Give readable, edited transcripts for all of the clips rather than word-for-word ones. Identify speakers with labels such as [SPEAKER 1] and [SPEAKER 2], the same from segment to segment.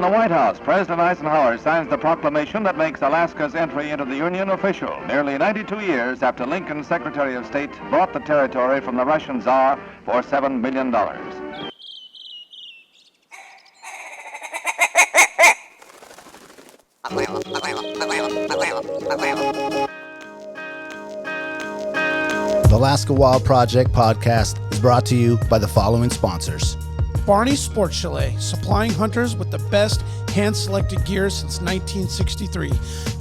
[SPEAKER 1] the White House, President Eisenhower signs the proclamation that makes Alaska's entry into the Union official, nearly 92 years after Lincoln's Secretary of State bought the territory from the Russian Tsar for $7 million.
[SPEAKER 2] The Alaska Wild Project podcast is brought to you by the following sponsors.
[SPEAKER 3] Barney's Sports Chalet, supplying hunters with the best hand-selected gear since 1963.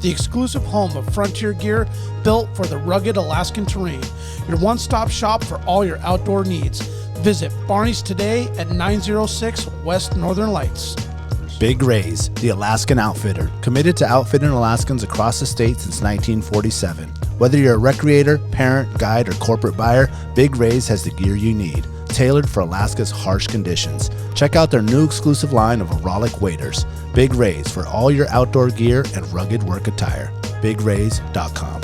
[SPEAKER 3] The exclusive home of frontier gear built for the rugged Alaskan terrain. Your one-stop shop for all your outdoor needs. Visit Barney's today at 906 West Northern Lights.
[SPEAKER 2] Big Rays, the Alaskan outfitter, committed to outfitting Alaskans across the state since 1947. Whether you're a recreator, parent, guide, or corporate buyer, Big Rays has the gear you need, tailored for Alaska's harsh conditions. Check out their new exclusive line of aerolic waders. Big Rays for all your outdoor gear and rugged work attire. BigRays.com.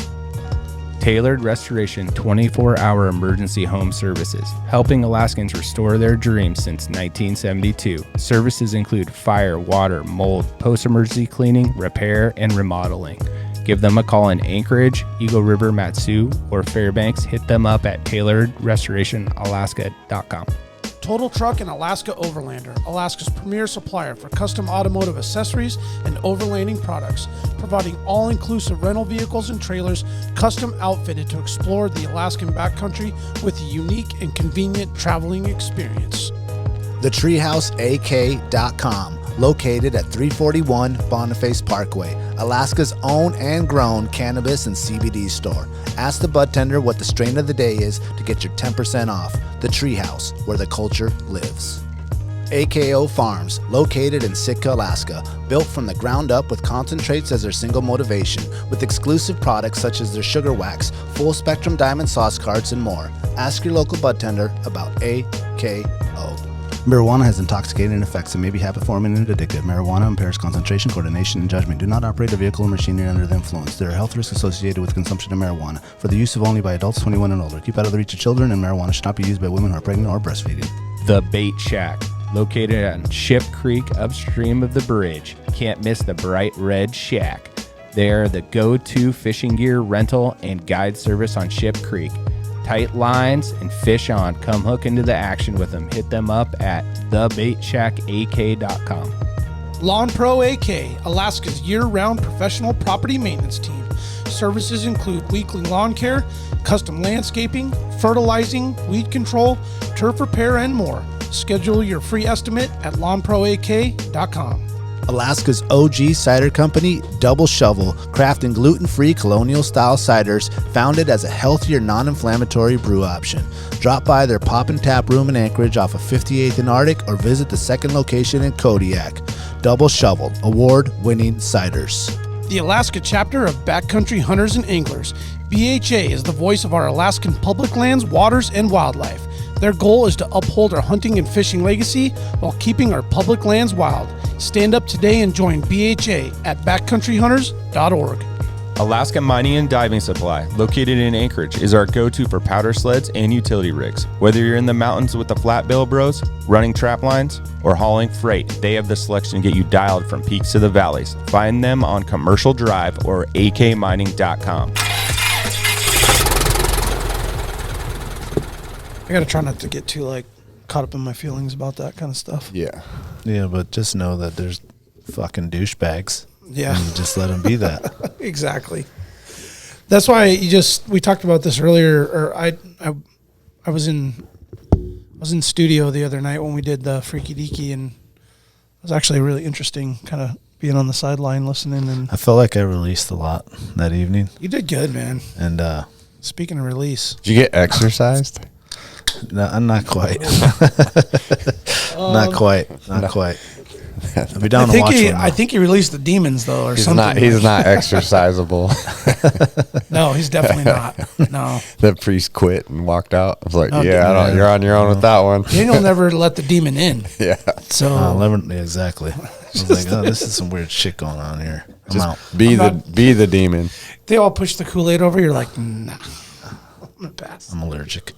[SPEAKER 4] Tailored Restoration 24-hour emergency home services, helping Alaskans restore their dreams since 1972. Services include fire, water, mold, post-emergency cleaning, repair, and remodeling. Give them a call in Anchorage, Eagle River, Matsu, or Fairbanks. Hit them up at tailoredrestorationalaska.com.
[SPEAKER 3] Total Truck and Alaska Overlander, Alaska's premier supplier for custom automotive accessories and overlanding products, providing all-inclusive rental vehicles and trailers custom outfitted to explore the Alaskan backcountry with a unique and convenient traveling experience.
[SPEAKER 2] TheTreehouseAK.com, located at 341 Boniface Parkway, Alaska's own and grown cannabis and CBD store. Ask the bud tender what the strain of the day is to get your 10% off. The Treehouse, where the culture lives. AKO Farms, located in Sitka, Alaska, built from the ground up with concentrates as their single motivation, with exclusive products such as their sugar wax, full spectrum diamond sauce cards, and more. Ask your local bud tender about AKO. Marijuana has intoxicating effects and may be habit-forming and addictive. Marijuana impairs concentration, coordination, and judgment. Do not operate a vehicle or machinery under the influence. There are health risks associated with consumption of marijuana. For the use of only by adults 21 and older. Keep out of the reach of children, and marijuana should not be used by women who are pregnant or breastfeeding.
[SPEAKER 4] The Bait Shack, located on Ship Creek upstream of the bridge. Can't miss the bright red shack. They are the go-to fishing gear rental and guide service on Ship Creek. Tight lines and fish on. Come hook into the action with them. Hit them up at thebaitshackak.com.
[SPEAKER 3] Lawn Pro AK, Alaska's year-round professional property maintenance team. Services include weekly lawn care, custom landscaping, fertilizing, weed control, turf repair, and more. Schedule your free estimate at lawnproak.com.
[SPEAKER 2] Alaska's OG cider company, Double Shovel, crafting gluten-free colonial-style ciders founded as a healthier, non-inflammatory brew option. Drop by their Pop and Tap room in Anchorage off of 58th and Arctic or visit the second location in Kodiak. Double Shovel, award-winning ciders.
[SPEAKER 3] The Alaska chapter of Backcountry Hunters and Anglers. BHA is the voice of our Alaskan public lands, waters, and wildlife. Their goal is to uphold our hunting and fishing legacy while keeping our public lands wild. Stand up today and join BHA at backcountryhunters.org.
[SPEAKER 5] Alaska Mining and Diving Supply, located in Anchorage, is our go-to for powder sleds and utility rigs. Whether you're in the mountains with the flat bill bros, running trap lines, or hauling freight, they have the selection to get you dialed from peaks to the valleys. Find them on Commercial Drive or akmining.com.
[SPEAKER 3] I gotta try not to get too caught up in my feelings about that kind of stuff.
[SPEAKER 6] Yeah.
[SPEAKER 2] Yeah, but just know that there's fucking douchebags.
[SPEAKER 3] Yeah.
[SPEAKER 2] And you just let them be that.
[SPEAKER 3] Exactly. That's why we talked about this earlier, or I was in studio the other night when we did the Freaky Deaky, and it was actually really interesting kind of being on the sideline listening. And
[SPEAKER 2] I felt like I released a lot that evening.
[SPEAKER 3] You did good, man.
[SPEAKER 2] And
[SPEAKER 3] speaking of release.
[SPEAKER 6] Did you get exercised?
[SPEAKER 2] No, I'm not quite. Not quite. I'll be down to watch one.
[SPEAKER 3] I think he released the demons though, or something.
[SPEAKER 6] He's not exercisable.
[SPEAKER 3] No, he's definitely not. No.
[SPEAKER 6] The priest quit and walked out. I was like,
[SPEAKER 3] No,
[SPEAKER 6] you're on your own with that one.
[SPEAKER 3] Daniel never let the demon in.
[SPEAKER 6] Yeah.
[SPEAKER 3] So
[SPEAKER 2] exactly. I was like, oh, this is some weird shit going on here. I'm out.
[SPEAKER 6] Be the demon.
[SPEAKER 3] They all push the Kool-Aid over. You're like, nah. I'm gonna pass.
[SPEAKER 2] I'm allergic.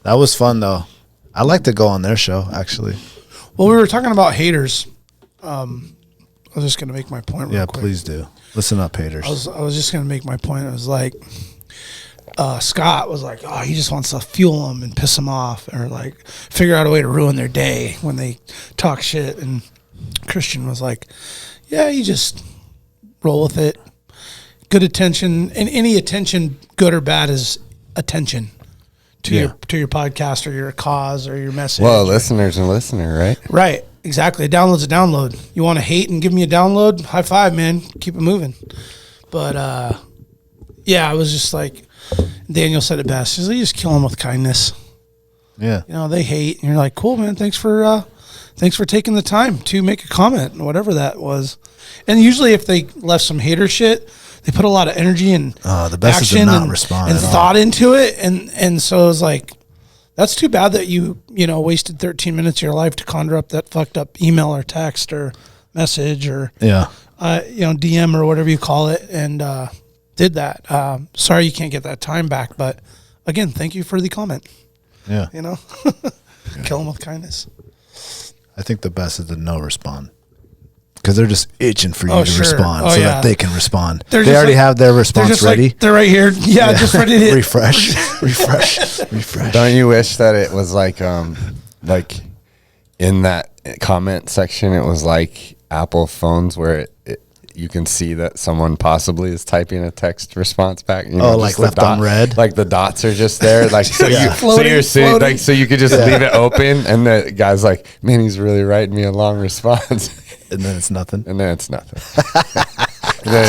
[SPEAKER 2] That was fun though. I like to go on their show actually.
[SPEAKER 3] Well, we were talking about haters. I was just going to make my point real quick.
[SPEAKER 2] Please do. Listen up, haters.
[SPEAKER 3] I was just going to make my point. It was like, Scott was like, oh, he just wants to fuel them and piss them off, or like figure out a way to ruin their day when they talk shit. And Christian was like, yeah, you just roll with it. Good attention, and any attention, good or bad, is attention to your podcast or your cause or your message.
[SPEAKER 6] Well, a listener's a listener, right?
[SPEAKER 3] Right. Exactly. A download's a download. You want to hate and give me a download? High five, man. Keep it moving. But, I was just like, Daniel said it best. He's like, you just kill them with kindness.
[SPEAKER 2] Yeah.
[SPEAKER 3] You know, they hate, and you're like, cool, man. Thanks for taking the time to make a comment, whatever that was. And usually if they left some hater shit, they put a lot of energy and
[SPEAKER 2] the best
[SPEAKER 3] action
[SPEAKER 2] is to not respond
[SPEAKER 3] and
[SPEAKER 2] at all.
[SPEAKER 3] thought into it. And so it was like, that's too bad that you wasted 13 minutes of your life to conjure up that fucked up email or text or message or, DM or whatever you call it, and did that. Sorry you can't get that time back. But again, thank you for the comment.
[SPEAKER 2] Yeah.
[SPEAKER 3] Kill them with kindness.
[SPEAKER 2] I think the best is to no respond. Because they're just itching for you to respond that they can respond. They already have their response ready.
[SPEAKER 3] They're right here. Yeah, just ready to hit.
[SPEAKER 2] Refresh.
[SPEAKER 6] Don't you wish that it was like in that comment section, it was like Apple phones where you can see that someone possibly is typing a text response back.
[SPEAKER 2] Like left on red.
[SPEAKER 6] Like the dots are just there. Like so
[SPEAKER 3] Floating.
[SPEAKER 6] so you could just leave it open, and the guy's like, man, he's really writing me a long response.
[SPEAKER 2] And then it's nothing.
[SPEAKER 6] And then it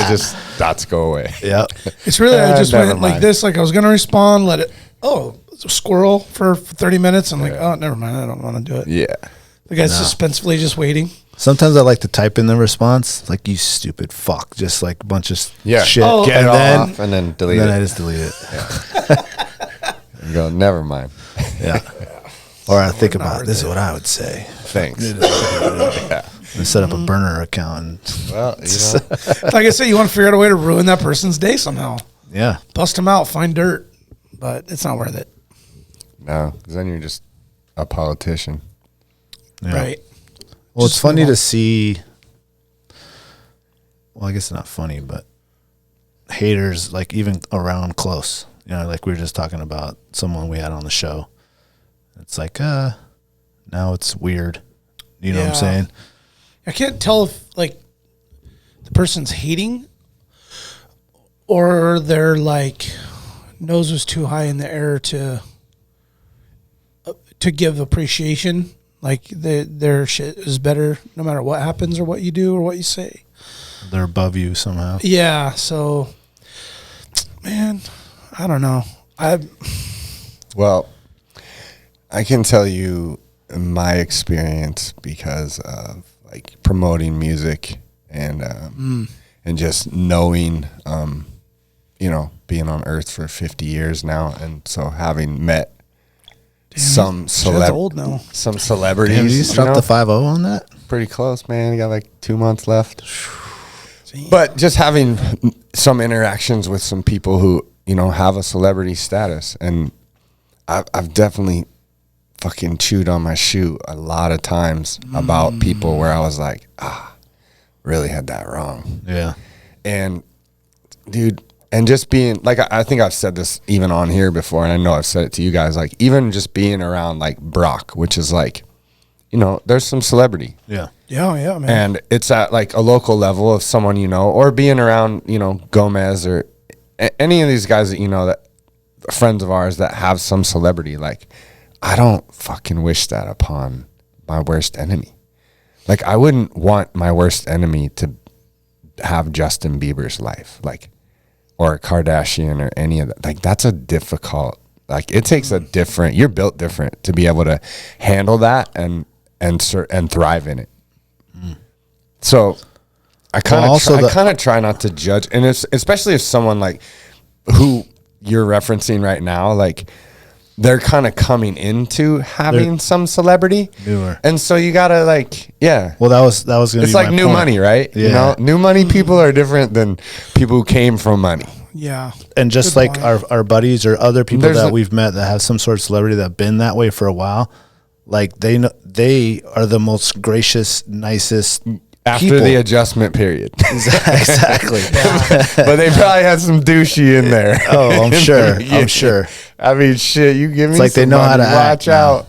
[SPEAKER 6] just dots go away.
[SPEAKER 2] Yeah.
[SPEAKER 3] It's really, I just went like
[SPEAKER 6] mind.
[SPEAKER 3] this, like I was going to respond, it's a squirrel for 30 minutes. I'm like, oh, never mind. I don't want to do it.
[SPEAKER 6] Yeah.
[SPEAKER 3] The guy's suspensefully just waiting.
[SPEAKER 2] Sometimes I like to type in the response, like, you stupid fuck. Just like a bunch of shit.
[SPEAKER 3] Oh,
[SPEAKER 6] Get it off and then delete it.
[SPEAKER 2] And then I just delete it.
[SPEAKER 6] Yeah. You go, never mind.
[SPEAKER 2] Yeah. Or I think about, this is what I would say.
[SPEAKER 6] Thanks.
[SPEAKER 2] Yeah. And set up a burner account. And
[SPEAKER 6] well,
[SPEAKER 3] Like I said, you want to figure out a way to ruin that person's day somehow.
[SPEAKER 2] Yeah.
[SPEAKER 3] Bust them out, find dirt. But it's not worth it.
[SPEAKER 6] No, because then you're just a politician.
[SPEAKER 2] Yeah.
[SPEAKER 3] Right.
[SPEAKER 2] Well, it's funny to see. Well, I guess it's not funny, but haters, like even around close. Like we were just talking about someone we had on the show. It's like, now it's weird. You know what I'm saying?
[SPEAKER 3] I can't tell if like the person's hating or they're like nose was too high in the air to give appreciation. Like their shit is better no matter what happens or what you do or what you say.
[SPEAKER 2] They're above you somehow.
[SPEAKER 3] Yeah. So, man, I don't know.
[SPEAKER 6] Well, I can tell you my experience because of like promoting music and just knowing, being on Earth for 50 years now, and so having met some
[SPEAKER 3] old now.
[SPEAKER 6] some celebrities.
[SPEAKER 2] Damn, you just dropped the 5-0 on that?
[SPEAKER 6] Pretty close, man. You got like 2 months left. But just having some interactions with some people who, have a celebrity status, and I've definitely fucking chewed on my shoe a lot of times about people where I was like, really had that wrong.
[SPEAKER 2] Yeah.
[SPEAKER 6] And dude, and just being like, I think I've said this even on here before, and I know I've said it to you guys, like even just being around like Brock, which is like, there's some celebrity.
[SPEAKER 2] Yeah.
[SPEAKER 3] Yeah, man.
[SPEAKER 6] And it's at like a local level of someone, or being around, Gomez or any of these guys that, that friends of ours that have some celebrity. Like, I don't fucking wish that upon my worst enemy. Like, I wouldn't want my worst enemy to have Justin Bieber's life, like, or a Kardashian or any of that. Like, that's a difficult, like, it takes a different, you're built different to be able to handle that and thrive in it. So I kind of try not to judge, and especially if someone like who you're referencing right now, like they're kind of coming into having some celebrity,
[SPEAKER 2] newer,
[SPEAKER 6] and so you gotta like, yeah.
[SPEAKER 2] Well, that was gonna.
[SPEAKER 6] It's
[SPEAKER 2] be
[SPEAKER 6] like
[SPEAKER 2] my
[SPEAKER 6] new
[SPEAKER 2] point.
[SPEAKER 6] money, right?
[SPEAKER 2] Yeah.
[SPEAKER 6] New money people are different than people who came from money.
[SPEAKER 3] Yeah.
[SPEAKER 2] And just
[SPEAKER 3] Good
[SPEAKER 2] like
[SPEAKER 3] point.
[SPEAKER 2] our buddies or other people
[SPEAKER 6] There's
[SPEAKER 2] that
[SPEAKER 6] like,
[SPEAKER 2] we've met that have some sort of celebrity that have been that way for a while, like they know they are the most gracious, nicest
[SPEAKER 6] After
[SPEAKER 2] people.
[SPEAKER 6] the adjustment period.
[SPEAKER 2] Exactly.
[SPEAKER 6] But they probably had some douchey in there.
[SPEAKER 2] Oh, I'm sure. I'm sure.
[SPEAKER 6] I mean, shit, you give me
[SPEAKER 2] like they know how to
[SPEAKER 6] watch
[SPEAKER 2] act
[SPEAKER 6] out.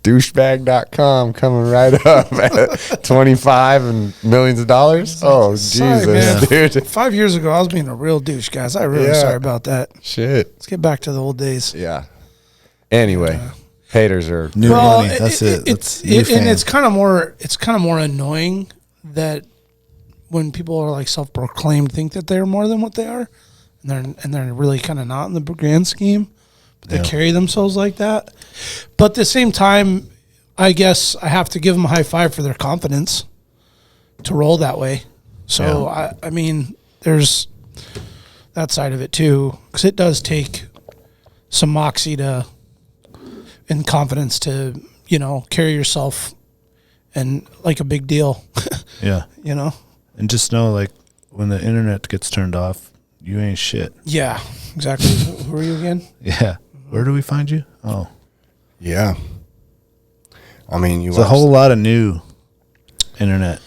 [SPEAKER 6] Douchebag.com coming right up at 25 and millions of dollars. Oh,
[SPEAKER 3] Sorry,
[SPEAKER 6] Jesus,
[SPEAKER 3] man.
[SPEAKER 6] dude.
[SPEAKER 3] 5 years ago, I was being a real douche, guys. I'm really sorry about that.
[SPEAKER 6] Shit.
[SPEAKER 3] Let's get back to the old days.
[SPEAKER 6] Yeah. Anyway, haters are
[SPEAKER 2] New money. That's it. That's new
[SPEAKER 3] And
[SPEAKER 2] fans.
[SPEAKER 3] it's kind of more annoying that when people are like self-proclaimed think that they're more than what they are, and they're really kind of not in the grand scheme. But they carry themselves like that. But at the same time, I guess I have to give them a high five for their confidence to roll that way. So, I mean, there's that side of it too, because it does take some moxie and confidence to, carry yourself and like a big deal.
[SPEAKER 2] Yeah. And just know, like, when the internet gets turned off, you ain't shit.
[SPEAKER 3] Yeah, exactly. Who are you again?
[SPEAKER 2] Yeah. Where do we find you? Oh.
[SPEAKER 6] Yeah. I mean,
[SPEAKER 2] There's a whole lot of new internet,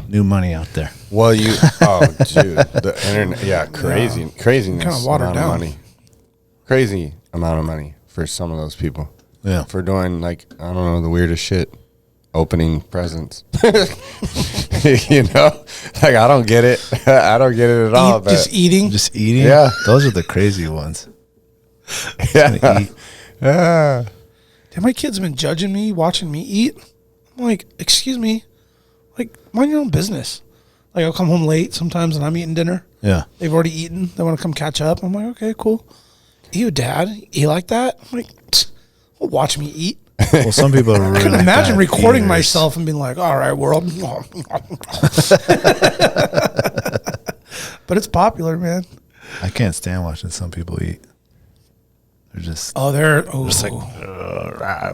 [SPEAKER 2] new money out there.
[SPEAKER 6] Well, dude, the internet, craziness
[SPEAKER 3] Kinda watered
[SPEAKER 6] amount
[SPEAKER 3] down.
[SPEAKER 6] of money. Crazy amount of money for some of those people.
[SPEAKER 2] Yeah.
[SPEAKER 6] For doing, like, I don't know, the weirdest shit. Opening presents. Like, I don't get it. I don't get it at all. But
[SPEAKER 3] Just eating.
[SPEAKER 2] Just eating?
[SPEAKER 6] Yeah.
[SPEAKER 2] Those are the crazy ones.
[SPEAKER 6] yeah. Yeah.
[SPEAKER 3] Damn, my kids have been judging me, watching me eat. I'm like, excuse me, like, mind your own business. Like, I'll come home late sometimes and I'm eating dinner.
[SPEAKER 2] Yeah.
[SPEAKER 3] They've already eaten. They want to come catch up. I'm like, okay, cool. You, Dad, eat like that? I'm like, watch me eat.
[SPEAKER 2] Well, some people are really
[SPEAKER 3] I couldn't imagine
[SPEAKER 2] bad
[SPEAKER 3] recording
[SPEAKER 2] eaters.
[SPEAKER 3] myself and being like, all right, world. But it's popular, man.
[SPEAKER 2] I can't stand watching some people eat. They're just,
[SPEAKER 3] Just
[SPEAKER 2] like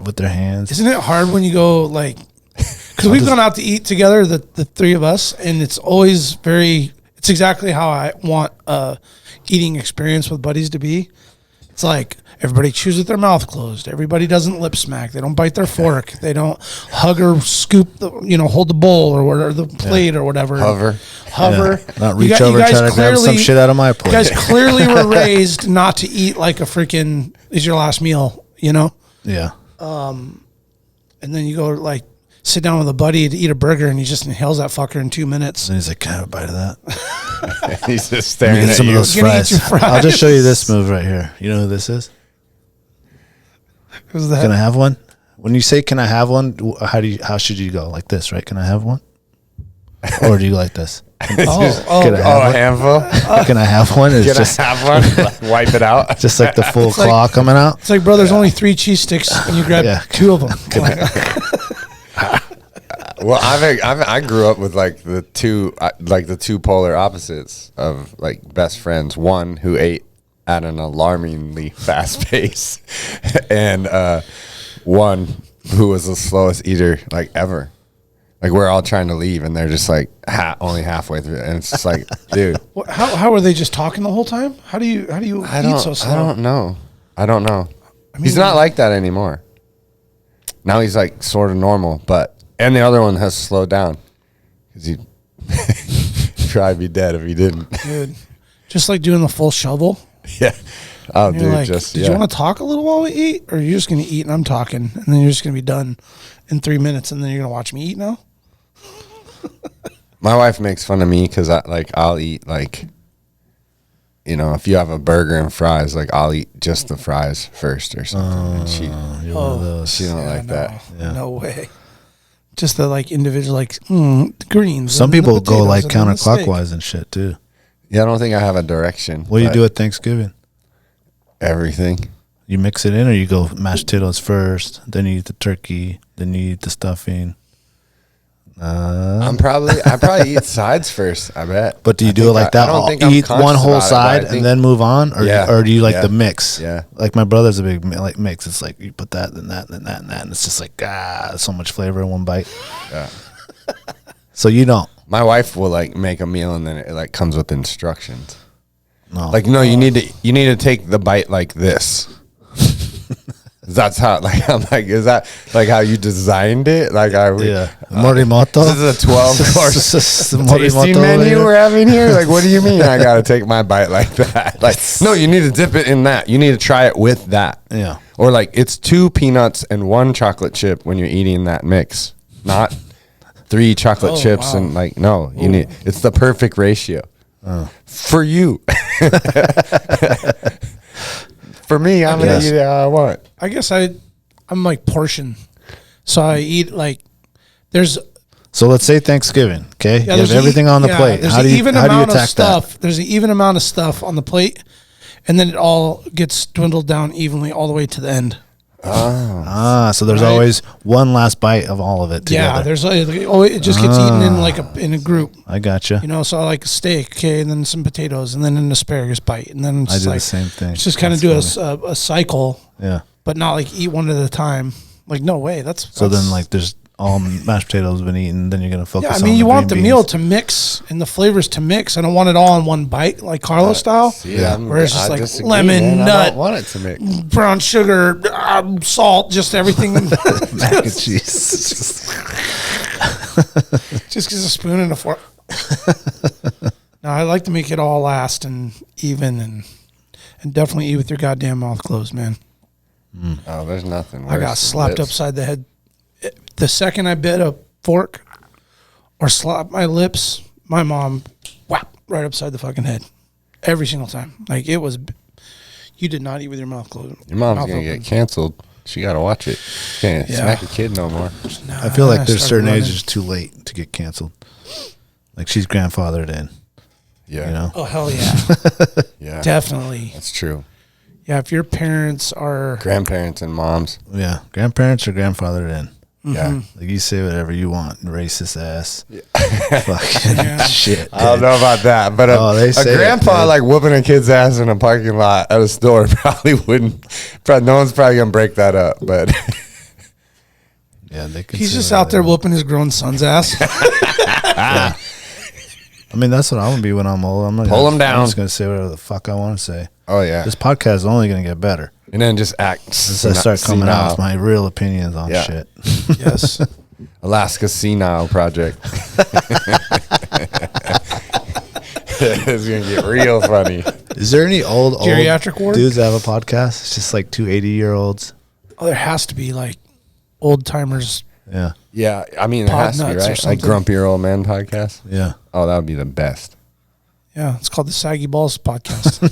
[SPEAKER 2] with their hands.
[SPEAKER 3] Isn't it hard when you go like, because we've gone out to eat together, the three of us, and it's always it's exactly how I want a eating experience with buddies to be. It's like everybody chews with their mouth closed. Everybody doesn't lip smack. They don't bite their fork. They don't hug or scoop hold the bowl or the plate or whatever.
[SPEAKER 6] Hover.
[SPEAKER 2] Yeah. Not reach over and try to grab some shit out of my plate.
[SPEAKER 3] You guys clearly were raised not to eat like a freaking is your last meal,
[SPEAKER 2] Yeah.
[SPEAKER 3] And then you go like sit down with a buddy to eat a burger and he just inhales that fucker in 2 minutes.
[SPEAKER 2] And he's like, can I have a bite of that?
[SPEAKER 6] He's just staring
[SPEAKER 2] Get
[SPEAKER 6] at
[SPEAKER 2] some
[SPEAKER 6] you.
[SPEAKER 2] of those
[SPEAKER 3] Gonna eat
[SPEAKER 2] fries.
[SPEAKER 3] your fries.
[SPEAKER 2] I'll just show you this move right here. You know who this is?
[SPEAKER 3] Who's that?
[SPEAKER 2] Can I have one? When you say "Can I have one?" how should you go? Like this, right? Can I have one? Or do you like this? Can I
[SPEAKER 6] A
[SPEAKER 2] have
[SPEAKER 6] handful.
[SPEAKER 2] one? Can I have one? It's
[SPEAKER 6] Can
[SPEAKER 2] just
[SPEAKER 6] I have one? Like, wipe it out.
[SPEAKER 2] just like the full
[SPEAKER 3] like-
[SPEAKER 2] claw coming out.
[SPEAKER 3] It's like, bro, there's only 3 cheese sticks and you grab
[SPEAKER 2] Yeah.
[SPEAKER 3] 2 of them.
[SPEAKER 6] Well, I grew up with like the two polar opposites of like best friends. One who ate at an alarmingly fast pace, and one who was the slowest eater like ever. Like we're all trying to leave, and they're just like only halfway through, and it's just like, dude,
[SPEAKER 3] How are they just talking the whole time? How do you eat so slow?
[SPEAKER 6] I don't know. He's not like that anymore. Now he's like sort of normal, and the other one has slowed down because he'd probably be dead if he didn't.
[SPEAKER 3] Dude, just like doing the full shovel.
[SPEAKER 6] Yeah. Oh,
[SPEAKER 3] You're
[SPEAKER 6] dude,
[SPEAKER 3] like,
[SPEAKER 6] just
[SPEAKER 3] did you want to talk a little while we eat, or are you just going to eat and I'm talking, and then you're just going to be done in 3 minutes, and then you're going to watch me eat now?
[SPEAKER 6] My wife makes fun of me because I'll eat like, if you have a burger and fries, like I'll eat just the fries first or something. And she don't like that.
[SPEAKER 2] Yeah.
[SPEAKER 3] No way. Just the like individual the greens.
[SPEAKER 2] Some
[SPEAKER 3] and the
[SPEAKER 2] people go
[SPEAKER 3] potatoes
[SPEAKER 2] like
[SPEAKER 3] and then the steak.
[SPEAKER 2] counterclockwise and shit too.
[SPEAKER 6] Yeah, I don't think I have a direction.
[SPEAKER 2] What do you
[SPEAKER 6] but
[SPEAKER 2] do at Thanksgiving?
[SPEAKER 6] Everything.
[SPEAKER 2] You mix it in, or you go mashed potatoes first, then you eat the turkey, then you eat the stuffing.
[SPEAKER 6] I probably eat sides first, I bet.
[SPEAKER 2] But do you do it like that?
[SPEAKER 6] I don't think I'm
[SPEAKER 2] eat
[SPEAKER 6] conscious
[SPEAKER 2] one whole
[SPEAKER 6] about it, but
[SPEAKER 2] side
[SPEAKER 6] I think-
[SPEAKER 2] and then move on, or do you like the mix?
[SPEAKER 6] Yeah.
[SPEAKER 2] Like my brother's a big mix. It's like you put that, then that, then that, and that, and it's just like so much flavor in one bite.
[SPEAKER 6] Yeah.
[SPEAKER 2] So you don't.
[SPEAKER 6] My wife will like make a meal and then it like comes with instructions.
[SPEAKER 2] No.
[SPEAKER 6] Like, no, you need to take the bite like this. That's how, like, I'm like, is that like how you designed it? Like,
[SPEAKER 2] Morimoto.
[SPEAKER 6] This is a 12-course tasting
[SPEAKER 2] Morimoto
[SPEAKER 6] menu we're having here. Like, what do you mean I gotta take my bite like that? Like, no, you need to dip it in that. You need to try it with that.
[SPEAKER 2] Yeah.
[SPEAKER 6] Or like, it's 2 peanuts and 1 chocolate chip when you're eating that mix, not 3 chocolate chips and like, no, you need. It's the perfect ratio for you. For me, I'm gonna eat it how I want.
[SPEAKER 3] I guess I'm like portion, so I eat like there's.
[SPEAKER 2] So let's say Thanksgiving, okay?
[SPEAKER 3] Yeah,
[SPEAKER 2] you have everything on the plate.
[SPEAKER 3] There's
[SPEAKER 2] How do you attack
[SPEAKER 3] stuff.
[SPEAKER 2] that?
[SPEAKER 3] There's an even amount of stuff on the plate, and then it all gets dwindled down evenly all the way to the end.
[SPEAKER 2] So there's always one last bite of all of it together.
[SPEAKER 3] Yeah, there's it just gets eaten in like in a group.
[SPEAKER 2] I gotcha.
[SPEAKER 3] You know, so I like a steak, okay, and then some potatoes, and then an asparagus bite, and then
[SPEAKER 2] I do the same thing.
[SPEAKER 3] It's just kind of do a cycle,
[SPEAKER 2] Yeah.
[SPEAKER 3] but not like eat one at a time. Like no way, that's
[SPEAKER 2] So then like there's all mashed potatoes been eaten, then you're gonna focus.
[SPEAKER 3] Yeah, I
[SPEAKER 2] on
[SPEAKER 3] mean, you want the
[SPEAKER 2] green
[SPEAKER 3] meal
[SPEAKER 2] beans.
[SPEAKER 3] to mix and the flavors to mix. I don't want it all in one bite, like Carlos style. Where it's just like lemon, nut,
[SPEAKER 6] I don't want it to mix.
[SPEAKER 3] brown sugar, salt, just everything.
[SPEAKER 2] Mac and cheese.
[SPEAKER 3] Just gives a spoon and a fork. No, I like to make it all last and even, and definitely eat with your goddamn mouth closed, man.
[SPEAKER 6] Oh, there's nothing worse.
[SPEAKER 3] I got slapped upside the head. The second I bit a fork or slapped my lips, my mom whap right upside the fucking head. Every single time. Like it was, you did not eat with your mouth closed.
[SPEAKER 6] Your mom's going to get canceled. She got to watch it. Can't smack a kid no more.
[SPEAKER 2] I feel like there's certain ages too late to get canceled. Like she's grandfathered in.
[SPEAKER 6] Yeah.
[SPEAKER 2] You know?
[SPEAKER 3] Oh, hell yeah.
[SPEAKER 6] Yeah.
[SPEAKER 3] Definitely.
[SPEAKER 6] That's true.
[SPEAKER 3] Yeah, if your parents are...
[SPEAKER 6] Grandparents and moms.
[SPEAKER 2] Yeah. Grandparents are grandfathered in.
[SPEAKER 6] Yeah.
[SPEAKER 2] Like you say whatever you want, racist ass. Yeah. Fucking shit.
[SPEAKER 6] I don't know about that, but a grandpa like whooping a kid's ass in a parking lot at a store probably wouldn't. No one's probably gonna break that up, but
[SPEAKER 2] yeah, they can.
[SPEAKER 3] He's just out there whooping his grown son's ass.
[SPEAKER 2] Yeah. I mean, that's what I'm gonna be when I'm old. I'm not
[SPEAKER 6] pull him down.
[SPEAKER 2] I'm just gonna say whatever the fuck I want to say.
[SPEAKER 6] Oh yeah,
[SPEAKER 2] this podcast is only gonna get better.
[SPEAKER 6] And then just act.
[SPEAKER 2] As I start coming out with my real opinions on shit.
[SPEAKER 3] Yes.
[SPEAKER 6] Alaska Senile Project. It's going to get real funny.
[SPEAKER 2] Is there any old
[SPEAKER 3] geriatric ward
[SPEAKER 2] dudes that have a podcast? It's just like 2 80-year-olds.
[SPEAKER 3] Oh, there has to be like old timers.
[SPEAKER 2] Yeah.
[SPEAKER 6] Yeah. I mean, there has to be, right? Like Grumpy Old Man podcast.
[SPEAKER 2] Yeah.
[SPEAKER 6] Oh, that would be the best.
[SPEAKER 3] Yeah. It's called the Saggy Balls Podcast.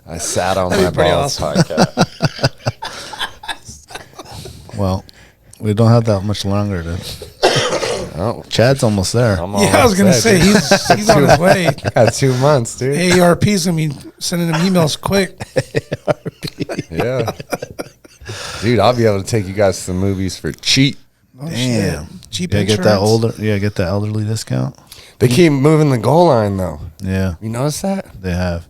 [SPEAKER 6] I sat on my balls podcast.
[SPEAKER 2] Well, we don't have that much longer to. Oh, Chad's almost there.
[SPEAKER 3] I was gonna say he's on his way.
[SPEAKER 6] I got 2 months, dude.
[SPEAKER 3] AARP's gonna be sending him emails quick.
[SPEAKER 6] Yeah, dude, I'll be able to take you guys to the movies for cheap.
[SPEAKER 3] Oh, damn, cheap.
[SPEAKER 2] Yeah, get that get that elderly discount.
[SPEAKER 6] They keep moving the goal line though.
[SPEAKER 2] Yeah,
[SPEAKER 6] you notice that?
[SPEAKER 2] They have.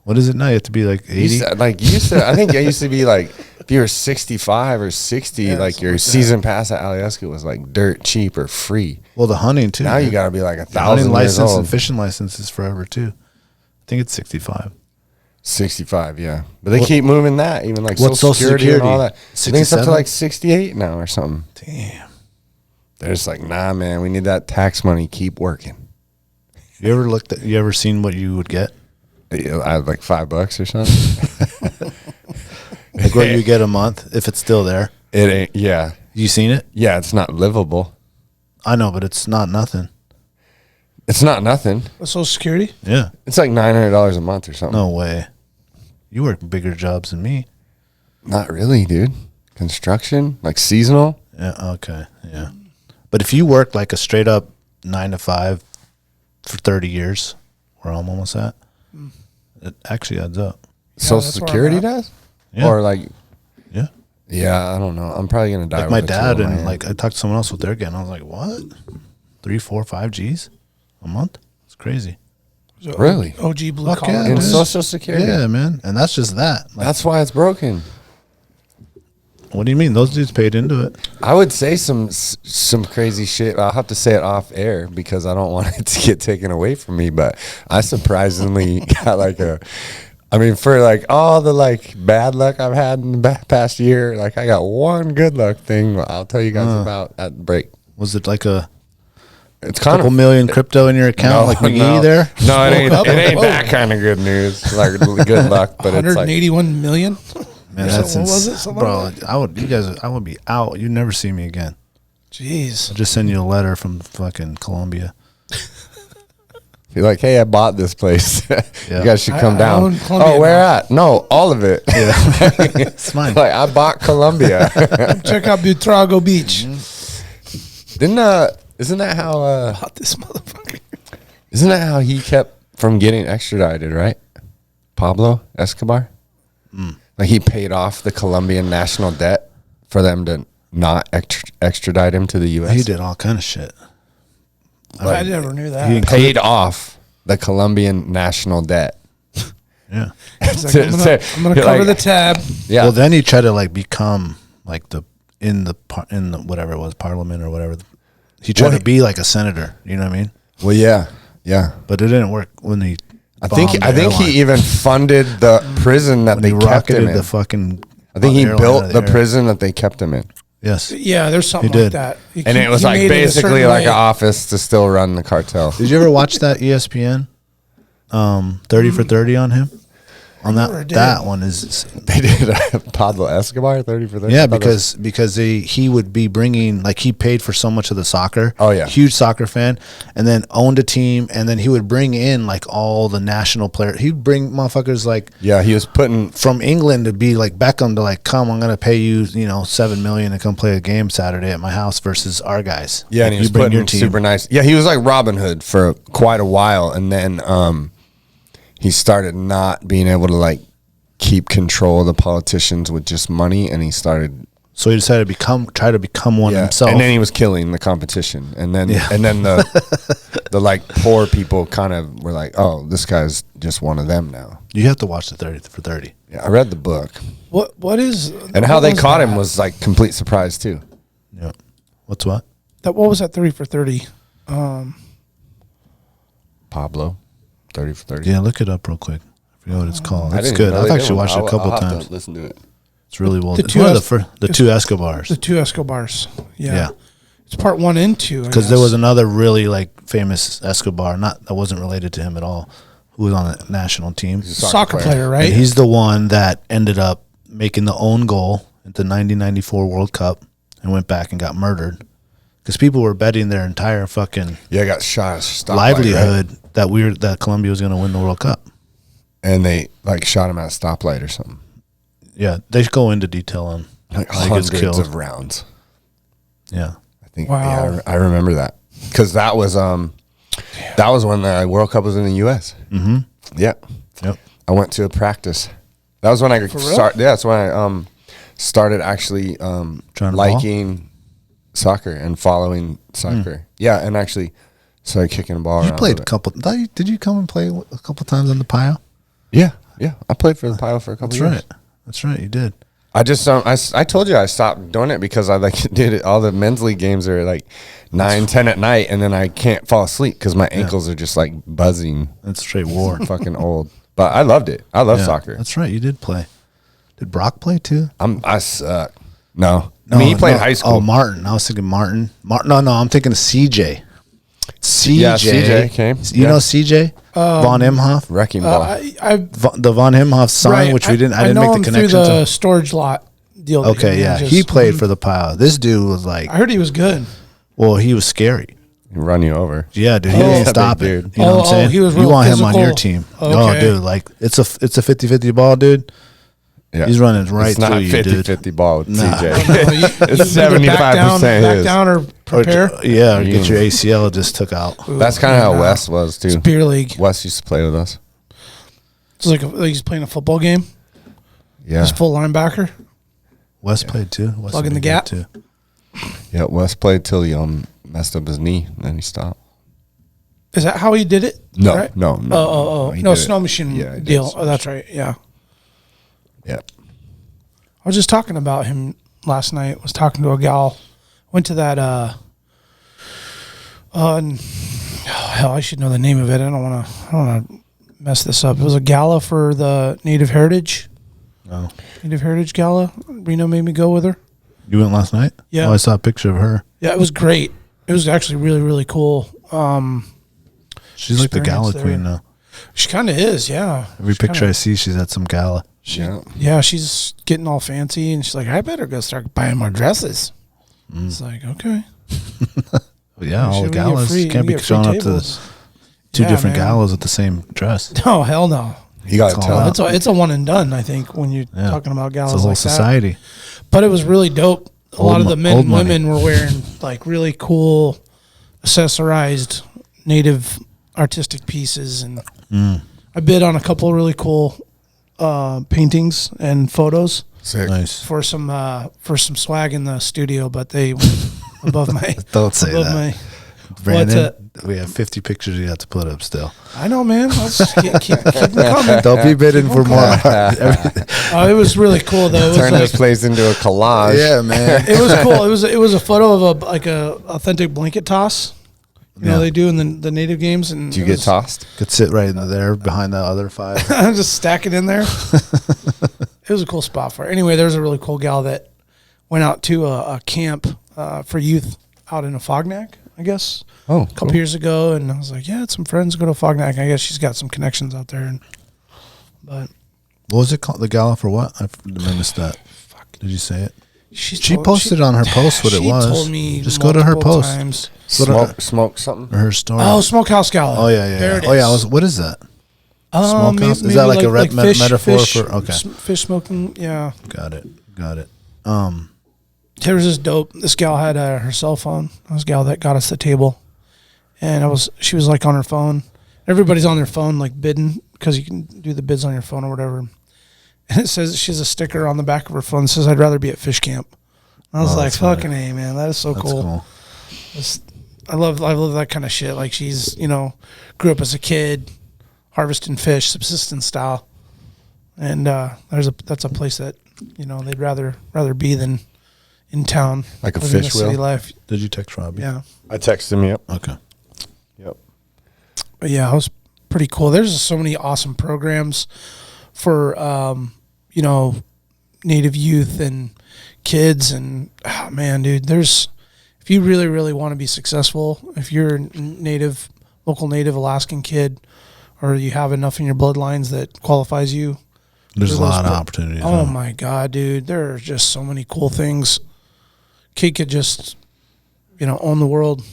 [SPEAKER 2] What is it now? You have to be like 80.
[SPEAKER 6] I think it used to be like if you were 65 or 60, like your season pass at Alyeska was like dirt cheap or free.
[SPEAKER 2] Well, the hunting too.
[SPEAKER 6] Now you got to be like 1,000
[SPEAKER 2] hunting license
[SPEAKER 6] years old.
[SPEAKER 2] and fishing license is forever too. I think it's 65.
[SPEAKER 6] 65, yeah. But they keep moving that, even like
[SPEAKER 2] Social Security
[SPEAKER 6] and all that. I think it's up to
[SPEAKER 2] 67?
[SPEAKER 6] like 68 now or something.
[SPEAKER 2] Damn.
[SPEAKER 6] They're just like, nah, man, we need that tax money. Keep working.
[SPEAKER 2] You ever seen what you would get?
[SPEAKER 6] I had like $5 or something.
[SPEAKER 2] Like what you get a month if it's still there.
[SPEAKER 6] It ain't. Yeah.
[SPEAKER 2] You seen it?
[SPEAKER 6] Yeah, it's not livable.
[SPEAKER 2] I know, but it's not nothing.
[SPEAKER 6] It's not nothing.
[SPEAKER 3] Social Security?
[SPEAKER 2] Yeah.
[SPEAKER 6] It's like $900 a month or something.
[SPEAKER 2] No way. You work bigger jobs than me.
[SPEAKER 6] Not really, dude. Construction, like seasonal.
[SPEAKER 2] Yeah. Okay. Yeah. But if you work like a straight up 9 to 5 for 30 years, where I'm almost at, it actually adds up.
[SPEAKER 6] Social Security does?
[SPEAKER 2] Yeah.
[SPEAKER 6] Or like,
[SPEAKER 2] yeah.
[SPEAKER 6] Yeah, I don't know. I'm probably going to die.
[SPEAKER 2] Like my dad and like I talked to someone else what they're getting. I was like, what? 3, 4, 5 G's a month? It's crazy.
[SPEAKER 6] Really?
[SPEAKER 3] OG blue collar.
[SPEAKER 6] Yeah, in Social Security?
[SPEAKER 2] Yeah, man. And that's just that. Like,
[SPEAKER 6] that's why it's broken.
[SPEAKER 2] What do you mean? Those dudes paid into it.
[SPEAKER 6] I would say some crazy shit. I'll have to say it off air because I don't want it to get taken away from me. But I surprisingly got like a I mean, for like all the like bad luck I've had in the past year, like I got one good luck thing I'll tell you guys about at the break.
[SPEAKER 2] Was it like a
[SPEAKER 6] It's kind
[SPEAKER 2] couple
[SPEAKER 6] of
[SPEAKER 2] million crypto in your account, like McGee there?
[SPEAKER 6] No, it ain't that kind of good news. Like good luck, but it's like
[SPEAKER 3] 181 million.
[SPEAKER 2] Man,
[SPEAKER 3] What was it? Something
[SPEAKER 2] bro.
[SPEAKER 3] like that?
[SPEAKER 2] I would be out. You'd never see me again.
[SPEAKER 3] Jeez.
[SPEAKER 2] I'll just send you a letter from fucking Colombia.
[SPEAKER 6] you're like, hey, I bought this place.
[SPEAKER 2] Yeah.
[SPEAKER 6] You guys should come
[SPEAKER 3] I
[SPEAKER 6] down.
[SPEAKER 3] own Colombia
[SPEAKER 6] Oh, where
[SPEAKER 3] now.
[SPEAKER 6] at? No, all of it.
[SPEAKER 2] Yeah, it's mine.
[SPEAKER 6] Like I bought Colombia.
[SPEAKER 3] Check out Buitrago Beach.
[SPEAKER 6] Isn't that how
[SPEAKER 3] Bought this motherfucker.
[SPEAKER 6] isn't that how he kept from getting extradited, right? Pablo Escobar? Like he paid off the Colombian national debt for them to not extradite him to the U.S.
[SPEAKER 2] He did all kind of shit.
[SPEAKER 3] I never knew that.
[SPEAKER 2] He-
[SPEAKER 6] Paid off the Colombian national debt.
[SPEAKER 2] Yeah.
[SPEAKER 3] He's like, I'm gonna cover the tab.
[SPEAKER 6] Yeah.
[SPEAKER 2] Well, then he tried to like become like in the whatever it was, parliament or whatever. He tried to be like a senator. You know what I mean?
[SPEAKER 6] Well, yeah.
[SPEAKER 2] But it didn't work when he.
[SPEAKER 6] I think
[SPEAKER 2] bombed the airline.
[SPEAKER 6] he even funded the prison that
[SPEAKER 2] when
[SPEAKER 6] they
[SPEAKER 2] he
[SPEAKER 6] kept him
[SPEAKER 2] rocketed
[SPEAKER 6] in.
[SPEAKER 2] the fucking.
[SPEAKER 6] I think he
[SPEAKER 2] airline out
[SPEAKER 6] built
[SPEAKER 2] of
[SPEAKER 6] the
[SPEAKER 2] air.
[SPEAKER 6] prison that they kept him in.
[SPEAKER 2] Yes.
[SPEAKER 3] Yeah, there's something
[SPEAKER 2] He
[SPEAKER 3] like
[SPEAKER 2] did.
[SPEAKER 3] that.
[SPEAKER 6] And it was
[SPEAKER 3] He
[SPEAKER 6] like
[SPEAKER 3] made it a
[SPEAKER 6] basically
[SPEAKER 3] certain
[SPEAKER 6] like
[SPEAKER 3] way.
[SPEAKER 6] an office to still run the cartel.
[SPEAKER 2] Did you ever watch that ESPN 30 for 30 on him? On
[SPEAKER 3] never
[SPEAKER 2] that
[SPEAKER 3] did.
[SPEAKER 2] that one is
[SPEAKER 6] They did Pablo Escobar 30 for 30.
[SPEAKER 2] yeah,
[SPEAKER 6] I thought it
[SPEAKER 2] because he would be bringing, like, he paid for so much of the soccer.
[SPEAKER 6] Oh, yeah.
[SPEAKER 2] Huge soccer fan, and then owned a team, and then he would bring in like all the national players. He'd bring motherfuckers like
[SPEAKER 6] yeah, he was putting
[SPEAKER 2] from England to be like Beckham to like, come, I'm gonna pay you, $7 million to come play a game Saturday at my house versus our guys.
[SPEAKER 6] yeah, and
[SPEAKER 2] Like,
[SPEAKER 6] he was
[SPEAKER 2] you bring
[SPEAKER 6] putting
[SPEAKER 2] your team.
[SPEAKER 6] super nice. Yeah, he was like Robin Hood for quite a while, and then he started not being able to like keep control of the politicians with just money, and he started.
[SPEAKER 2] So he decided to try to become one himself.
[SPEAKER 6] And then he was killing the competition, and then
[SPEAKER 2] Yeah.
[SPEAKER 6] the like poor people kind of were like, oh, this guy's just one of them now.
[SPEAKER 2] You have to watch the 30 for 30.
[SPEAKER 6] Yeah, I read the book,
[SPEAKER 3] What is
[SPEAKER 6] and how
[SPEAKER 3] what
[SPEAKER 6] they
[SPEAKER 3] was
[SPEAKER 6] caught him
[SPEAKER 3] that?
[SPEAKER 6] was like complete surprise too.
[SPEAKER 2] Yeah. What's what?
[SPEAKER 3] What was that 30 for 30?
[SPEAKER 6] Pablo, 30 for 30.
[SPEAKER 2] Yeah, look it up real quick. I forget what it's called.
[SPEAKER 6] I
[SPEAKER 2] It's
[SPEAKER 6] didn't
[SPEAKER 2] good.
[SPEAKER 6] know
[SPEAKER 2] I've
[SPEAKER 6] they
[SPEAKER 2] actually
[SPEAKER 6] did one.
[SPEAKER 2] watched it a couple
[SPEAKER 6] I'll have to
[SPEAKER 2] times.
[SPEAKER 6] listen to it.
[SPEAKER 2] It's really well.
[SPEAKER 3] The
[SPEAKER 2] It's
[SPEAKER 3] two
[SPEAKER 2] one of
[SPEAKER 3] Es-
[SPEAKER 2] the two Escobars.
[SPEAKER 3] The two Escobars.
[SPEAKER 2] Yeah.
[SPEAKER 3] Yeah. It's part 1 and 2.
[SPEAKER 2] Because there was another really like famous Escobar, that wasn't related to him at all, who was on the national team.
[SPEAKER 3] soccer player, right?
[SPEAKER 2] And he's the one that ended up making the own goal at the 1994 World Cup and went back and got murdered because people were betting their entire fucking
[SPEAKER 6] Yeah, I got shot. At a stoplight,
[SPEAKER 2] livelihood
[SPEAKER 6] right?
[SPEAKER 2] that Colombia was going to win the World Cup.
[SPEAKER 6] And they like shot him at a stoplight or something.
[SPEAKER 2] Yeah, they go into detail on
[SPEAKER 6] Like
[SPEAKER 2] how he gets
[SPEAKER 6] hundreds
[SPEAKER 2] killed.
[SPEAKER 6] of rounds.
[SPEAKER 2] Yeah.
[SPEAKER 6] I think.
[SPEAKER 3] Wow.
[SPEAKER 6] Yeah, I remember that because that was when the World Cup was in the U.S. Mm-hmm. Yeah.
[SPEAKER 2] Yep.
[SPEAKER 6] I went to a practice. That was when I
[SPEAKER 3] real?
[SPEAKER 6] started. Yeah, that's when I started actually
[SPEAKER 2] Trying to
[SPEAKER 6] liking soccer and following soccer. Yeah, and actually started kicking a ball
[SPEAKER 2] You
[SPEAKER 6] around.
[SPEAKER 2] played
[SPEAKER 6] a
[SPEAKER 2] a couple. Did you come and play a couple times on the Pio?
[SPEAKER 6] Yeah, I played for the Pile for a couple
[SPEAKER 2] That's
[SPEAKER 6] years.
[SPEAKER 2] right. That's right. You did.
[SPEAKER 6] I just I told you I stopped doing it because I like did it. All the men's league games are like 9-10 at night, and then I can't fall asleep because my ankles are just like buzzing.
[SPEAKER 2] That's straight war.
[SPEAKER 6] Fucking old, but I loved it. I love
[SPEAKER 2] Yeah,
[SPEAKER 6] soccer.
[SPEAKER 2] That's right. You did play. Did Brock play too?
[SPEAKER 6] I suck. No, I mean he played high school.
[SPEAKER 2] Oh, Martin. I was thinking Martin. No, I'm thinking of CJ. CJ.
[SPEAKER 6] Yeah, CJ came.
[SPEAKER 2] You
[SPEAKER 6] Yeah.
[SPEAKER 2] know CJ? Von Imhoff?
[SPEAKER 6] Wrecking ball.
[SPEAKER 2] The Von Imhoff sign, which I didn't
[SPEAKER 3] know
[SPEAKER 2] make the
[SPEAKER 3] him
[SPEAKER 2] connection
[SPEAKER 3] through the
[SPEAKER 2] to.
[SPEAKER 3] storage lot deal. that
[SPEAKER 2] Okay, yeah.
[SPEAKER 3] manages.
[SPEAKER 2] He played for the Pile. This dude was like,
[SPEAKER 3] I heard he was good.
[SPEAKER 2] well, he was scary.
[SPEAKER 6] He run you over.
[SPEAKER 2] Yeah, dude. He
[SPEAKER 3] Oh.
[SPEAKER 2] didn't
[SPEAKER 6] He's a
[SPEAKER 2] stop
[SPEAKER 6] big
[SPEAKER 2] it.
[SPEAKER 6] dude.
[SPEAKER 2] You know what I'm saying?
[SPEAKER 3] He was
[SPEAKER 2] you
[SPEAKER 3] real
[SPEAKER 2] want him on your
[SPEAKER 3] physical.
[SPEAKER 2] team.
[SPEAKER 3] Okay.
[SPEAKER 2] Oh, dude. Like, it's a 50-50 ball, dude.
[SPEAKER 6] Yeah.
[SPEAKER 2] He's running right
[SPEAKER 6] It's not
[SPEAKER 2] through you,
[SPEAKER 6] 50-50 ball with
[SPEAKER 2] Nah.
[SPEAKER 6] CJ.
[SPEAKER 3] It's
[SPEAKER 6] It's 75%
[SPEAKER 3] back
[SPEAKER 6] his.
[SPEAKER 3] down or prepare.
[SPEAKER 2] Yeah, or get your ACL just took out.
[SPEAKER 6] That's kind of how Wes was too.
[SPEAKER 3] It's beer league.
[SPEAKER 6] Wes used to play with us.
[SPEAKER 3] It's like he's playing a football game.
[SPEAKER 6] Yeah,
[SPEAKER 3] He's full linebacker.
[SPEAKER 2] Wes played too. Wes
[SPEAKER 3] Plug in
[SPEAKER 2] did
[SPEAKER 3] the gap.
[SPEAKER 2] good, too.
[SPEAKER 6] yeah. Wes played till he messed up his knee, and then he stopped.
[SPEAKER 3] Is that how he did it?
[SPEAKER 6] No,
[SPEAKER 3] Right?
[SPEAKER 6] no.
[SPEAKER 3] Oh.
[SPEAKER 6] He
[SPEAKER 3] No,
[SPEAKER 6] did it.
[SPEAKER 3] snow machine
[SPEAKER 6] Yeah, he did
[SPEAKER 3] deal.
[SPEAKER 6] snow
[SPEAKER 3] Oh, that's right. Yeah.
[SPEAKER 6] Yeah.
[SPEAKER 3] I was just talking about him last night. Was talking to a gal. Went to that. Hell, I should know the name of it. I don't want to mess this up. It was a gala for the Native Heritage.
[SPEAKER 2] Oh.
[SPEAKER 3] Native Heritage Gala. Reno made me go with her.
[SPEAKER 2] You went last night?
[SPEAKER 3] Yeah.
[SPEAKER 2] Oh, I saw a picture of her.
[SPEAKER 3] Yeah, it was great. It was actually really, really cool.
[SPEAKER 2] She's like the gala queen now.
[SPEAKER 3] She kind of is, yeah.
[SPEAKER 2] Every picture I see, she's at some gala.
[SPEAKER 3] Yeah, she's getting all fancy, and she's like, I better go start buying more dresses. It's like, okay.
[SPEAKER 2] Yeah, all the galas. You can't be showing up to two different galas with the same dress.
[SPEAKER 3] No, hell no.
[SPEAKER 6] You got to tell.
[SPEAKER 3] It's a one and done, I think, when you're talking about galas
[SPEAKER 2] it's a whole
[SPEAKER 3] like
[SPEAKER 2] society.
[SPEAKER 3] That. But it was really dope. A lot of the men and women were wearing like really cool, accessorized native artistic pieces, and I bid on a couple of really cool paintings and photos.
[SPEAKER 6] Sick.
[SPEAKER 2] Nice.
[SPEAKER 3] For some swag in the studio, but they went above my.
[SPEAKER 2] Don't say that. Brandon, we have 50 pictures you have to put up still.
[SPEAKER 3] I know, man. Let's keep them coming.
[SPEAKER 2] Don't be bidding for more.
[SPEAKER 3] It was really cool, though.
[SPEAKER 6] Turn this place into a collage.
[SPEAKER 2] Yeah, man.
[SPEAKER 3] It was cool. It was a photo of a authentic blanket toss. You know they do in the native games. And
[SPEAKER 6] do you get tossed?
[SPEAKER 2] Could sit right in there behind the other 5.
[SPEAKER 3] Just stack it in there. It was a cool spot for it. Anyway, there was a really cool gal that went out to a camp for youth out in a Fognac, I guess.
[SPEAKER 6] Oh,
[SPEAKER 3] a couple years ago, and I was like, yeah, some friends go to Fognac. I guess she's got some connections out there. But
[SPEAKER 2] what was it called? The gala for what? I missed that.
[SPEAKER 3] Fuck.
[SPEAKER 2] Did you say it? She posted on her post what it was.
[SPEAKER 3] She told me
[SPEAKER 2] just go to her post.
[SPEAKER 3] Times.
[SPEAKER 6] Smoke something.
[SPEAKER 2] Or her story.
[SPEAKER 3] Oh, Smokehouse Gala.
[SPEAKER 2] Oh yeah.
[SPEAKER 3] There it is.
[SPEAKER 2] Oh yeah. What is that? Smokehouse. Is that like a metaphor for? Okay.
[SPEAKER 3] Fish smoking. Yeah.
[SPEAKER 2] Got it.
[SPEAKER 3] There was this gal had her cell phone. This gal that got us the table, and she was like on her phone. Everybody's on their phone like bidding because you can do the bids on your phone or whatever. And it says she has a sticker on the back of her phone that says, "I'd rather be at fish camp." And I was like, "Fucking A, man, that is so cool." I love that kind of shit. Like she's grew up as a kid harvesting fish, subsistence style, and that's a place that they'd rather be than in town,
[SPEAKER 6] like a
[SPEAKER 3] living
[SPEAKER 6] fish
[SPEAKER 3] the city
[SPEAKER 6] wheel.
[SPEAKER 3] life.
[SPEAKER 2] Did you text Robbie?
[SPEAKER 3] Yeah,
[SPEAKER 6] I texted him. Yep.
[SPEAKER 2] Okay.
[SPEAKER 6] Yep.
[SPEAKER 3] But yeah, it was pretty cool. There's so many awesome programs for native youth and kids, and man, dude, if you really, really want to be successful, if you're a local native Alaskan kid, or you have enough in your bloodlines that qualifies you,
[SPEAKER 2] there's a lot of opportunities.
[SPEAKER 3] Oh my God, dude, there are just so many cool things. Kid could just, own the world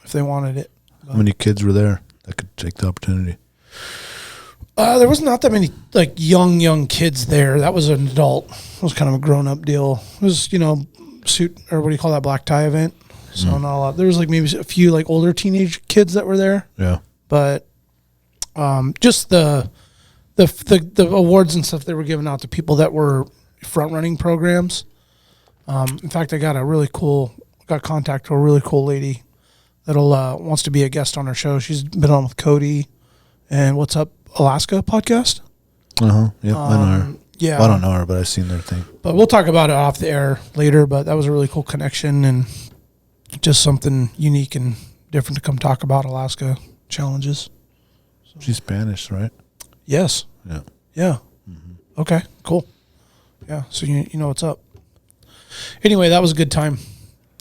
[SPEAKER 3] if they wanted it.
[SPEAKER 2] How many kids were there that could take the opportunity?
[SPEAKER 3] There was not that many like young kids there. That was an adult. It was kind of a grown up deal. It was suit, or what do you call that, black tie event. So not a lot. There was like maybe a few like older teenage kids that were there.
[SPEAKER 2] Yeah.
[SPEAKER 3] But just the awards and stuff they were giving out to people that were front running programs. In fact, I got contact to a really cool lady that'll wants to be a guest on our show. She's been on with Cody and What's Up Alaska podcast.
[SPEAKER 2] Yep, I know her.
[SPEAKER 3] Yeah,
[SPEAKER 2] well, I don't know her, but I've seen their thing.
[SPEAKER 3] But we'll talk about it off the air later. But that was a really cool connection and just something unique and different to come talk about Alaska challenges. So.
[SPEAKER 2] She's Spanish, right?
[SPEAKER 3] Yes.
[SPEAKER 2] Yeah.
[SPEAKER 3] Yeah. Mm-hmm. Okay. Cool. Yeah. So you know what's up. Anyway, that was a good time.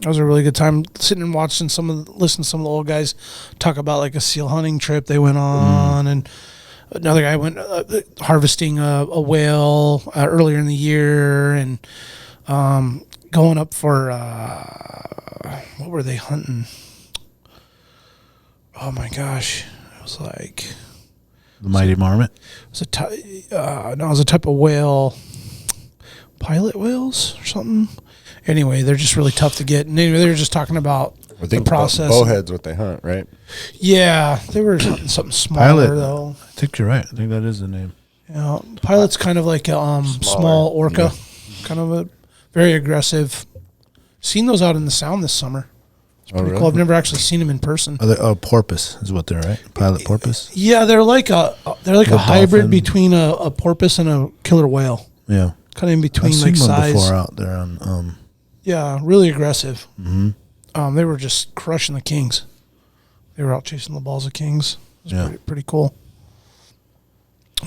[SPEAKER 3] That was a really good time sitting and watching listening to some of the old guys talk about like a seal hunting trip they went on, and another guy went harvesting a whale earlier in the year, and going up for what were they hunting? Oh my gosh, it was like
[SPEAKER 2] the mighty marmot.
[SPEAKER 3] It was a type of whale, pilot whales or something. Anyway, they're just really tough to get. And anyway, they were just talking about the process.
[SPEAKER 6] Bowhead's what they hunt, right?
[SPEAKER 3] Yeah, they were hunting something smaller,
[SPEAKER 2] pilot,
[SPEAKER 3] though.
[SPEAKER 2] I think you're right. I think that is the name.
[SPEAKER 3] Yeah, pilot's kind of like a small orca, kind of a very aggressive. Seen those out in the Sound this summer. It's pretty cool. I've never actually seen them in person.
[SPEAKER 2] Are they, porpoise is what they're, right? Pilot porpoise.
[SPEAKER 3] Yeah, they're like a hybrid between a porpoise and a killer whale.
[SPEAKER 2] Yeah,
[SPEAKER 3] kind of in between.
[SPEAKER 2] I've
[SPEAKER 3] like
[SPEAKER 2] seen one
[SPEAKER 3] size.
[SPEAKER 2] before out there on.
[SPEAKER 3] Yeah, really aggressive.
[SPEAKER 2] Mm-hmm.
[SPEAKER 3] They were just crushing the kings. They were out chasing the balls of kings. It was pretty cool.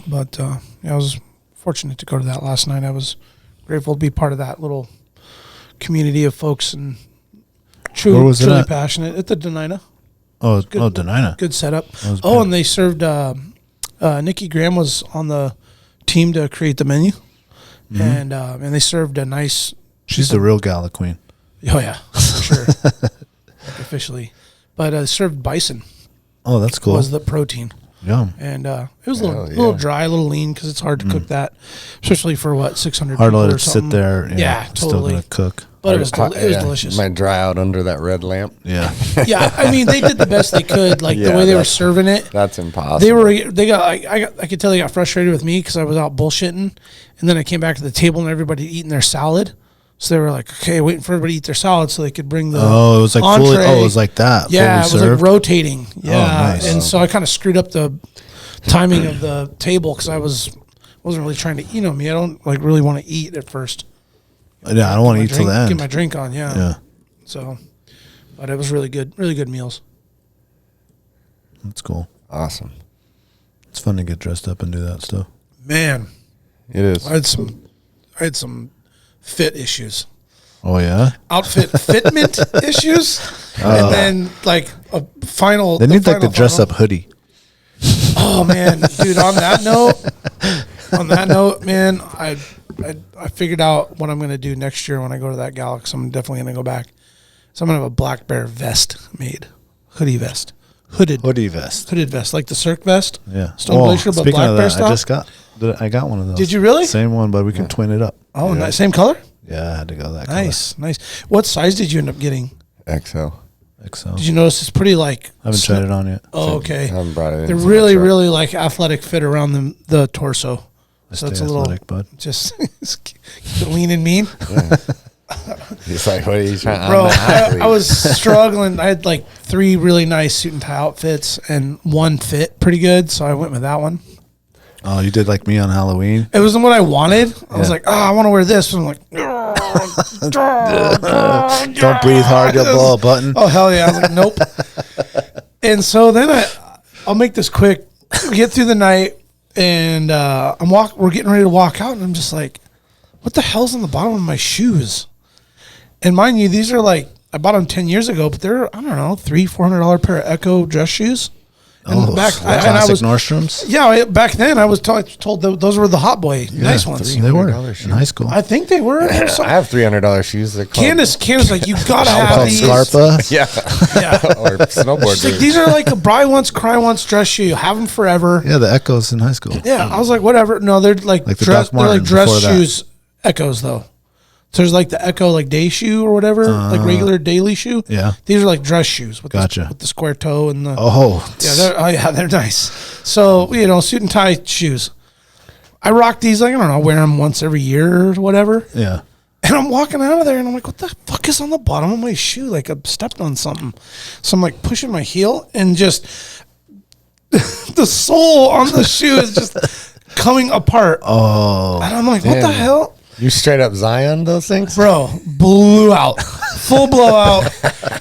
[SPEAKER 3] But I was fortunate to go to that last night. I was grateful to be part of that little community of folks and
[SPEAKER 2] Where was it
[SPEAKER 3] truly
[SPEAKER 2] at?
[SPEAKER 3] passionate at the Denina.
[SPEAKER 2] Oh,
[SPEAKER 3] Good.
[SPEAKER 2] Denina.
[SPEAKER 3] Good setup.
[SPEAKER 2] was
[SPEAKER 3] Oh,
[SPEAKER 2] good.
[SPEAKER 3] and they served. Nikki Graham was on the team to create the menu, and they served a nice.
[SPEAKER 2] She's the real gala queen.
[SPEAKER 3] Oh yeah, for sure. Like officially, but served bison
[SPEAKER 2] Oh, that's cool.
[SPEAKER 3] was the protein,
[SPEAKER 2] Yum.
[SPEAKER 3] and it was a
[SPEAKER 6] Hell
[SPEAKER 3] little
[SPEAKER 6] yeah.
[SPEAKER 3] dry, a little lean because it's hard to cook that, especially for what 600
[SPEAKER 2] Hard to
[SPEAKER 3] people
[SPEAKER 2] let
[SPEAKER 3] or
[SPEAKER 2] it sit
[SPEAKER 3] something.
[SPEAKER 2] there.
[SPEAKER 3] Yeah,
[SPEAKER 2] Still
[SPEAKER 3] totally.
[SPEAKER 2] gonna cook.
[SPEAKER 3] But it was
[SPEAKER 6] Yeah.
[SPEAKER 3] delicious.
[SPEAKER 6] Might dry out under that red lamp.
[SPEAKER 2] Yeah.
[SPEAKER 3] Yeah, I mean they did the best they could, like the
[SPEAKER 6] Yeah,
[SPEAKER 3] way they were
[SPEAKER 6] that's-
[SPEAKER 3] serving it.
[SPEAKER 6] That's impossible.
[SPEAKER 3] I could tell they got frustrated with me because I was out bullshitting, and then I came back to the table and everybody eating their salad. So they were like, okay, waiting for everybody to eat their salad so they could bring the
[SPEAKER 2] Oh, it was like
[SPEAKER 3] entree.
[SPEAKER 2] fully. Oh, it was like that.
[SPEAKER 3] Yeah, it
[SPEAKER 2] fully
[SPEAKER 3] was
[SPEAKER 2] served?
[SPEAKER 3] like rotating. Yeah,
[SPEAKER 2] nice.
[SPEAKER 3] and so I kind of screwed up the timing of the table because I wasn't really trying to. You know me, I don't like really want to eat at first.
[SPEAKER 2] Yeah, I don't want to eat till the
[SPEAKER 3] Get
[SPEAKER 2] end.
[SPEAKER 3] my drink on. Yeah.
[SPEAKER 2] Yeah,
[SPEAKER 3] So, but it was really good meals.
[SPEAKER 2] that's cool.
[SPEAKER 6] awesome.
[SPEAKER 2] It's fun to get dressed up and do that stuff.
[SPEAKER 3] Man,
[SPEAKER 6] It is.
[SPEAKER 3] I had some fit issues.
[SPEAKER 2] Oh yeah,
[SPEAKER 3] Outfit fitment issues, and then like a final.
[SPEAKER 2] they need like the
[SPEAKER 3] final.
[SPEAKER 2] dress up hoodie.
[SPEAKER 3] Oh man, dude! On that note, man, I figured out what I'm gonna do next year when I go to that gala. 'Cause I'm definitely gonna go back. So I'm gonna have a black bear vest made, hoodie vest, hooded
[SPEAKER 2] vest.
[SPEAKER 3] vest, like the Cirque vest.
[SPEAKER 2] Yeah.
[SPEAKER 3] Stone Glacier, but
[SPEAKER 2] speaking
[SPEAKER 3] black
[SPEAKER 2] of
[SPEAKER 3] bear
[SPEAKER 2] that,
[SPEAKER 3] style.
[SPEAKER 2] I got one of those.
[SPEAKER 3] Did you really?
[SPEAKER 2] Same one, but we can twin it up.
[SPEAKER 3] Oh, nice. Same color.
[SPEAKER 2] Yeah, I had to go that
[SPEAKER 3] Nice. What size did you end up getting?
[SPEAKER 6] XL.
[SPEAKER 2] color. XL.
[SPEAKER 3] Did you notice it's pretty like?
[SPEAKER 2] I haven't tried it on yet.
[SPEAKER 3] Oh, okay.
[SPEAKER 6] I haven't brought it in.
[SPEAKER 3] They're
[SPEAKER 6] so
[SPEAKER 3] really,
[SPEAKER 6] much,
[SPEAKER 3] really like athletic fit around the torso. So it's a little
[SPEAKER 2] bud.
[SPEAKER 3] just lean and mean.
[SPEAKER 6] He's like, what are you trying?
[SPEAKER 3] Bro,
[SPEAKER 6] I'm an athlete.
[SPEAKER 3] I was struggling. I had like 3 really nice suit and tie outfits and one fit pretty good, so I went with that one.
[SPEAKER 2] Oh, you did like me on Halloween.
[SPEAKER 3] It wasn't what I wanted. I was
[SPEAKER 2] Yeah.
[SPEAKER 3] like, I want to wear this. And I'm like,
[SPEAKER 2] Don't breathe hard. You'll blow a button.
[SPEAKER 3] oh hell yeah! I was like, nope. And so then I'll make this quick. We get through the night, and we're getting ready to walk out, and I'm just like, what the hell's on the bottom of my shoes? And mind you, these are like I bought them 10 years ago, but they're I don't know $300-400 pair of Echo dress shoes. And
[SPEAKER 2] Classic Nordstroms.
[SPEAKER 3] Yeah, back then I was told that those were the hot boy nice ones.
[SPEAKER 2] They were
[SPEAKER 6] $300
[SPEAKER 2] in
[SPEAKER 6] shoes.
[SPEAKER 2] high school.
[SPEAKER 3] I think they were.
[SPEAKER 6] I have $300 shoes. They're called,
[SPEAKER 3] Candace, like you gotta have
[SPEAKER 2] Called
[SPEAKER 3] these.
[SPEAKER 2] Scarpa.
[SPEAKER 6] yeah,
[SPEAKER 3] Yeah.
[SPEAKER 6] or snowboard.
[SPEAKER 3] She's like,
[SPEAKER 6] dude.
[SPEAKER 3] these are like a buy once, cry once dress shoe. Have them forever.
[SPEAKER 2] Yeah, the Echoes in high school.
[SPEAKER 3] Yeah, I was like, whatever. No, they're like
[SPEAKER 2] Like the
[SPEAKER 3] dress.
[SPEAKER 2] Doc
[SPEAKER 3] They're like
[SPEAKER 2] Martens
[SPEAKER 3] dress
[SPEAKER 2] before that.
[SPEAKER 3] shoes. Echoes though. So there's like the Echo like day shoe or whatever, like regular daily shoe.
[SPEAKER 2] Yeah.
[SPEAKER 3] These are like dress shoes with
[SPEAKER 2] Gotcha.
[SPEAKER 3] with the square toe and the.
[SPEAKER 2] Oh,
[SPEAKER 3] Yeah, they're nice. So suit and tie shoes. I rock these like I don't know, wear them once every year or whatever.
[SPEAKER 2] yeah.
[SPEAKER 3] And I'm walking out of there and I'm like, what the fuck is on the bottom of my shoe? Like I've stepped on something. So I'm like pushing my heel and just the sole on the shoe is just coming apart.
[SPEAKER 2] Oh,
[SPEAKER 3] And I'm like, what the
[SPEAKER 6] Damn.
[SPEAKER 3] hell?
[SPEAKER 6] You straight up Zion those things?
[SPEAKER 3] Bro, blew out. Full blowout.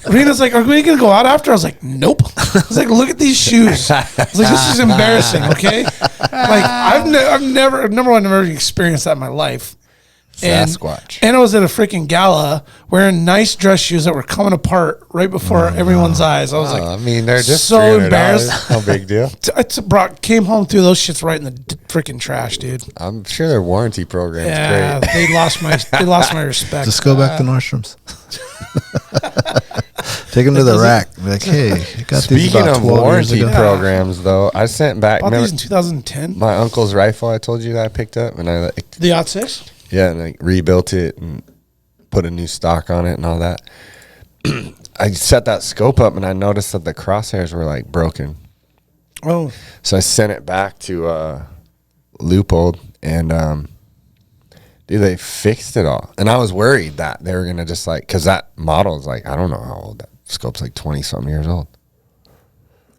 [SPEAKER 3] Rena's like, are we going to go out after? I was like, nope. I was like, look at these shoes. I was like, this is embarrassing, okay? Like, I've never experienced that in my life.
[SPEAKER 6] Sasquatch.
[SPEAKER 3] And I was at a freaking gala wearing nice dress shoes that were coming apart right before everyone's eyes. I was like,
[SPEAKER 6] I mean, they're just
[SPEAKER 3] so
[SPEAKER 6] $300.
[SPEAKER 3] embarrassed.
[SPEAKER 6] No big deal.
[SPEAKER 3] Came home threw those shits right in the freaking trash, dude.
[SPEAKER 6] I'm sure their warranty program's
[SPEAKER 3] Yeah,
[SPEAKER 6] great.
[SPEAKER 3] they lost my respect.
[SPEAKER 2] just go back to Nordstrom's. Take them to the rack. Be like, hey, you got these
[SPEAKER 6] Speaking
[SPEAKER 2] about
[SPEAKER 6] of
[SPEAKER 2] 12 years
[SPEAKER 6] warranty
[SPEAKER 2] ago.
[SPEAKER 6] programs, though, I sent back
[SPEAKER 3] Bought these in 2010.
[SPEAKER 6] my uncle's rifle I told you that I picked up, and I
[SPEAKER 3] The .6.
[SPEAKER 6] and I rebuilt it and put a new stock on it and all that. I set that scope up and I noticed that the crosshairs were like broken.
[SPEAKER 3] Oh,
[SPEAKER 6] So I sent it back to Leupold and dude, they fixed it all. And I was worried that they were gonna just like, cause that model is like, I don't know how old that scope's, like 20 something years old.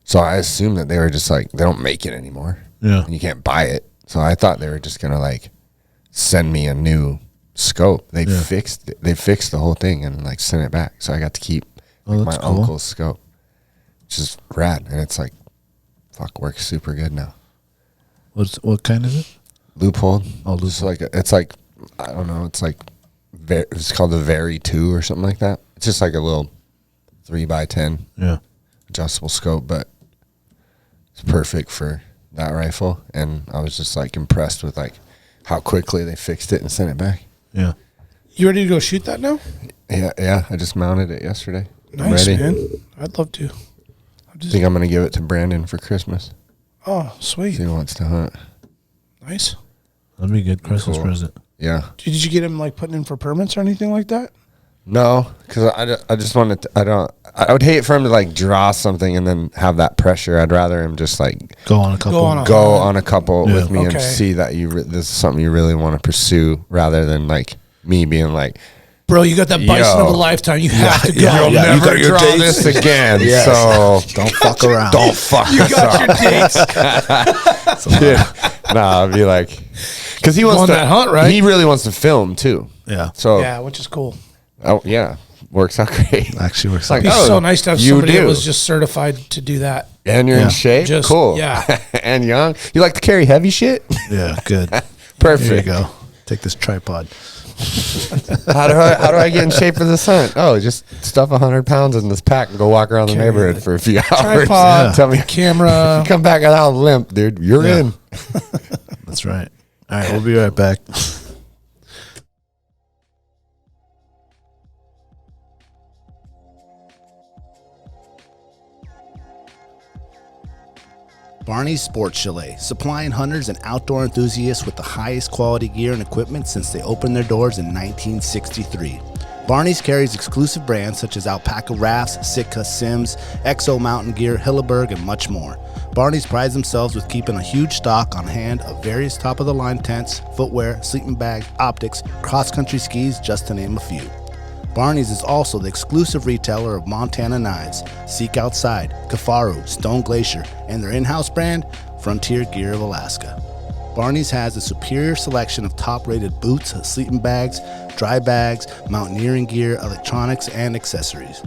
[SPEAKER 6] So I assumed that they were just like, they don't make it anymore.
[SPEAKER 2] Yeah.
[SPEAKER 6] And you can't buy it. So I thought they were just gonna like send me a new scope. They fixed it. They fixed the whole thing and like sent it back. So I got to keep like, my
[SPEAKER 2] that's cool.
[SPEAKER 6] uncle's scope, which is rad. And it's like, fuck, works super good now.
[SPEAKER 2] What kind is it?
[SPEAKER 6] Loophole.
[SPEAKER 2] Oh, loophole.
[SPEAKER 6] It's like I don't know. It's like it's called the Very 2 or something like that. It's just like a little 3x10 adjustable scope, but it's perfect for that rifle. And I was just like impressed with like how quickly they fixed it and sent it back.
[SPEAKER 2] Yeah.
[SPEAKER 3] You ready to go shoot that now?
[SPEAKER 6] Yeah. I just mounted it yesterday.
[SPEAKER 3] Nice,
[SPEAKER 6] I'm ready.
[SPEAKER 3] man. I'd love to.
[SPEAKER 6] I think I'm gonna give it to Brandon for Christmas.
[SPEAKER 3] Oh, sweet.
[SPEAKER 6] He wants to hunt.
[SPEAKER 3] Nice.
[SPEAKER 2] That'd be a good Christmas present.
[SPEAKER 6] Yeah.
[SPEAKER 3] Did you get him like putting in for permits or anything like that?
[SPEAKER 6] No, because I just wanted to, I would hate for him to like draw something and then have that pressure. I'd rather him just like
[SPEAKER 2] go on a couple
[SPEAKER 6] with me and see that this is something you really want to pursue, rather than like me being like,
[SPEAKER 3] bro, you got that bison of a lifetime. You have to go.
[SPEAKER 6] You'll never you draw this again. So
[SPEAKER 2] don't fuck around.
[SPEAKER 6] Don't fuck.
[SPEAKER 3] You got your dates.
[SPEAKER 6] Nah, I'd be like, because he wants to
[SPEAKER 3] that hunt, right?
[SPEAKER 6] He really wants to film too.
[SPEAKER 2] Yeah.
[SPEAKER 6] So
[SPEAKER 3] yeah, which is cool.
[SPEAKER 6] Oh yeah, works out great.
[SPEAKER 2] Actually works
[SPEAKER 3] It'd
[SPEAKER 2] out.
[SPEAKER 3] be so nice to have somebody that was just certified to do that.
[SPEAKER 6] And you're in shape. Cool.
[SPEAKER 3] Yeah.
[SPEAKER 6] And young. You like to carry heavy shit?
[SPEAKER 2] Yeah. Good.
[SPEAKER 6] Perfect.
[SPEAKER 2] There you go. Take this tripod.
[SPEAKER 6] How do I get in shape for this hunt? Oh, just stuff 100 pounds in this pack and go walk around the neighborhood for a few hours.
[SPEAKER 3] Tripod,
[SPEAKER 6] Tell me,
[SPEAKER 3] camera.
[SPEAKER 6] Come back out limp, dude. You're in.
[SPEAKER 2] That's right. All right, we'll be right back. Barney's Sports Chalet, supplying hunters and outdoor enthusiasts with the highest quality gear and equipment since they opened their doors in 1963. Barney's carries exclusive brands such as Alpaca Rafts, Sitka Sims, Exo Mountain Gear, Hilleberg, and much more. Barney's prides themselves with keeping a huge stock on hand of various top-of-the-line tents, footwear, sleeping bags, optics, cross-country skis, just to name a few. Barney's is also the exclusive retailer of Montana knives, Seek Outside, Kafaru, Stone Glacier, and their in-house brand, Frontier Gear of Alaska. Barney's has a superior selection of top-rated boots, sleeping bags, dry bags, mountaineering gear, electronics, and accessories.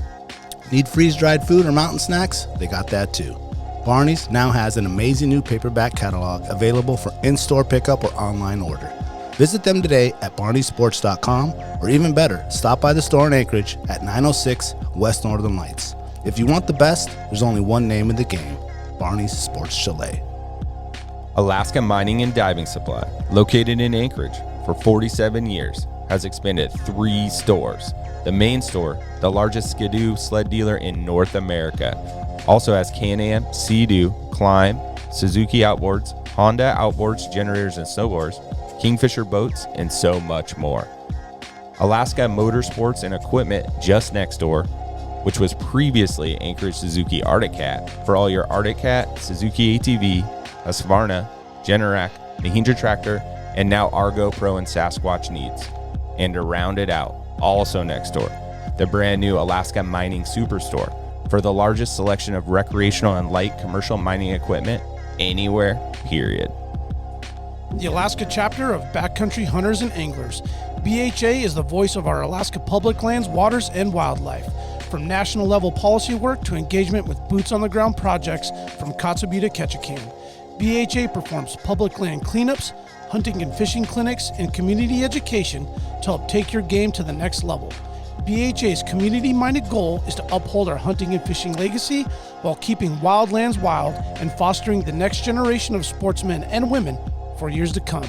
[SPEAKER 2] Need freeze-dried food or mountain snacks? They got that too. Barney's now has an amazing new paperback catalog available for in-store pickup or online order. Visit them today at barneysports.com, or even better, stop by the store in Anchorage at 906 West Northern Lights. If you want the best, there's only one name in the game, Barney's Sports Chalet.
[SPEAKER 5] Alaska Mining and Diving Supply, located in Anchorage for 47 years, has expanded 3 stores. The main store, the largest Skidoo sled dealer in North America, also has Can-Am, Sea-Doo, Climb, Suzuki Outboards, Honda Outboards, generators and snowboards, Kingfisher boats, and so much more. Alaska Motorsports and Equipment just next door, which was previously Anchorage Suzuki Arctic Cat, for all your Arctic Cat, Suzuki ATV, Husqvarna, Generac, Mahindra Tractor, and now Argo Pro and Sasquatch needs. And to round it out, also next door, the brand new Alaska Mining Superstore, for the largest selection of recreational and light commercial mining equipment anywhere, period.
[SPEAKER 3] The Alaska chapter of Backcountry Hunters and Anglers. BHA is the voice of our Alaska public lands, waters, and wildlife. From national level policy work to engagement with boots on the ground projects from Kotzebue to Ketchikan. BHA performs public land cleanups, hunting and fishing clinics, and community education to help take your game to the next level. BHA's community-minded goal is to uphold our hunting and fishing legacy while keeping wildlands wild and fostering the next generation of sportsmen and women for years to come.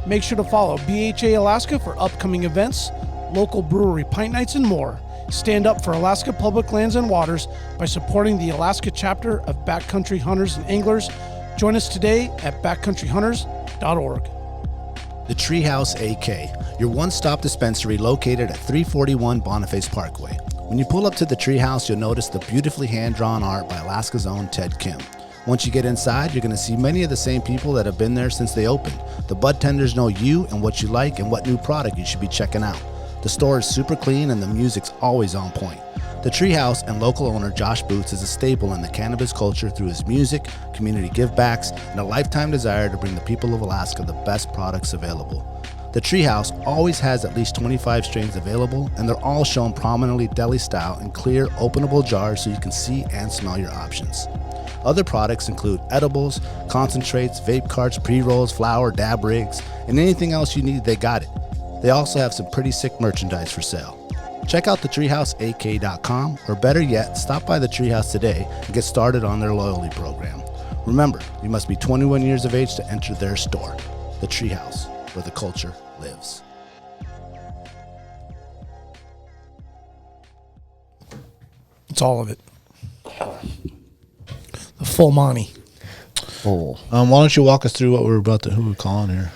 [SPEAKER 3] Make sure to follow BHA Alaska for upcoming events, local brewery pint nights, and more. Stand up for Alaska public lands and waters by supporting the Alaska chapter of Backcountry Hunters and Anglers. Join us today at backcountryhunters.org.
[SPEAKER 2] The Treehouse AK, your one-stop dispensary located at 341 Boniface Parkway. When you pull up to the Treehouse, you'll notice the beautifully hand-drawn art by Alaska's own Ted Kim. Once you get inside, you're going to see many of the same people that have been there since they opened. The bud tenders know you and what you like and what new product you should be checking out. The store is super clean and the music's always on point. The Treehouse and local owner Josh Boots is a staple in the cannabis culture through his music, community givebacks, and a lifetime desire to bring the people of Alaska the best products available. The Treehouse always has at least 25 strains available, and they're all shown prominently deli style in clear, openable jars so you can see and smell your options. Other products include edibles, concentrates, vape carts, pre-rolls, flour, dab rigs, and anything else you need, they got it. They also have some pretty sick merchandise for sale. Check out thetreehouseak.com, or better yet, stop by the Treehouse today and get started on their loyalty program. Remember, you must be 21 years of age to enter their store. The Treehouse, where the culture lives.
[SPEAKER 3] It's all of it. The full Monty.
[SPEAKER 6] Oh.
[SPEAKER 2] Why don't you walk us through what we're about to, who we're calling here?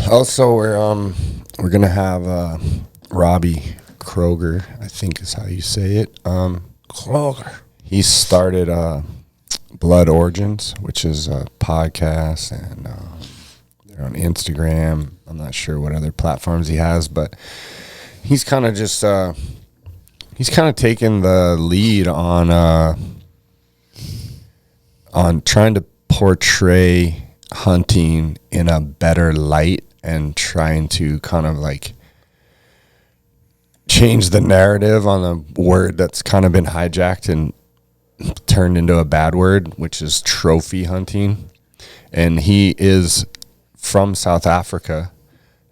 [SPEAKER 6] Also, we're gonna have Robbie Kroger, I think is how you say it.
[SPEAKER 3] Kroger.
[SPEAKER 6] He started Blood Origins, which is a podcast, and they're on Instagram. I'm not sure what other platforms he has, but he's kind of just he's kind of taken the lead on trying to portray hunting in a better light and trying to kind of like change the narrative on a word that's kind of been hijacked and turned into a bad word, which is trophy hunting. And he is from South Africa,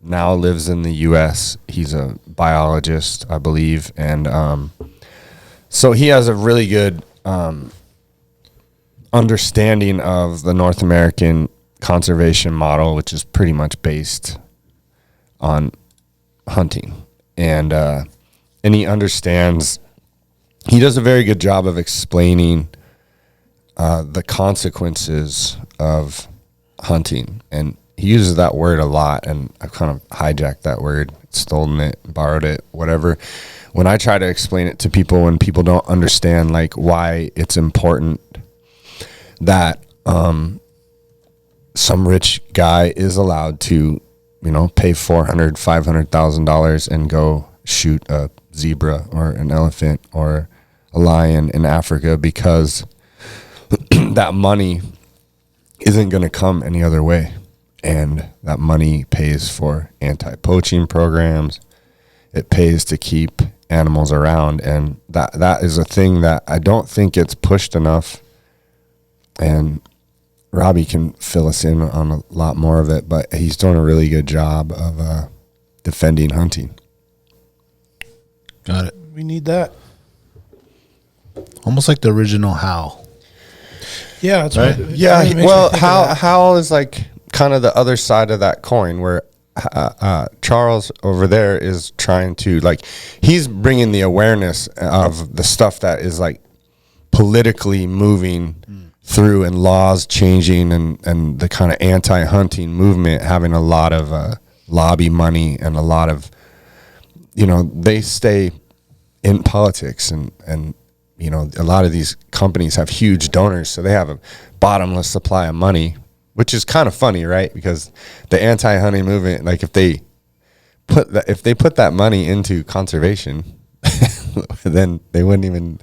[SPEAKER 6] now lives in the US. He's a biologist, I believe. And so he has a really good understanding of the North American conservation model, which is pretty much based on hunting. And he understands, he does a very good job of explaining the consequences of hunting. And he uses that word a lot, and I've kind of hijacked that word, stolen it, borrowed it, whatever. When I try to explain it to people, when people don't understand like why it's important that some rich guy is allowed to, you know, pay $400,000-$500,000 and go shoot a zebra or an elephant or a lion in Africa, because that money isn't going to come any other way. And that money pays for anti-poaching programs. It pays to keep animals around. And that is a thing that I don't think gets pushed enough. And Robbie can fill us in on a lot more of it, but he's doing a really good job of defending hunting.
[SPEAKER 2] Got it.
[SPEAKER 3] We need that.
[SPEAKER 2] Almost like the original How.
[SPEAKER 3] Yeah, that's
[SPEAKER 2] Right?
[SPEAKER 3] right.
[SPEAKER 6] Yeah, well, how is like kind of the other side of that coin, where Charles over there is trying to, like, he's bringing the awareness of the stuff that is like politically moving through, and laws changing, and the kind of anti-hunting movement having a lot of lobby money, and a lot of, you know, they stay in politics, and you know, a lot of these companies have huge donors, so they have a bottomless supply of money, which is kind of funny, right? Because the anti-hunting movement, like if they put that money into conservation, then they wouldn't even.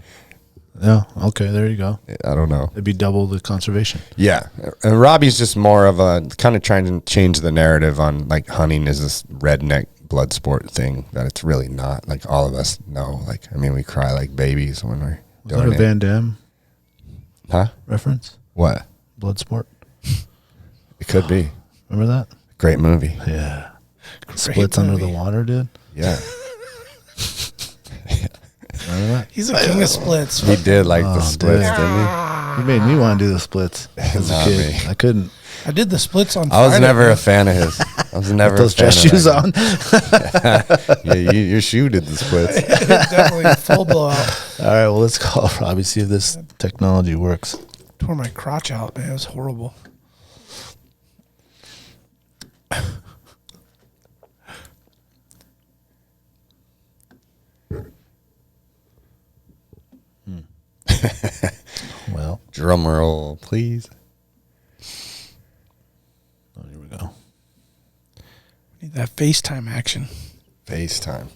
[SPEAKER 2] Yeah. Okay. There you go.
[SPEAKER 6] I don't know.
[SPEAKER 2] It'd be double the conservation.
[SPEAKER 6] Yeah. And Robbie's just more of a kind of trying to change the narrative on like hunting is this redneck blood sport thing that it's really not. Like all of us know. Like, I mean, we cry like babies when we're
[SPEAKER 2] Was
[SPEAKER 6] doing
[SPEAKER 2] that a Van Damme reference?
[SPEAKER 6] What?
[SPEAKER 2] Bloodsport?
[SPEAKER 6] It could be.
[SPEAKER 2] Remember that?
[SPEAKER 6] Great movie.
[SPEAKER 2] Yeah. Splits under the water, dude.
[SPEAKER 6] Yeah.
[SPEAKER 2] Remember that?
[SPEAKER 3] He's a king of splits.
[SPEAKER 6] He did like the
[SPEAKER 2] Oh,
[SPEAKER 6] splits,
[SPEAKER 2] dude.
[SPEAKER 6] didn't
[SPEAKER 2] He made me want to do the splits as a
[SPEAKER 6] Not
[SPEAKER 2] kid.
[SPEAKER 6] me.
[SPEAKER 2] I couldn't.
[SPEAKER 3] I did the splits on
[SPEAKER 6] he? I was
[SPEAKER 3] Friday.
[SPEAKER 6] never a fan of his. I was never
[SPEAKER 2] Those
[SPEAKER 6] a fan
[SPEAKER 2] dress
[SPEAKER 6] of
[SPEAKER 2] shoes
[SPEAKER 6] that
[SPEAKER 2] on.
[SPEAKER 6] guy. Yeah, your shoe did the splits.
[SPEAKER 3] Definitely a full blowout.
[SPEAKER 2] All right, well, let's call Robbie, see if this technology works.
[SPEAKER 3] Tore my crotch out, man. It was horrible.
[SPEAKER 2] Well,
[SPEAKER 6] Drum roll, please.
[SPEAKER 2] oh, here we go.
[SPEAKER 3] Need that FaceTime action.
[SPEAKER 6] FaceTime.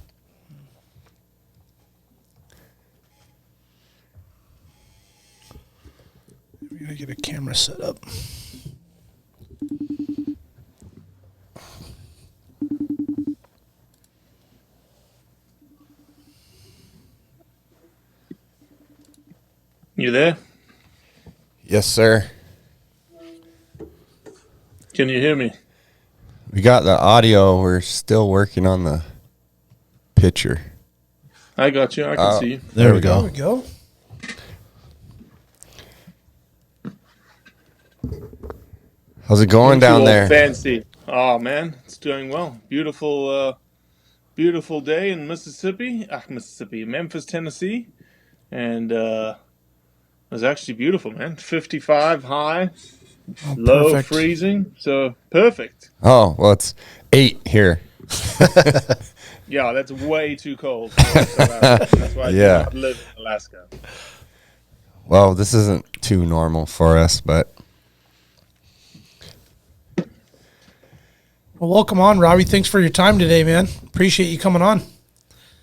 [SPEAKER 3] We gotta get a camera set up.
[SPEAKER 7] You there?
[SPEAKER 6] Yes, sir.
[SPEAKER 7] Can you hear me?
[SPEAKER 6] We got the audio. We're still working on the picture.
[SPEAKER 7] I got you. I can see you.
[SPEAKER 2] There we go.
[SPEAKER 3] There we go.
[SPEAKER 6] How's it going
[SPEAKER 7] Ain't you
[SPEAKER 6] down
[SPEAKER 7] all
[SPEAKER 6] there?
[SPEAKER 7] Fancy. Oh man, it's doing well. Beautiful, beautiful day in Memphis, Tennessee, and it was actually beautiful, man. 55 high, low
[SPEAKER 3] perfect.
[SPEAKER 7] freezing, so perfect.
[SPEAKER 6] Oh, well, it's 8 here.
[SPEAKER 7] Yeah, that's way too cold. That's why I do
[SPEAKER 6] Yeah.
[SPEAKER 7] not live in Alaska.
[SPEAKER 6] Well, this isn't too normal for us, but
[SPEAKER 3] Well, welcome on, Robbie. Thanks for your time today, man. Appreciate you coming on.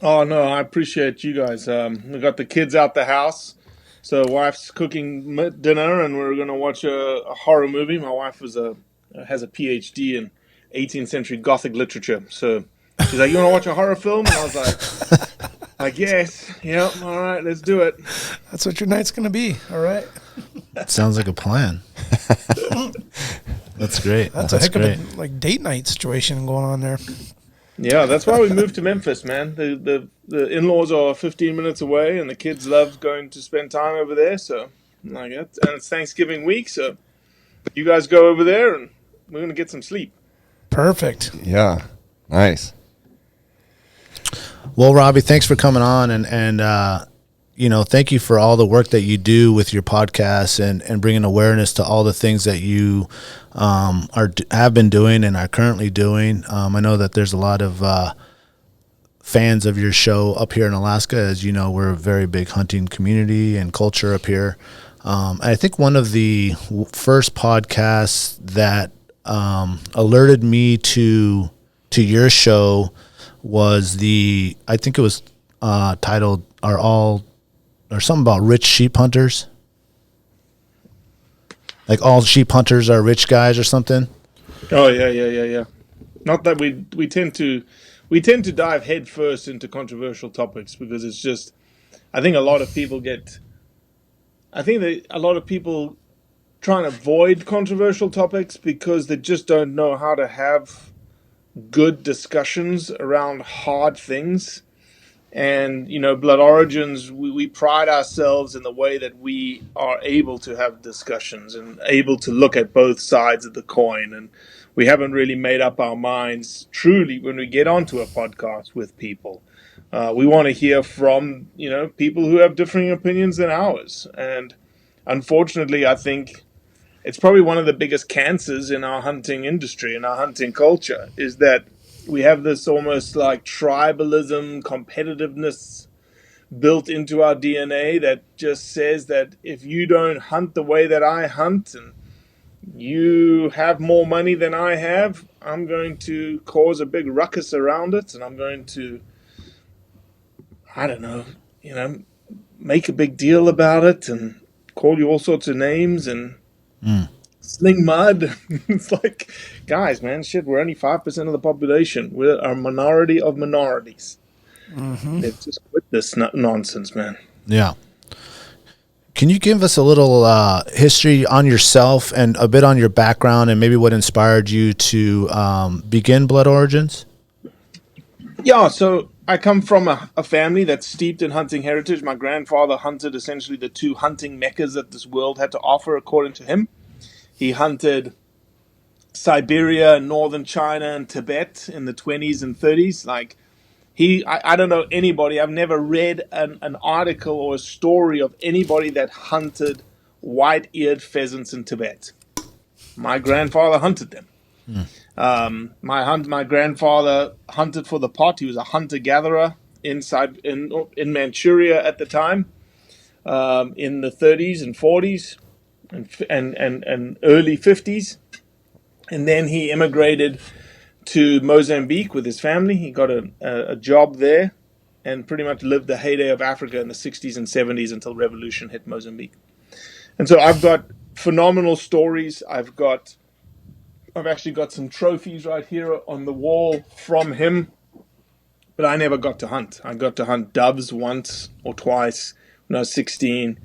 [SPEAKER 7] Oh no, I appreciate you guys. We got the kids out the house, so wife's cooking dinner, and we're gonna watch a horror movie. My wife has a PhD in 18th century Gothic literature, so she's like, "You want to watch a horror film?" And I was like, "I guess, yeah, all right, let's do it."
[SPEAKER 3] That's what your night's going to be. All right.
[SPEAKER 2] Sounds like a plan. That's great.
[SPEAKER 3] That's a heck of a date night situation going on there.
[SPEAKER 7] Yeah, that's why we moved to Memphis, man. The in-laws are 15 minutes away, and the kids love going to spend time over there. So, like, and it's Thanksgiving week, so you guys go over there, and we're gonna get some sleep.
[SPEAKER 3] Perfect.
[SPEAKER 6] yeah, nice.
[SPEAKER 2] Well, Robbie, thanks for coming on, and thank you for all the work that you do with your podcast and bringing awareness to all the things that you have been doing and are currently doing. I know that there's a lot of fans of your show up here in Alaska. As you know, we're a very big hunting community and culture up here. I think one of the first podcasts that alerted me to your show was I think it was titled or something about rich sheep hunters. Like all sheep hunters are rich guys or something.
[SPEAKER 7] Oh yeah. Not that we tend to dive head first into controversial topics because it's just I think a lot of people try and avoid controversial topics because they just don't know how to have good discussions around hard things. And, Blood Origins, we pride ourselves in the way that we are able to have discussions and able to look at both sides of the coin. And we haven't really made up our minds truly when we get onto a podcast with people. We want to hear from, people who have differing opinions than ours. And unfortunately, I think it's probably one of the biggest cancers in our hunting industry, in our hunting culture, is that we have this almost like tribalism, competitiveness built into our DNA that just says that if you don't hunt the way that I hunt and you have more money than I have, I'm going to cause a big ruckus around it, and I'm going to, I don't know, make a big deal about it and call you all sorts of names and sling mud. It's like, guys, man, shit, we're only 5% of the population. We're a minority of minorities. Let's just quit this nonsense, man.
[SPEAKER 2] Yeah. Can you give us a little history on yourself and a bit on your background and maybe what inspired you to begin Blood Origins?
[SPEAKER 7] Yeah, so I come from a family that's steeped in hunting heritage. My grandfather hunted essentially the two hunting meccas that this world had to offer, according to him. He hunted Siberia, northern China, and Tibet in the 20s and 30s. Like, I don't know anybody, I've never read an article or a story of anybody that hunted white-eared pheasants in Tibet. My grandfather hunted them. My grandfather hunted for the pot. He was a hunter-gatherer in Manchuria at the time, in the 30s and 40s and early 50s. And then he immigrated to Mozambique with his family. He got a job there and pretty much lived the heyday of Africa in the 60s and 70s until revolution hit Mozambique. And so I've got phenomenal stories. I've actually got some trophies right here on the wall from him, but I never got to hunt. I got to hunt doves once or twice when I was 16.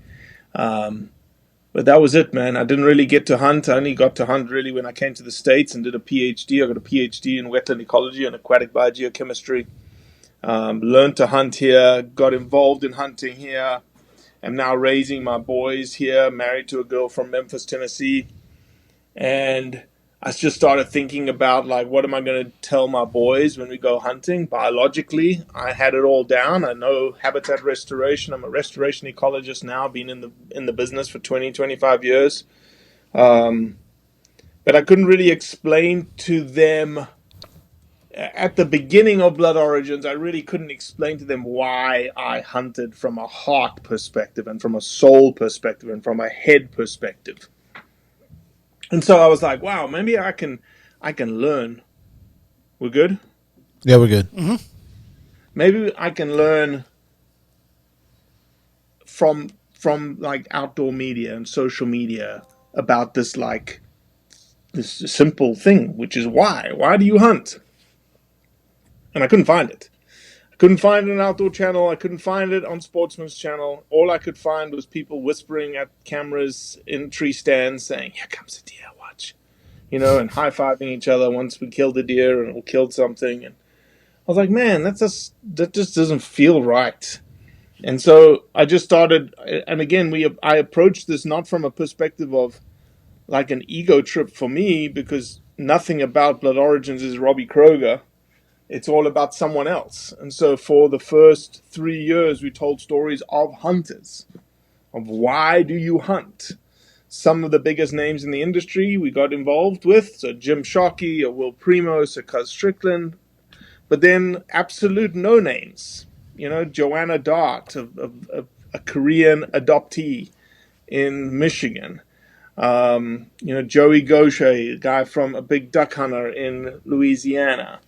[SPEAKER 7] But that was it, man. I didn't really get to hunt. I only got to hunt really when I came to the States and did a PhD. I got a PhD in wetland ecology and aquatic biogeochemistry. Learned to hunt here, got involved in hunting here. I'm now raising my boys here, married to a girl from Memphis, Tennessee. And I just started thinking about, like, what am I going to tell my boys when we go hunting? Biologically, I had it all down. I know habitat restoration. I'm a restoration ecologist now, been in the business for 20, 25 years. But I couldn't really explain to them at the beginning of Blood Origins. I really couldn't explain to them why I hunted from a heart perspective and from a soul perspective and from a head perspective. And so I was like, wow, maybe I can learn. We're good?
[SPEAKER 2] Yeah, we're good.
[SPEAKER 3] Mm-hmm.
[SPEAKER 7] Maybe I can learn from like outdoor media and social media about this, like, this simple thing, which is why. Why do you hunt? And I couldn't find it. I couldn't find it on Outdoor Channel. I couldn't find it on Sportsman's Channel. All I could find was people whispering at cameras in tree stands saying, here comes a deer, watch. And high-fiving each other once we killed a deer and we killed something. And I was like, man, that just doesn't feel right. And so I just started, and again, I approached this not from a perspective of like an ego trip for me, because nothing about Blood Origins is Robbie Kroger. It's all about someone else. And so for the first 3 years, we told stories of hunters, of why do you hunt? Some of the biggest names in the industry we got involved with, so Jim Shockey, or Will Primos, or Cuz Strickland, but then absolute no names. Joanna Dart, a Korean adoptee in Michigan. Joey Gaucher, a guy from a big duck hunter in Louisiana.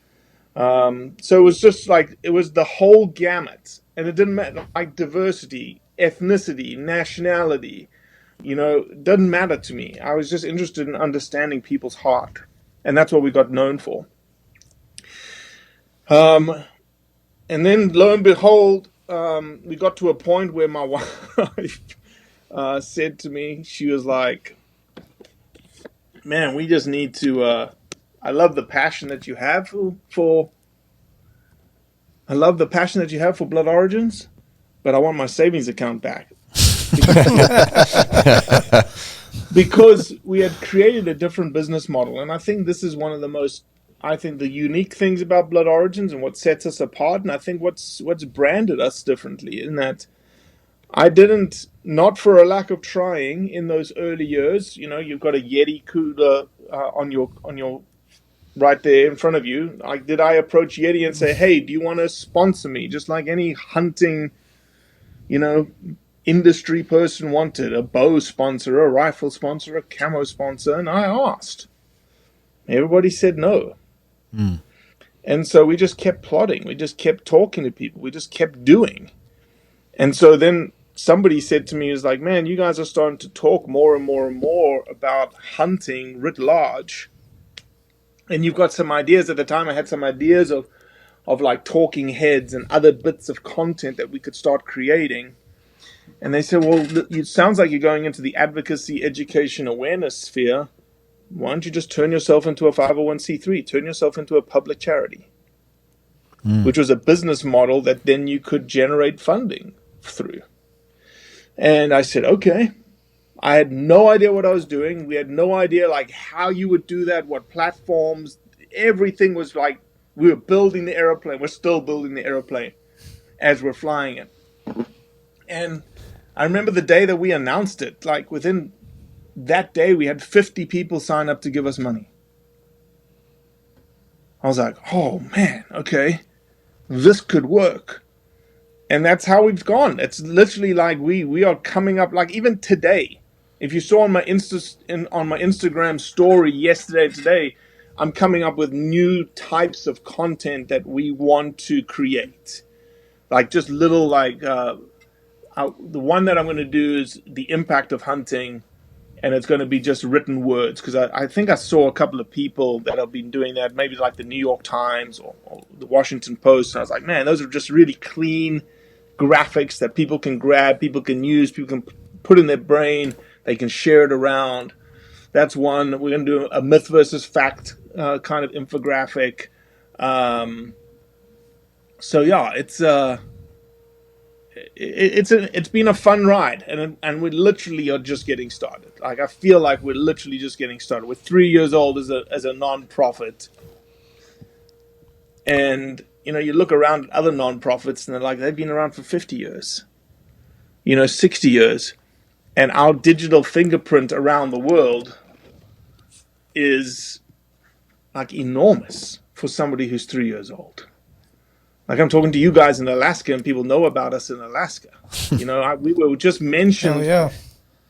[SPEAKER 7] So it was just like, it was the whole gamut. And it didn't matter, like diversity, ethnicity, nationality. It doesn't matter to me. I was just interested in understanding people's heart. And that's what we got known for. And then, lo and behold, we got to a point where my wife said to me, she was like, man, we just need to, I love the passion that you have for Blood Origins, but I want my savings account back. Because we had created a different business model. And I think this is one of the unique things about Blood Origins and what sets us apart, and I think what's branded us differently, in that I didn't, not for a lack of trying in those early years. You've got a Yeti cooler on your right there in front of you. Did I approach Yeti and say, hey, do you want to sponsor me? Just like any hunting, industry person wanted, a bow sponsor, a rifle sponsor, a camo sponsor, and I asked. Everybody said no. And so we just kept plodding. We just kept talking to people. We just kept doing. And so then somebody said to me, is like, man, you guys are starting to talk more and more and more about hunting writ large. And you've got some ideas. At the time, I had some ideas of like talking heads and other bits of content that we could start creating. And they said, well, it sounds like you're going into the advocacy, education, awareness sphere. Why don't you just turn yourself into a 501c3? Turn yourself into a public charity, which was a business model that then you could generate funding through. And I said, okay. I had no idea what I was doing. We had no idea like how you would do that, what platforms. Everything was like, we were building the airplane. We're still building the airplane as we're flying it. And I remember the day that we announced it, like within that day, we had 50 people sign up to give us money. I was like, oh man, okay, this could work. And that's how we've gone. It's literally like we are coming up, like even today, if you saw on my Instagram story yesterday and today, I'm coming up with new types of content that we want to create. Like just little, like the one that I'm going to do is the impact of hunting. And it's going to be just written words, because I think I saw a couple of people that have been doing that, maybe like the New York Times or the Washington Post. And I was like, man, those are just really clean graphics that people can grab, people can use, people can put in their brain They can share it around. That's one. We're going to do a myth versus fact kind of infographic. So yeah, it's been a fun ride, and we literally are just getting started. Like, I feel like we're literally just getting started. We're 3 years old as a nonprofit, and you look around at other nonprofits, and they're like, they've been around for 50 years, 60 years, and our digital fingerprint around the world is like enormous for somebody who's 3 years old. Like, I'm talking to you guys in Alaska, and people know about us in Alaska. We were just mentioned.
[SPEAKER 3] Hell yeah.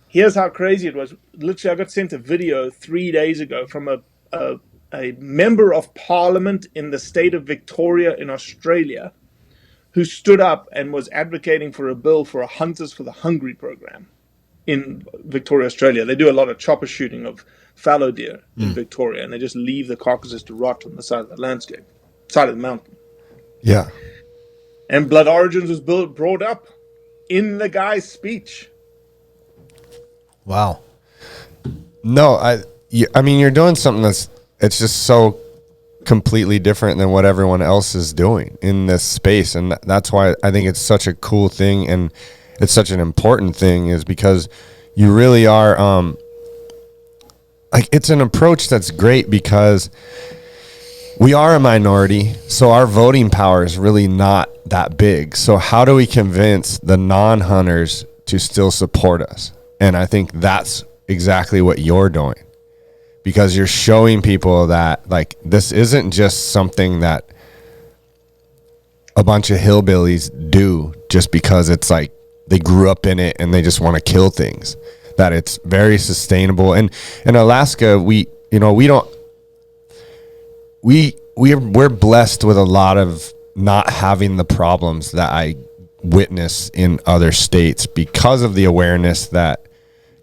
[SPEAKER 7] Here's how crazy it was. Literally, I got sent a video 3 days ago from a member of parliament in the state of Victoria in Australia, who stood up and was advocating for a bill for a Hunters for the Hungry program in Victoria, Australia. They do a lot of chopper shooting of fallow deer in Victoria, and they just leave the carcasses to rot on the side of the side of the mountain.
[SPEAKER 6] Yeah.
[SPEAKER 7] And Blood Origins was brought up in the guy's speech.
[SPEAKER 6] Wow. No, I mean, you're doing something it's just so completely different than what everyone else is doing in this space, and that's why I think it's such a cool thing, and it's such an important thing, is because you really are like, it's an approach that's great because we are a minority, so our voting power is really not that big. So how do we convince the non-hunters to still support us? And I think that's exactly what you're doing, because you're showing people that, like, this isn't just something that a bunch of hillbillies do just because it's like they grew up in it and they just want to kill things. That it's very sustainable. And in Alaska, we're blessed with a lot of not having the problems that I witness in other states because of the awareness that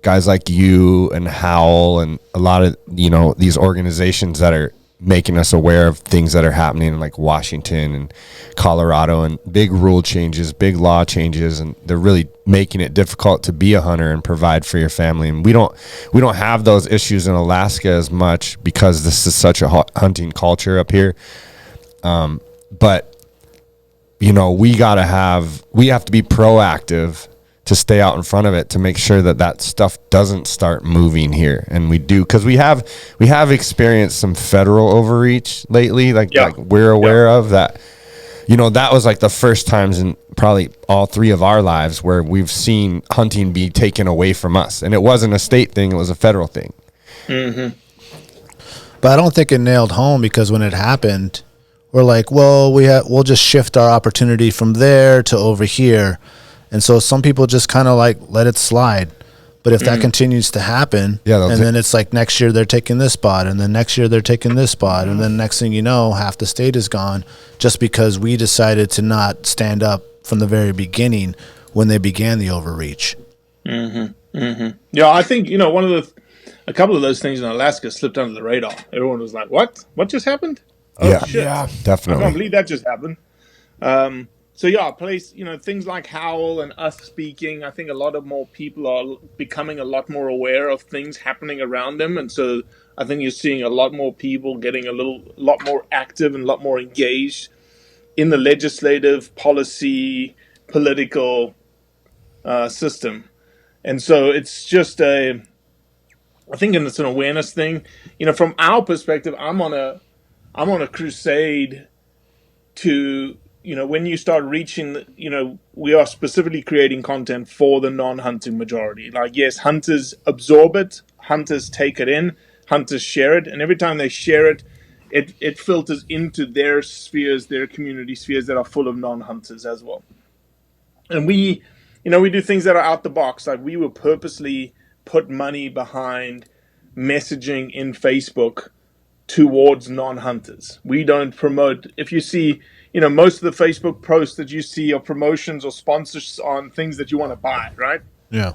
[SPEAKER 6] guys like you and Howl and a lot of these organizations that are making us aware of things that are happening in, like, Washington and Colorado, and big rule changes, big law changes, and they're really making it difficult to be a hunter and provide for your family. And we don't have those issues in Alaska as much because this is such a hunting culture up here. But we have to be proactive to stay out in front of it, to make sure that stuff doesn't start moving here. And we do, because we have experienced some federal overreach lately, like we're aware of that. That was like the first times in probably all three of our lives where we've seen hunting be taken away from us, and it wasn't a state thing, it was a federal thing.
[SPEAKER 2] Mm-hmm. But I don't think it nailed home, because when it happened, we're like, well, we'll just shift our opportunity from there to over here. And so some people just kind of like let it slide. But if that continues to happen, and then it's like next year they're taking this spot, and then next year they're taking this spot, and then next thing you know, half the state is gone just because we decided to not stand up from the very beginning when they began the overreach.
[SPEAKER 7] Mm-hmm. Mm-hmm. Yeah, I think, a couple of those things in Alaska slipped under the radar. Everyone was like, what? What just happened? Oh,
[SPEAKER 6] yeah,
[SPEAKER 7] shit.
[SPEAKER 6] yeah, definitely.
[SPEAKER 7] I can't believe that just happened. So yeah, things like Howl and us speaking, I think a lot of more people are becoming a lot more aware of things happening around them. And so I think you're seeing a lot more people getting a lot more active and a lot more engaged in the legislative, policy, political system. And so it's just I think it's an awareness thing. From our perspective, I'm on a crusade to, when you start reaching, we are specifically creating content for the non-hunting majority. Like, yes, hunters absorb it, hunters take it in, hunters share it, and every time they share it, it filters into their spheres, their community spheres that are full of non-hunters as well. And we do things that are out the box. Like, we will purposely put money behind messaging in Facebook towards non-hunters. We don't promote. If you see, most of the Facebook posts that you see are promotions or sponsors on things that you want to buy, right?
[SPEAKER 2] Yeah.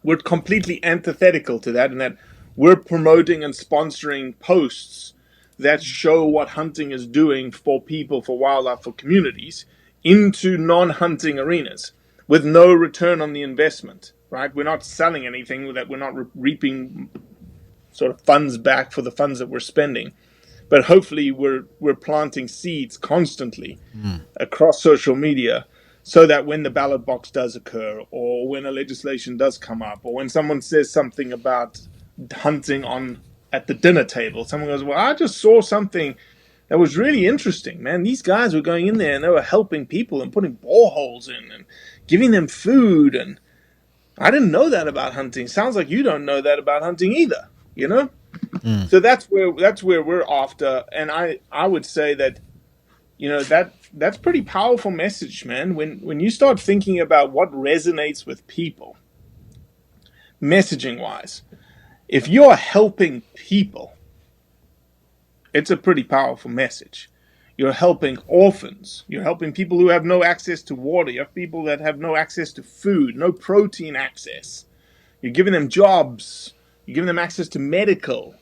[SPEAKER 7] We're completely antithetical to that, in that we're promoting and sponsoring posts that show what hunting is doing for people, for wildlife, for communities, into non-hunting arenas with no return on the investment, right? We're not selling anything, that we're not reaping sort of funds back for the funds that we're spending. But hopefully we're planting seeds constantly across social media, so that when the ballot box does occur, or when a legislation does come up, or when someone says something about hunting at the dinner table, someone goes, well, I just saw something that was really interesting, man. These guys were going in there and they were helping people and putting boreholes in and giving them food, and I didn't know that about hunting. Sounds like you don't know that about hunting either, you know? So that's where we're after, and I would say that, you know, that's pretty powerful message, man. When you start thinking about what resonates with people, messaging wise, if you're helping people, it's a pretty powerful message. You're helping orphans. You're helping people who have no access to water. You have people that have no access to food, no protein access. You're giving them jobs. You're giving them access to medical.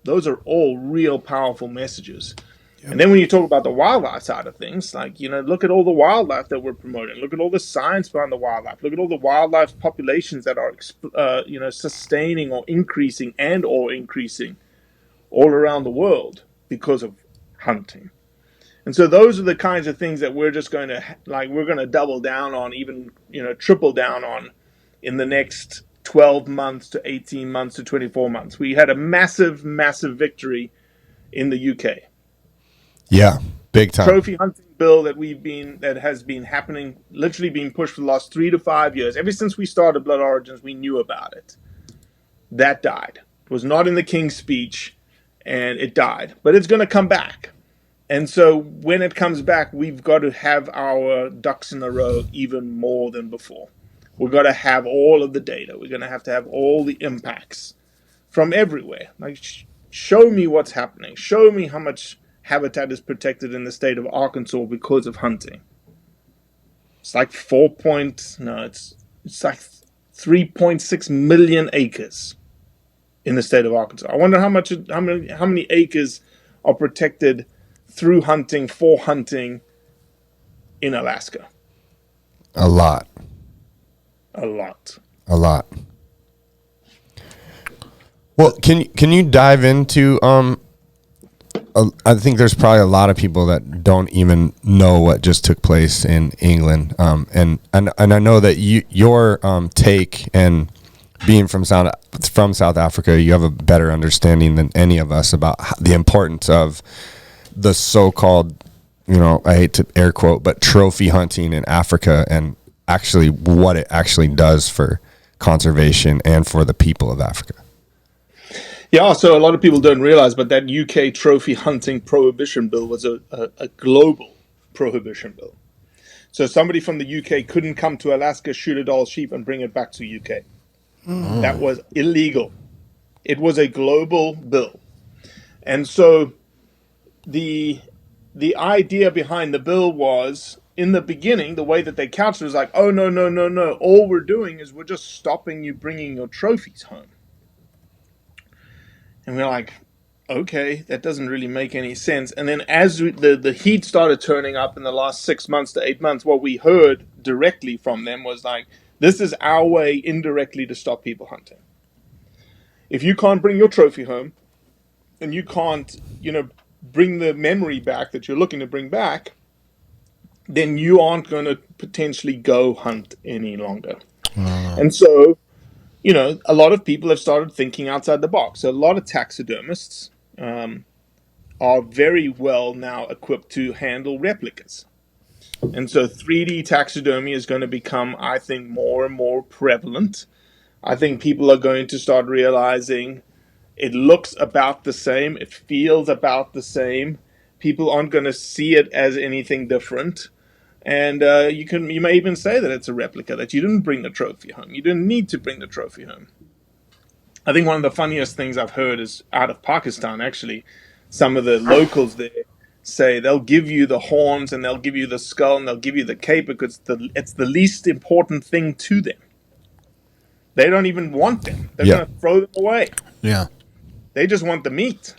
[SPEAKER 7] Those are all real powerful messages. Yep. And then when you talk about the wildlife side of things, like, you know, look at all the wildlife that we're promoting. Look at all the science behind the wildlife. Look at all the wildlife populations that are, sustaining or increasing all around the world because of hunting. And so those are the kinds of things that we're just going to double down on, even, you know, triple down on in the next 12 months to 18 months to 24 months. We had a massive, massive victory in the UK.
[SPEAKER 6] Yeah, big time.
[SPEAKER 7] Trophy hunting bill that has been happening, literally being pushed for the last 3 to 5 years. Ever since we started Blood Origins, we knew about it. That died. It was not in the King's speech, and it died. But it's going to come back. And so when it comes back, we've got to have our ducks in a row even more than before. We've got to have all of the data. We're going to have all the impacts from everywhere. Like, show me what's happening. Show me how much habitat is protected in the state of Arkansas because of hunting. It's like it's like 3.6 million acres in the state of Arkansas. I wonder how many acres are protected through hunting, for hunting in Alaska.
[SPEAKER 6] A lot. Well, can you dive into I think there's probably a lot of people that don't even know what just took place in England, and I know that your take, and being from South Africa, you have a better understanding than any of us about the importance of the so-called, you know, I hate to air quote, but trophy hunting in Africa, and actually what it actually does for conservation and for the people of Africa.
[SPEAKER 7] Yeah, so a lot of people don't realize, but that UK trophy hunting prohibition bill was a global prohibition bill. So somebody from the UK couldn't come to Alaska, shoot a doll sheep, and bring it back to UK. That was illegal. It was a global bill. And so the idea behind the bill was, in the beginning, the way that they couched it was like, oh, no. All we're doing is we're just stopping you bringing your trophies home. And we're like, okay, that doesn't really make any sense. And then as the heat started turning up in the last 6 months to 8 months, what we heard directly from them was like, this is our way indirectly to stop people hunting. If you can't bring your trophy home, and you can't, you know, bring the memory back that you're looking to bring back, then you aren't going to potentially go hunt any longer. And so, you know, a lot of people have started thinking outside the box. So a lot of taxidermists are very well now equipped to handle replicas. And so 3D taxidermy is going to become, I think, more and more prevalent. I think people are going to start realizing it looks about the same. It feels about the same. People aren't going to see it as anything different. And you may even say that it's a replica, that you didn't bring the trophy home. You didn't need to bring the trophy home. I think one of the funniest things I've heard is out of Pakistan, actually. Some of the locals there say they'll give you the horns and they'll give you the skull and they'll give you the cape because it's the least important thing to them. They don't even want them. They're going to throw them away.
[SPEAKER 2] Yeah.
[SPEAKER 7] They just want the meat.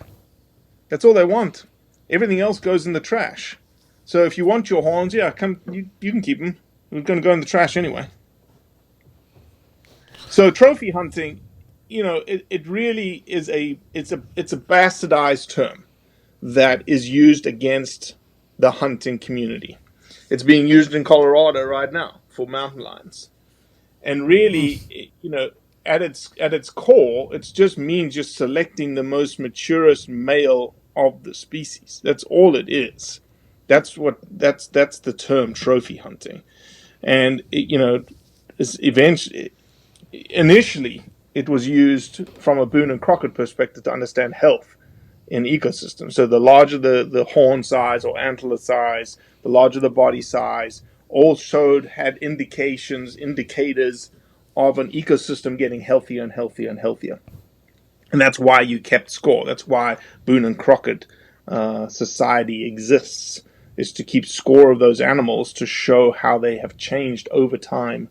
[SPEAKER 7] That's all they want. Everything else goes in the trash. So if you want your horns, you can keep them. We're going to go in the trash anyway. So trophy hunting, it really is it's a bastardized term that is used against the hunting community. It's being used in Colorado right now for mountain lions. And really, at its core, it just means just selecting the most maturest male of the species. That's all it is. That's the term trophy hunting. And initially it was used from a Boone and Crockett perspective to understand health in ecosystems. So the larger the horn size or antler size, the larger the body size, all had indicators of an ecosystem getting healthier and healthier and healthier. And that's why you kept score. That's why Boone and Crockett society exists, is to keep score of those animals to show how they have changed over time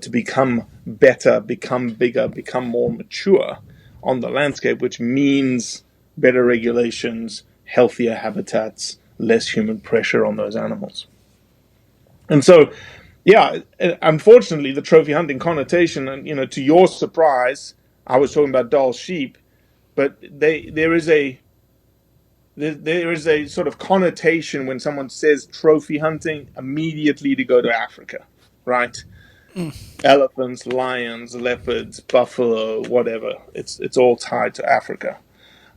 [SPEAKER 7] to become better, become bigger, become more mature on the landscape, which means better regulations, healthier habitats, less human pressure on those animals. And so, yeah, unfortunately, the trophy hunting connotation, and to your surprise, I was talking about Dall sheep, but there is a sort of connotation when someone says trophy hunting immediately to go to Africa, right? Elephants, lions, leopards, buffalo, whatever. It's all tied to Africa.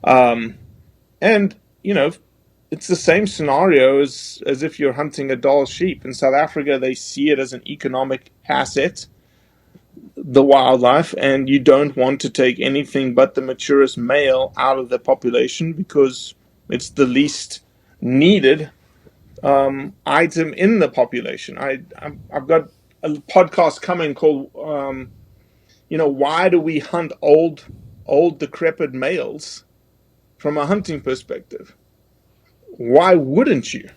[SPEAKER 7] And it's the same scenario as if you're hunting a Dall sheep. In South Africa, they see it as an economic asset, the wildlife, and you don't want to take anything but the maturest male out of the population because it's the least needed item in the population. I've got a podcast coming called why do we hunt old decrepit males from a hunting perspective? Why wouldn't you?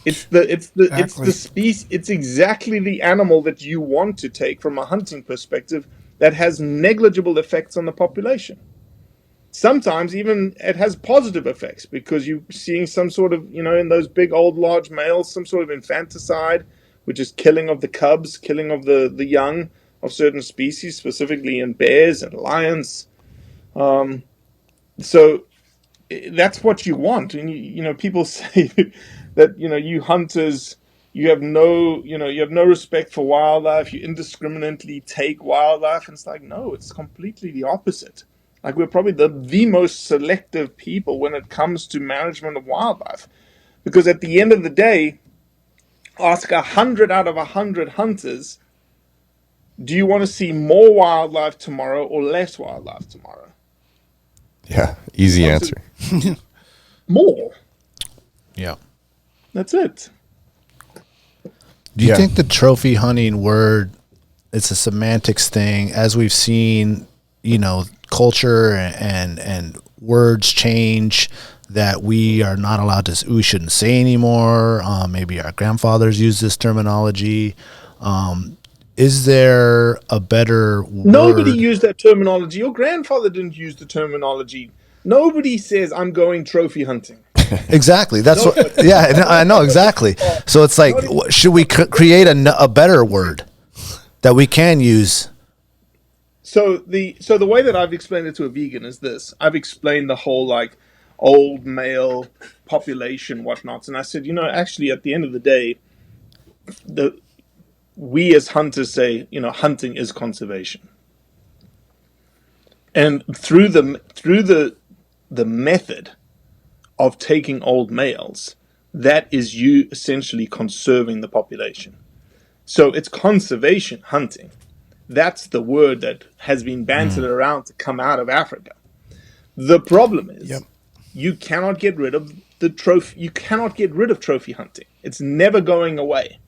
[SPEAKER 7] It's the species. It's exactly the animal that you want to take from a hunting perspective that has negligible effects on the population. Sometimes even it has positive effects because you're seeing some sort of, in those big old large males, some sort of infanticide, which is killing of the cubs, killing of the young of certain species, specifically in bears and lions. So that's what you want. And people say that you hunters, you have no respect for wildlife. You indiscriminately take wildlife, and it's like, no, it's completely the opposite. Like, we're probably the most selective people when it comes to management of wildlife, because at the end of the day, ask 100 out of 100 hunters, do you want to see more wildlife tomorrow or less wildlife tomorrow?
[SPEAKER 6] Yeah, easy answer.
[SPEAKER 7] More.
[SPEAKER 2] Yeah.
[SPEAKER 7] That's it.
[SPEAKER 2] Do you think the trophy hunting word, it's a semantics thing, as we've seen, culture and words change, that we are not allowed to, we shouldn't say anymore? Maybe our grandfathers use this terminology. Is there a better word?
[SPEAKER 7] Nobody used that terminology. Your grandfather didn't use the terminology. Nobody says, I'm going trophy hunting.
[SPEAKER 2] Exactly. That's what. Yeah, I know exactly. So it's like, should we create a better word that we can use?
[SPEAKER 7] So the way that I've explained it to a vegan is this. I've explained the whole old male population whatnots, and I said, actually at the end of the day, we as hunters say, hunting is conservation, and through the method of taking old males, that is you essentially conserving the population. So it's conservation hunting. That's the word that has been bantered around to come out of Africa. The problem is you cannot get rid of the trophy. You cannot get rid of trophy hunting. It's never going away.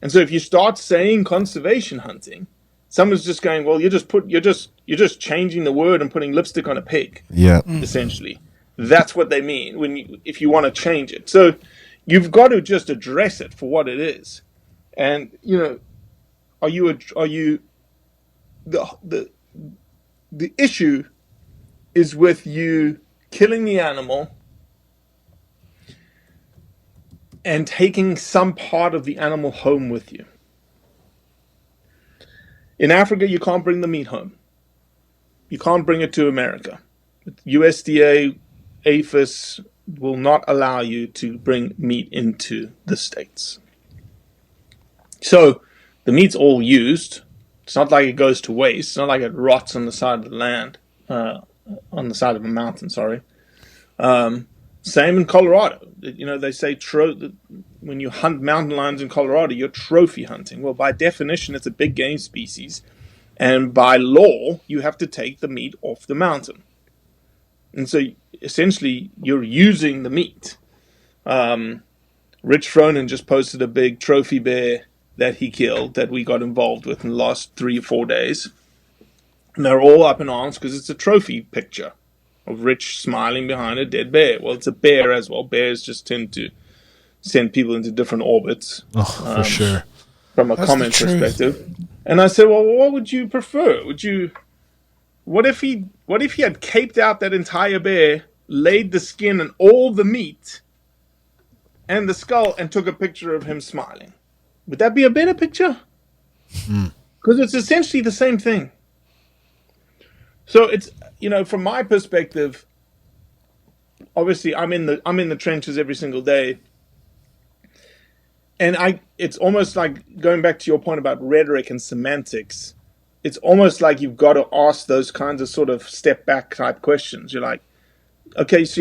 [SPEAKER 7] And so if you start saying conservation hunting, someone's just going, well, you're just changing the word and putting lipstick on a pig.
[SPEAKER 6] Yeah.
[SPEAKER 7] Essentially. That's what they mean if you want to change it. So you've got to just address it for what it is. And are you the issue is with you killing the animal and taking some part of the animal home with you. In Africa, you can't bring the meat home. You can't bring it to America. USDA, APHIS will not allow you to bring meat into the States. So the meat's all used. It's not like it goes to waste. It's not like it rots on the side of the land, on the side of a mountain, sorry. Same in Colorado. They say when you hunt mountain lions in Colorado, you're trophy hunting. Well, by definition, it's a big game species. And by law, you have to take the meat off the mountain. And so essentially, you're using the meat. Rich Fronin just posted a big trophy bear that he killed that we got involved with in the last 3 or 4 days. And they're all up in arms because it's a trophy picture of Rich smiling behind a dead bear. Well, it's a bear as well. Bears just tend to send people into different orbits.
[SPEAKER 2] Oh, for sure.
[SPEAKER 7] From a comment perspective. And I said, well, what would you prefer? What if he had caped out that entire bear, laid the skin and all the meat and the skull and took a picture of him smiling? Would that be a better picture? Because it's essentially the same thing. So it's, from my perspective, obviously I'm in the trenches every single day. And it's almost like, going back to your point about rhetoric and semantics, it's almost like you've got to ask those kinds of sort of step back type questions. You're like, okay, so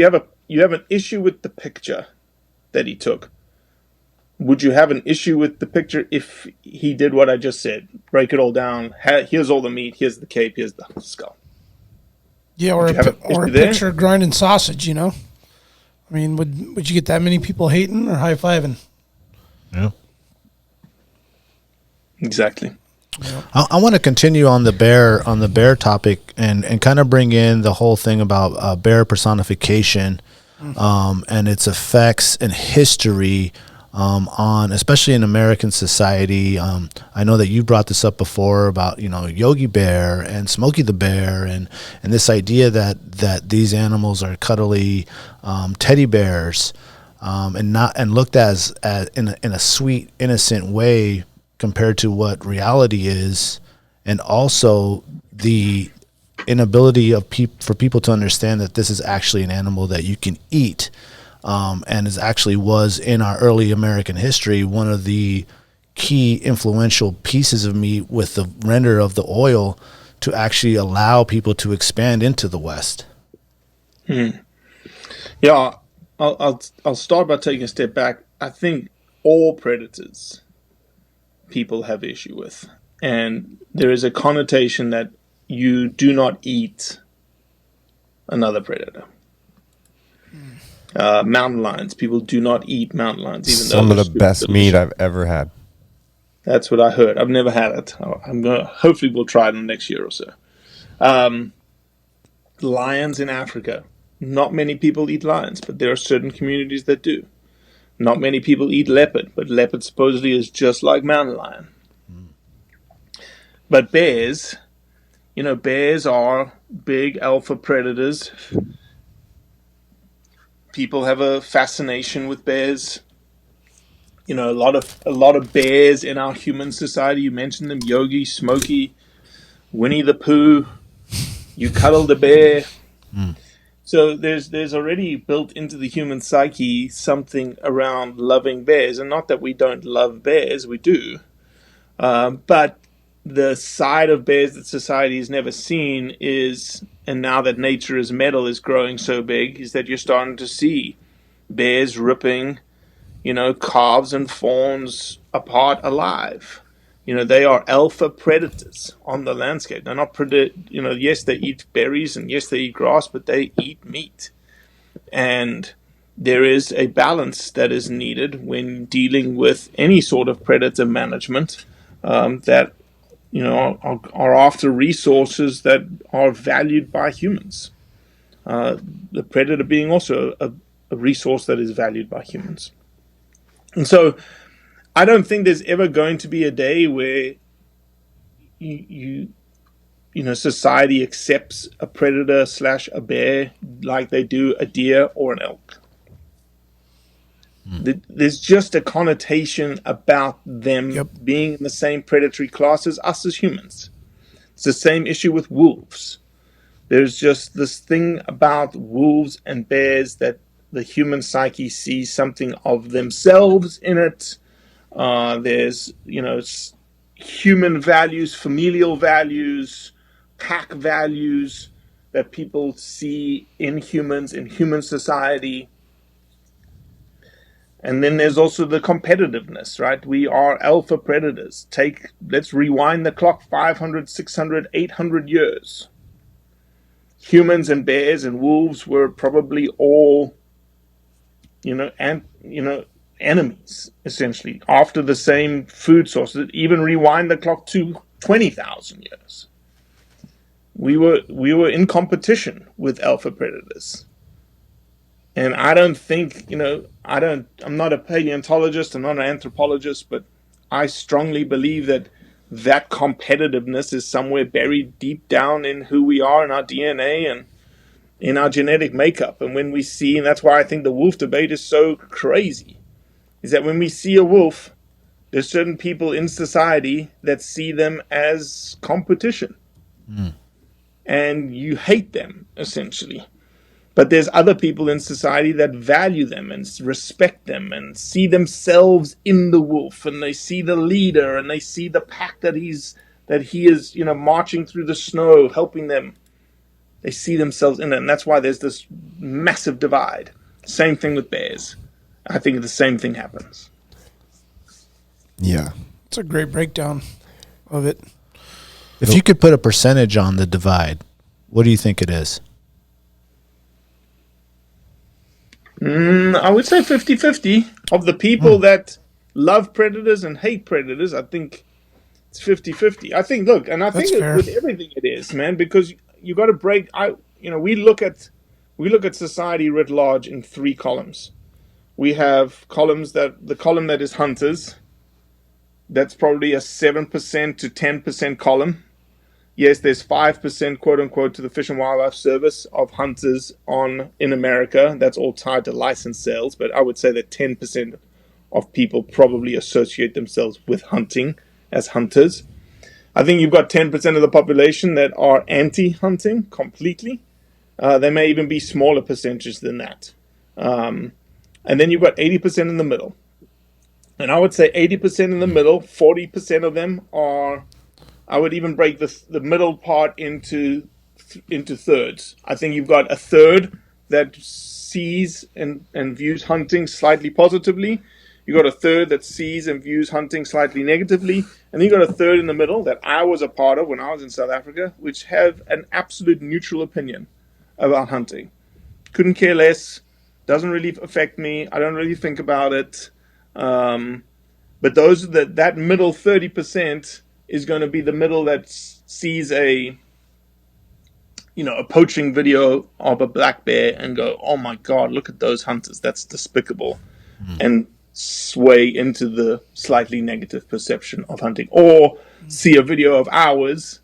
[SPEAKER 7] you have an issue with the picture that he took. Would you have an issue with the picture if he did what I just said? Break it all down. Here's all the meat. Here's the cape. Here's the skull.
[SPEAKER 3] Yeah, or a picture grinding sausage, I mean, would you get that many people hating or high-fiving?
[SPEAKER 2] Yeah.
[SPEAKER 7] Exactly.
[SPEAKER 3] Yeah.
[SPEAKER 2] I want to continue on the bear topic and kind of bring in the whole thing about bear personification and its effects and history on, especially in American society. I know that you brought this up before about, Yogi Bear and Smokey the Bear and this idea that these animals are cuddly teddy bears and looked as in a sweet, innocent way compared to what reality is, and also the inability for people to understand that this is actually an animal that you can eat. And was in our early American history one of the key influential pieces of meat with the render of the oil to actually allow people to expand into the West.
[SPEAKER 7] Yeah, I'll start by taking a step back. I think all predators people have issue with, and there is a connotation that you do not eat another predator. Mountain lions. People do not eat mountain lions. Even
[SPEAKER 6] some of the best meat I've ever had.
[SPEAKER 7] That's what I heard. I've never had it. Hopefully we'll try it in the next year or so. Lions in Africa. Not many people eat lions, but there are certain communities that do. Not many people eat leopard, but leopard supposedly is just like mountain lion. But bears, bears are big alpha predators. People have a fascination with bears. A lot of bears in our human society. You mentioned them: Yogi, Smokey, Winnie the Pooh. You cuddle the bear. So there's already built into the human psyche something around loving bears, and not that we don't love bears, we do. But the side of bears that society has never seen is, and now that nature is metal is growing so big, is that you're starting to see bears ripping, calves and fawns apart alive. They are alpha predators on the landscape. They're not yes, they eat berries and yes, they eat grass, but they eat meat. And there is a balance that is needed when dealing with any sort of predator management that are after resources that are valued by humans. The predator being also a resource that is valued by humans. And so I don't think there's ever going to be a day where society accepts a predator / a bear like they do a deer or an elk. There's just a connotation about them being in the same predatory class as us as humans. It's the same issue with wolves. There's just this thing about wolves and bears that the human psyche sees something of themselves in it. There's, human values, familial values, pack values that people see in humans, in human society. And then there's also the competitiveness, right? We are alpha predators. Let's rewind the clock 500, 600, 800 years. Humans and bears and wolves were probably all, enemies, essentially, after the same food sources. Even rewind the clock to 20,000 years. We were in competition with alpha predators. And I don't think, I'm not a paleontologist, I'm not an anthropologist, but I strongly believe that competitiveness is somewhere buried deep down in who we are, in our DNA and in our genetic makeup. And when we see, and that's why I think the wolf debate is so crazy, is that when we see a wolf, there's certain people in society that see them as competition. And you hate them, essentially. But there's other people in society that value them and respect them and see themselves in the wolf, and they see the leader and they see the pack that he is, marching through the snow, helping them. They see themselves in it, and that's why there's this massive divide. Same thing with bears. I think the same thing happens.
[SPEAKER 6] Yeah.
[SPEAKER 3] It's a great breakdown of it.
[SPEAKER 2] If you could put a percentage on the divide, what do you think it is?
[SPEAKER 7] I would say 50-50. Of the people that love predators and hate predators, I think it's 50-50. I think, look, and I think with everything it is, man, because you got to break. We look at society writ large in three columns. We have the column that is hunters. That's probably a 7% to 10% column. Yes, there's 5%, quote unquote, to the Fish and Wildlife Service of hunters in America. That's all tied to license sales. But I would say that 10% of people probably associate themselves with hunting as hunters. I think you've got 10% of the population that are anti-hunting completely. There may even be smaller percentages than that. And then you've got 80% in the middle. And I would say 80% in the middle, 40% of them are, I would even break the middle part into thirds. I think you've got a third that sees and views hunting slightly positively. You've got a third that sees and views hunting slightly negatively. And you've got a third in the middle that I was a part of when I was in South Africa, which have an absolute neutral opinion about hunting. Couldn't care less. Doesn't really affect me. I don't really think about it. But that middle 30% is going to be the middle that sees a poaching video of a black bear and go, oh my God, look at those hunters. That's despicable. And sway into the slightly negative perception of hunting. Or see a video of ours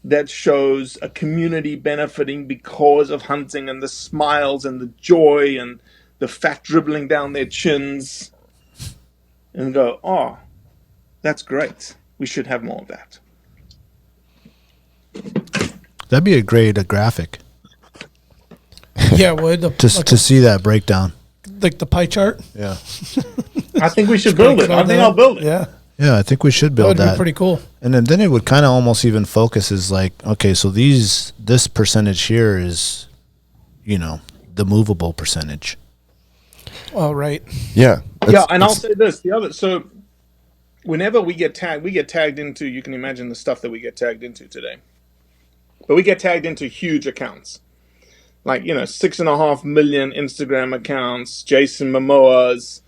[SPEAKER 7] that shows a community benefiting because of hunting, and the smiles and the joy and the fat dribbling down their chins, and go, oh, that's great. We should have more of that.
[SPEAKER 2] That'd be a great graphic.
[SPEAKER 3] Yeah, it would.
[SPEAKER 2] To see that breakdown.
[SPEAKER 3] Like the pie chart?
[SPEAKER 2] Yeah.
[SPEAKER 7] I think we should build it. I think I'll build it.
[SPEAKER 3] Yeah.
[SPEAKER 2] Yeah, I think we should build that.
[SPEAKER 3] That would be pretty cool.
[SPEAKER 2] And then it would kind of almost even focus as like, okay, so this percentage here is, the movable percentage.
[SPEAKER 3] Oh, right.
[SPEAKER 6] Yeah.
[SPEAKER 7] Yeah, and I'll say this. So whenever we get tagged into, you can imagine the stuff that we get tagged into today. But we get tagged into huge accounts. Like, 6.5 million Instagram accounts, Jason Momoa's,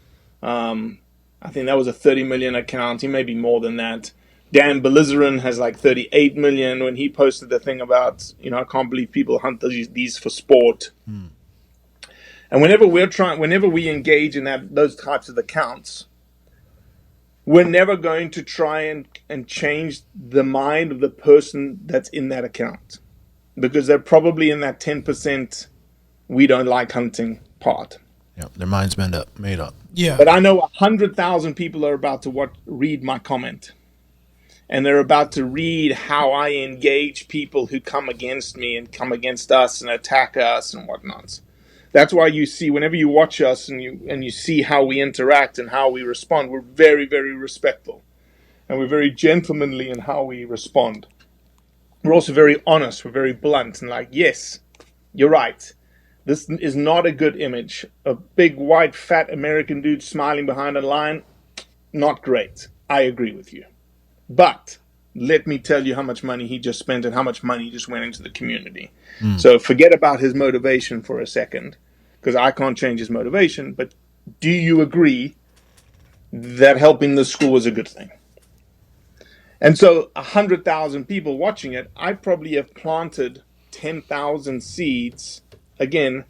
[SPEAKER 7] I think that was a 30 million account. He may be more than that. Dan Bellizarin has like 38 million when he posted the thing about, I can't believe people hunt these for sport. And whenever we engage in those types of accounts, we're never going to try and change the mind of the person that's in that account, because they're probably in that 10% we don't like hunting part.
[SPEAKER 2] Yeah, their mind's made up.
[SPEAKER 3] Yeah.
[SPEAKER 7] But I know 100,000 people are about to read my comment. and they're about to read how I engage people who come against me and come against us and attack us and whatnot. That's why you see, whenever you watch us and you see how we interact and how we respond, we're very, very respectful. And we're very gentlemanly in how we respond. We're also very honest. We're very blunt and like, yes, you're right. This is not a good image. A big, white, fat American dude smiling behind a line, not great. I agree with you. But let me tell you how much money he just spent and how much money just went into the community. So forget about his motivation for a second, because I can't change his motivation. But do you agree that helping the school is a good thing? And so 100,000 people watching it, I probably have planted 10,000 seeds, again,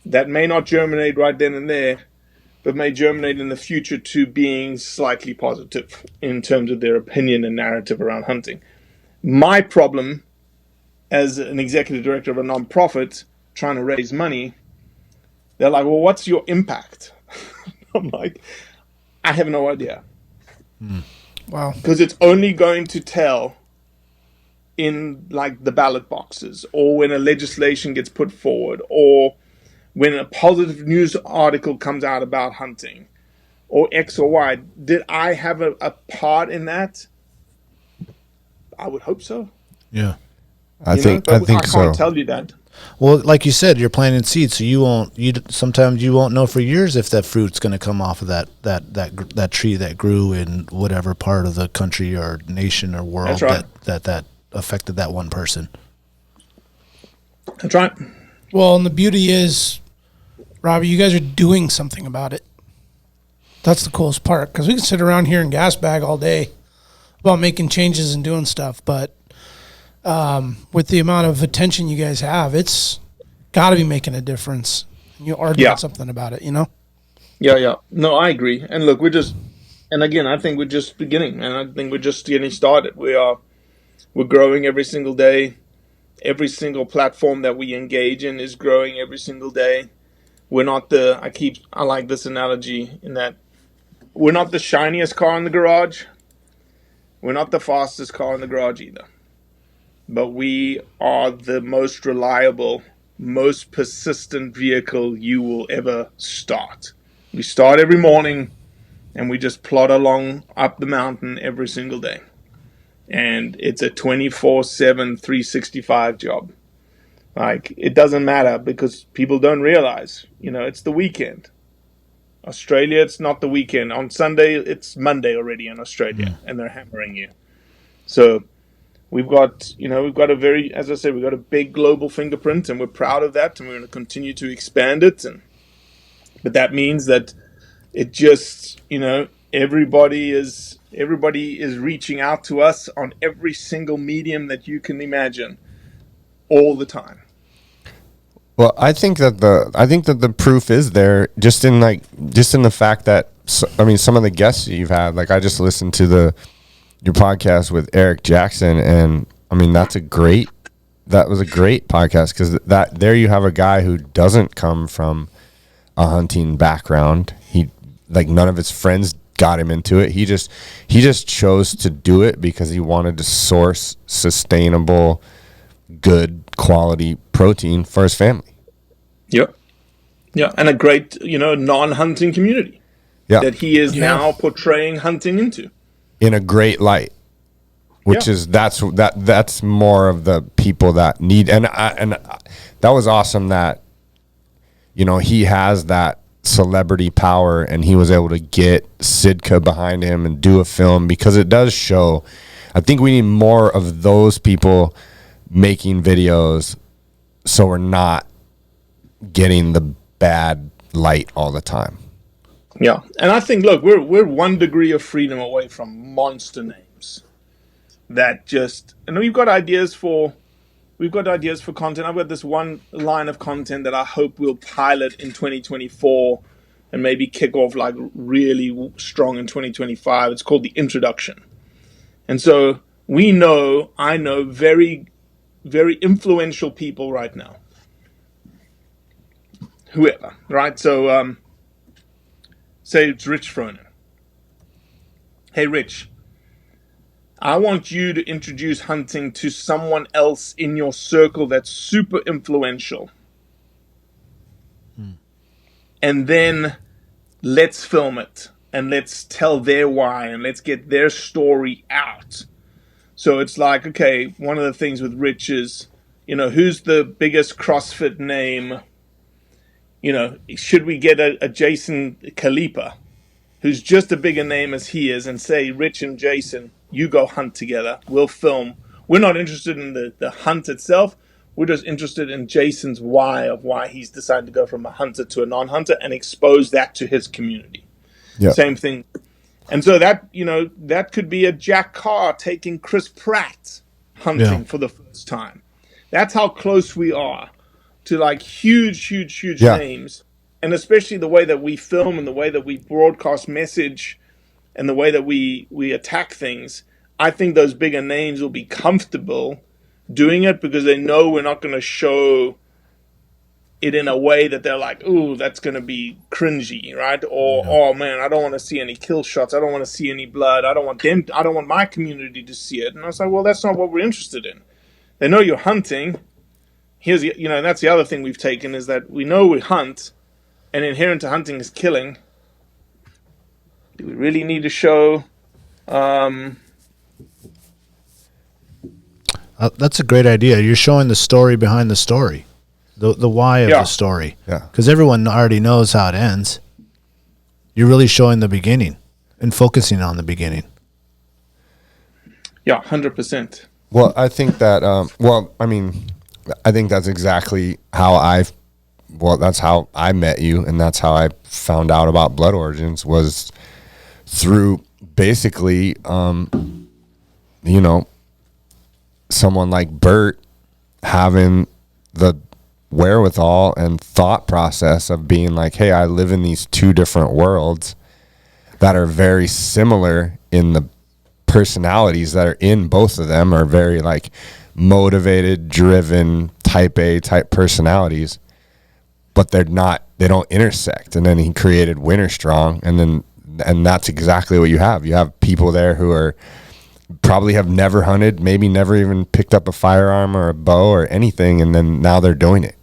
[SPEAKER 7] that may not germinate right then and there, but may germinate in the future to being slightly positive in terms of their opinion and narrative around hunting. My problem as an executive director of a nonprofit trying to raise money, they're like, well, what's your impact? I'm like, I have no idea.
[SPEAKER 3] Wow.
[SPEAKER 7] Because it's only going to tell in like the ballot boxes, or when a legislation gets put forward, or when a positive news article comes out about hunting, or X or Y. Did I have a part in that? I would hope so.
[SPEAKER 2] Yeah.
[SPEAKER 6] I think
[SPEAKER 7] I
[SPEAKER 6] so.
[SPEAKER 7] can't tell you that.
[SPEAKER 2] Well, like you said, you're planting seeds, so sometimes you won't know for years if that fruit's going to come off of that tree that grew in whatever part of the country or nation or world.
[SPEAKER 7] That's right.
[SPEAKER 2] that affected that one person.
[SPEAKER 7] That's right.
[SPEAKER 3] Well, and the beauty is, Robbie, you guys are doing something about it. That's the coolest part, because we can sit around here and gas bag all day about making changes and doing stuff, but with the amount of attention you guys have, it's got to be making a difference. You are doing something about it, you know?
[SPEAKER 7] Yeah. No, I agree. And look, I think we're just beginning, and I think we're just getting started. We're growing every single day. Every single platform that we engage in is growing every single day. We're not I like this analogy in that we're not the shiniest car in the garage. We're not the fastest car in the garage either. But we are the most reliable, most persistent vehicle you will ever start. We start every morning and we just plod along up the mountain every single day. And it's a 24/7, 365 job. Like, it doesn't matter because people don't realize, it's the weekend. Australia, it's not the weekend. On Sunday, it's Monday already in Australia, and they're hammering you. So we've got we've got a big global fingerprint, and we're proud of that, and we're going to continue to expand it. But that means that it just, everybody is reaching out to us on every single medium that you can imagine, all the time.
[SPEAKER 6] Well, I think that the proof is there just in the fact that some of the guests you've had, like I just listened to your podcast with Eric Jackson, and I mean that was a great podcast, because there you have a guy who doesn't come from a hunting background. He, like, none of his friends got him into it. He just chose to do it because he wanted to source sustainable, good quality protein for his family.
[SPEAKER 7] Yeah, and a great, non-hunting community that he is now portraying hunting into
[SPEAKER 6] in a great light, which is that's more of the people that need, and that was awesome that he has that celebrity power, and he was able to get Sitka behind him and do a film, because it does show. I think we need more of those people making videos, so we're not getting the bad light all the time.
[SPEAKER 7] Yeah, and I think, look, we're 1 degree of freedom away from monster names that just, and we've got ideas for content. I've got this one line of content that I hope we'll pilot in 2024 and maybe kick off like really strong in 2025. It's called The Introduction. And so I know very, very influential people right now. Whoever, right? So, say it's Rich Fronin. Hey, Rich, I want you to introduce hunting to someone else in your circle that's super influential. And then let's film it and let's tell their why and let's get their story out. So it's like, okay, one of the things with Rich is, who's the biggest CrossFit name? Should we get a Jason Khalipa, who's just a bigger name as he is, and say, Rich and Jason, you go hunt together. We'll film. We're not interested in the hunt itself. We're just interested in Jason's why he's decided to go from a hunter to a non-hunter and expose that to his community. Yep. Same thing. And so that could be a Jack Carr taking Chris Pratt hunting for the first time. That's how close we are to like huge names. And especially the way that we film and the way that we broadcast message and the way that we attack things. I think those bigger names will be comfortable doing it because they know we're not going to show it in a way that they're like, ooh, that's going to be cringy, right? Or, oh man, I don't want to see any kill shots. I don't want to see any blood. I don't want my community to see it. And I was like, well, that's not what we're interested in. They know you're hunting. That's the other thing we've taken is that we know we hunt, and inherent to hunting is killing. Do we really need to show?
[SPEAKER 2] That's a great idea. You're showing the story behind the story. The why of the story. Yeah. Because everyone already knows how it ends. You're really showing the beginning and focusing on the beginning.
[SPEAKER 7] Yeah, 100%.
[SPEAKER 6] Well, I think that, I think that's exactly how that's how I met you, and that's how I found out about Blood Origins was through basically, someone like Bert having the wherewithal and thought process of being like, hey, I live in these two different worlds that are very similar in the personalities that are in both of them are very like motivated, driven, type A type personalities, but they don't intersect. And then he created Winter Strong, and that's exactly what you have. You have people there who are probably have never hunted, maybe never even picked up a firearm or a bow or anything, and then now they're doing it.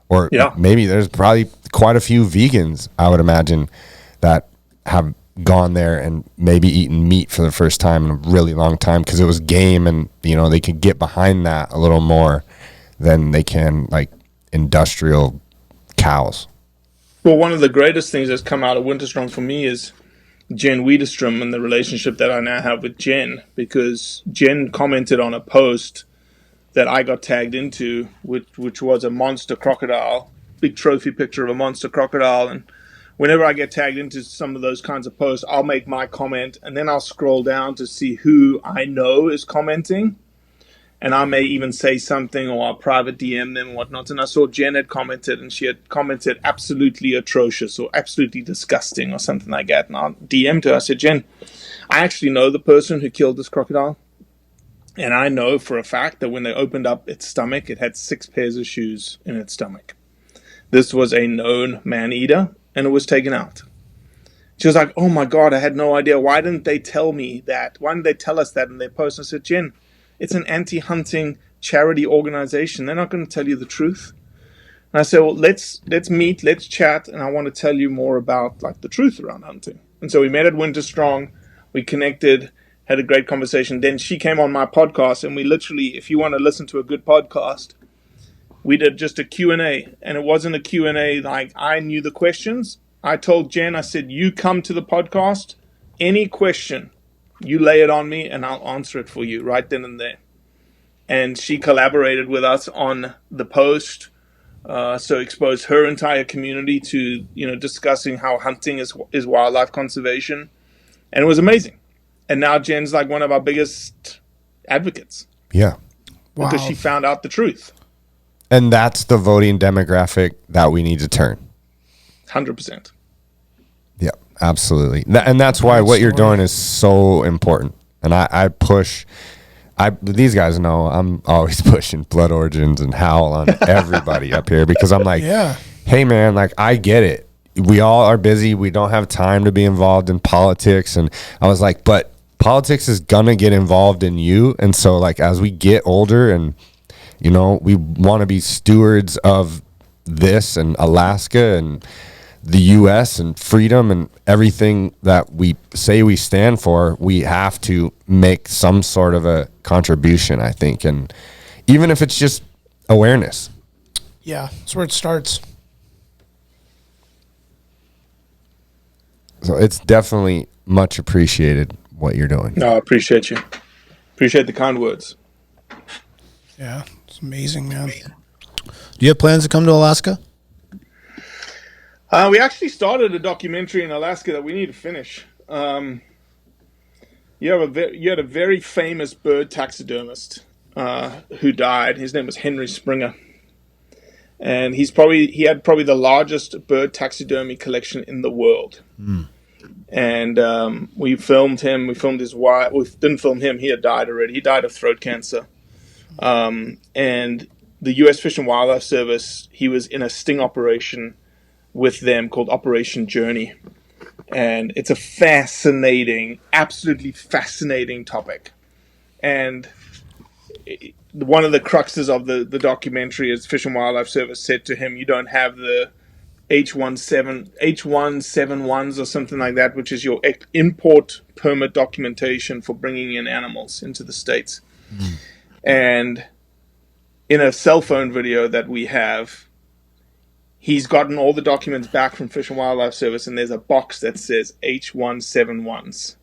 [SPEAKER 6] Or maybe there's probably quite a few vegans, I would imagine, that have gone there and maybe eaten meat for the first time in a really long time because it was game, and they could get behind that a little more than they can like industrial cows.
[SPEAKER 7] Well, one of the greatest things that's come out of Winter Strong for me is Jen Wiederstrom and the relationship that I now have with Jen, because Jen commented on a post that I got tagged into, which was a monster crocodile, big trophy picture of a monster crocodile. And whenever I get tagged into some of those kinds of posts, I'll make my comment, and then I'll scroll down to see who I know is commenting. And I may even say something, or I'll private DM them and whatnot. And I saw Jen had commented, and she had commented absolutely atrocious or absolutely disgusting or something like that. And I DM'd her. I said, Jen, I actually know the person who killed this crocodile. And I know for a fact that when they opened up its stomach, it had 6 pairs of shoes in its stomach. This was a known man-eater, and it was taken out. She was like, oh my God, I had no idea. Why didn't they tell me that? Why didn't they tell us that in their post? I said, Jen, it's an anti-hunting charity organization. They're not going to tell you the truth. And I said, well, let's meet, let's chat, and I want to tell you more about like the truth around hunting. And so we met at Winter Strong. We connected, had a great conversation. Then she came on my podcast, and we literally, if you want to listen to a good podcast, we did just a Q&A. And it wasn't a Q&A like I knew the questions. I told Jen, I said, you come to the podcast, any question, you lay it on me, and I'll answer it for you right then and there. And she collaborated with us on the post, so exposed her entire community to, discussing how hunting is wildlife conservation. And it was amazing. And now Jen's like one of our biggest advocates.
[SPEAKER 6] Yeah.
[SPEAKER 3] Wow.
[SPEAKER 7] Because she found out the truth.
[SPEAKER 6] And that's the voting demographic that we need to turn.
[SPEAKER 7] 100%.
[SPEAKER 6] Yeah, absolutely. And that's why what you're doing is so important. And I push, these guys know I'm always pushing Blood Origins and Howl on everybody up here, because I'm like, hey man, like I get it. We all are busy. We don't have time to be involved in politics. And I was like, but politics is gonna get involved in you. And so like as we get older and you know we want to be stewards of this and Alaska and the US and freedom and everything that we say we stand for, we have to make some sort of a contribution, I think. And even if it's just awareness.
[SPEAKER 3] Yeah, that's where it starts.
[SPEAKER 6] So it's definitely much appreciated what you're doing.
[SPEAKER 7] No, I appreciate you. Appreciate the kind words.
[SPEAKER 3] Yeah, it's amazing, man.
[SPEAKER 2] Do you have plans to come to Alaska?
[SPEAKER 7] We actually started a documentary in Alaska that we need to finish. You had a very famous bird taxidermist who died. His name was Henry Springer, and he had probably the largest bird taxidermy collection in the world. And we filmed him. We filmed his wife. We didn't film him. He had died already. He died of throat cancer. And the U.S. Fish and Wildlife Service, he was in a sting operation with them called Operation Journey. And it's a fascinating, absolutely fascinating topic. And one of the cruxes of the documentary is Fish and Wildlife Service said to him, you don't have the H171s or something like that, which is your import permit documentation for bringing in animals into the States. And in a cell phone video that we have, he's gotten all the documents back from Fish and Wildlife Service, and there's a box that says H171s.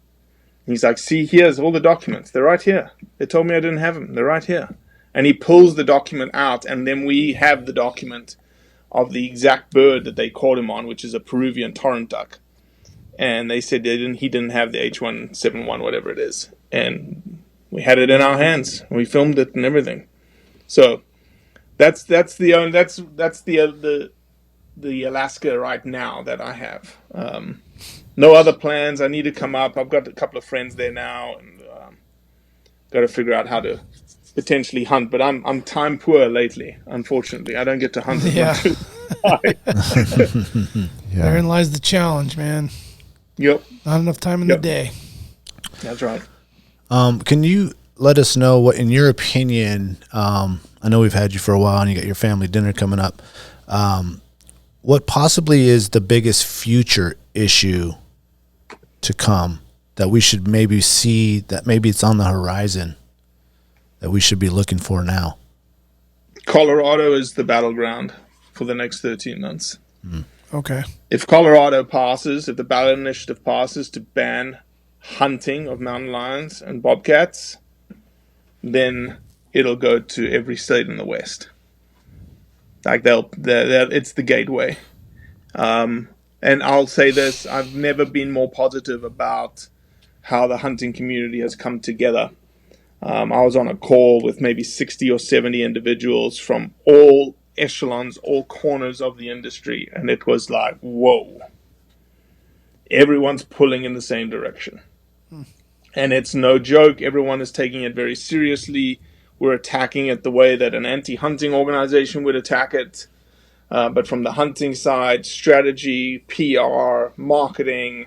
[SPEAKER 7] He's like, see, here's all the documents. They're right here. They told me I didn't have them. They're right here. And he pulls the document out, and then we have the document of the exact bird that they caught him on, which is a Peruvian torrent duck. And they said he didn't have the H171, whatever it is. And we had it in our hands. We filmed it and everything. So that's the Alaska right now that I have. No other plans. I need to come up. I've got a couple of friends there now, and got to figure out how to potentially hunt. But I'm time poor lately. Unfortunately, I don't get to hunt as much as
[SPEAKER 3] Therein lies the challenge, man.
[SPEAKER 7] Yep.
[SPEAKER 3] Not enough time in the day.
[SPEAKER 7] That's right.
[SPEAKER 2] Can you let us know what, in your opinion, I know we've had you for a while and you got your family dinner coming up. What possibly is the biggest future issue to come that we should maybe see, that maybe it's on the horizon that we should be looking for now?
[SPEAKER 7] Colorado is the battleground for the next 13 months.
[SPEAKER 3] Okay.
[SPEAKER 7] If Colorado passes, if the ballot initiative passes to ban hunting of mountain lions and bobcats, then it'll go to every state in the West. Like it's the gateway. And I'll say this, I've never been more positive about how the hunting community has come together. I was on a call with maybe 60 or 70 individuals from all echelons, all corners of the industry, and it was like, whoa. Everyone's pulling in the same direction. And it's no joke. Everyone is taking it very seriously. We're attacking it the way that an anti-hunting organization would attack it. But from the hunting side, strategy, PR, marketing,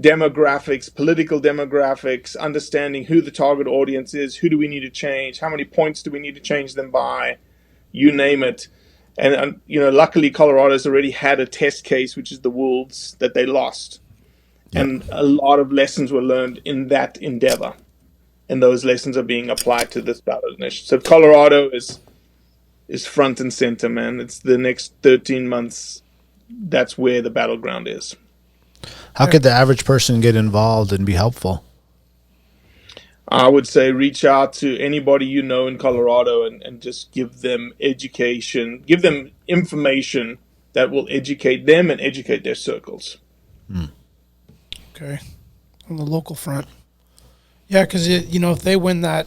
[SPEAKER 7] demographics, political demographics, understanding who the target audience is, who do we need to change, how many points do we need to change them by, you name it. And luckily Colorado's already had a test case, which is the wolves, that they lost. And a lot of lessons were learned in that endeavor. And those lessons are being applied to this ballot initiative. So Colorado is front and center, man. It's the next 13 months. That's where the battleground is.
[SPEAKER 2] How could the average person get involved and be helpful?
[SPEAKER 7] I would say reach out to anybody you know in Colorado and just give them education, give them information that will educate them and educate their circles.
[SPEAKER 3] Okay. On the local front. Yeah, because, if they win that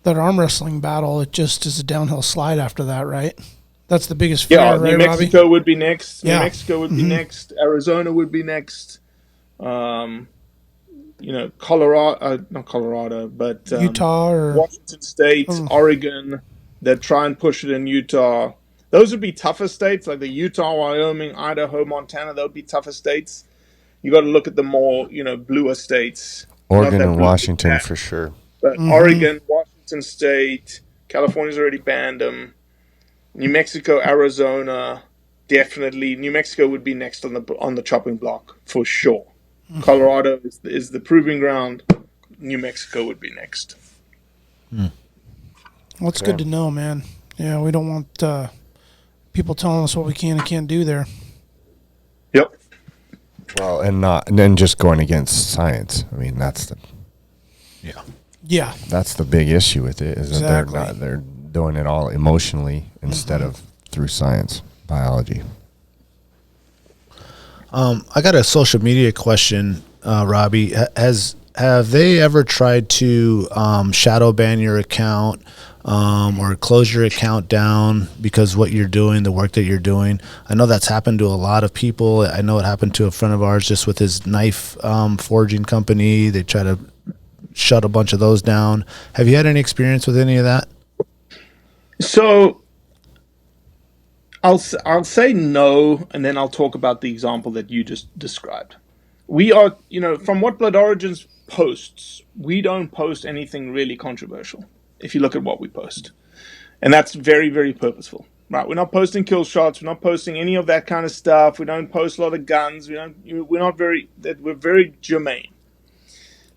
[SPEAKER 3] arm wrestling battle, it just is a downhill slide after that, right? That's the biggest fear, right,
[SPEAKER 7] New Mexico
[SPEAKER 3] Robbie?
[SPEAKER 7] would be next.
[SPEAKER 3] Yeah.
[SPEAKER 7] New Mexico would be next. Arizona would be next. Colorado, not Colorado, but
[SPEAKER 3] Utah or
[SPEAKER 7] Washington State, Oregon, that try and push it in Utah. Those would be tougher states, like the Utah, Wyoming, Idaho, Montana. Those would be tougher states. You got to look at the more, bluer states.
[SPEAKER 6] Oregon
[SPEAKER 7] that
[SPEAKER 6] and
[SPEAKER 7] blue
[SPEAKER 6] Washington
[SPEAKER 7] ban,
[SPEAKER 6] for sure.
[SPEAKER 7] but Oregon, Washington State, California's already banned them. New Mexico, Arizona, definitely. New Mexico would be next on the chopping block for sure. Colorado is the proving ground. New Mexico would be next.
[SPEAKER 3] Well, it's good to know, man. Yeah, we don't want people telling us what we can and can't do there.
[SPEAKER 7] Yep.
[SPEAKER 6] Well, and then just going against science. I mean, that's the that's the big issue with it, is that they're doing it all emotionally instead of through science, biology.
[SPEAKER 2] I got a social media question, Robbie. Have they ever tried to shadow ban your account or close your account down because what you're doing, the work that you're doing? I know that's happened to a lot of people. I know it happened to a friend of ours just with his knife forging company. They try to shut a bunch of those down. Have you had any experience with any of that?
[SPEAKER 7] So I'll say no, and then I'll talk about the example that you just described. We are, from what Blood Origins posts, we don't post anything really controversial, if you look at what we post. And that's very, very purposeful, right? We're not posting kill shots. We're not posting any of that kind of stuff. We don't post a lot of guns. We're very germane.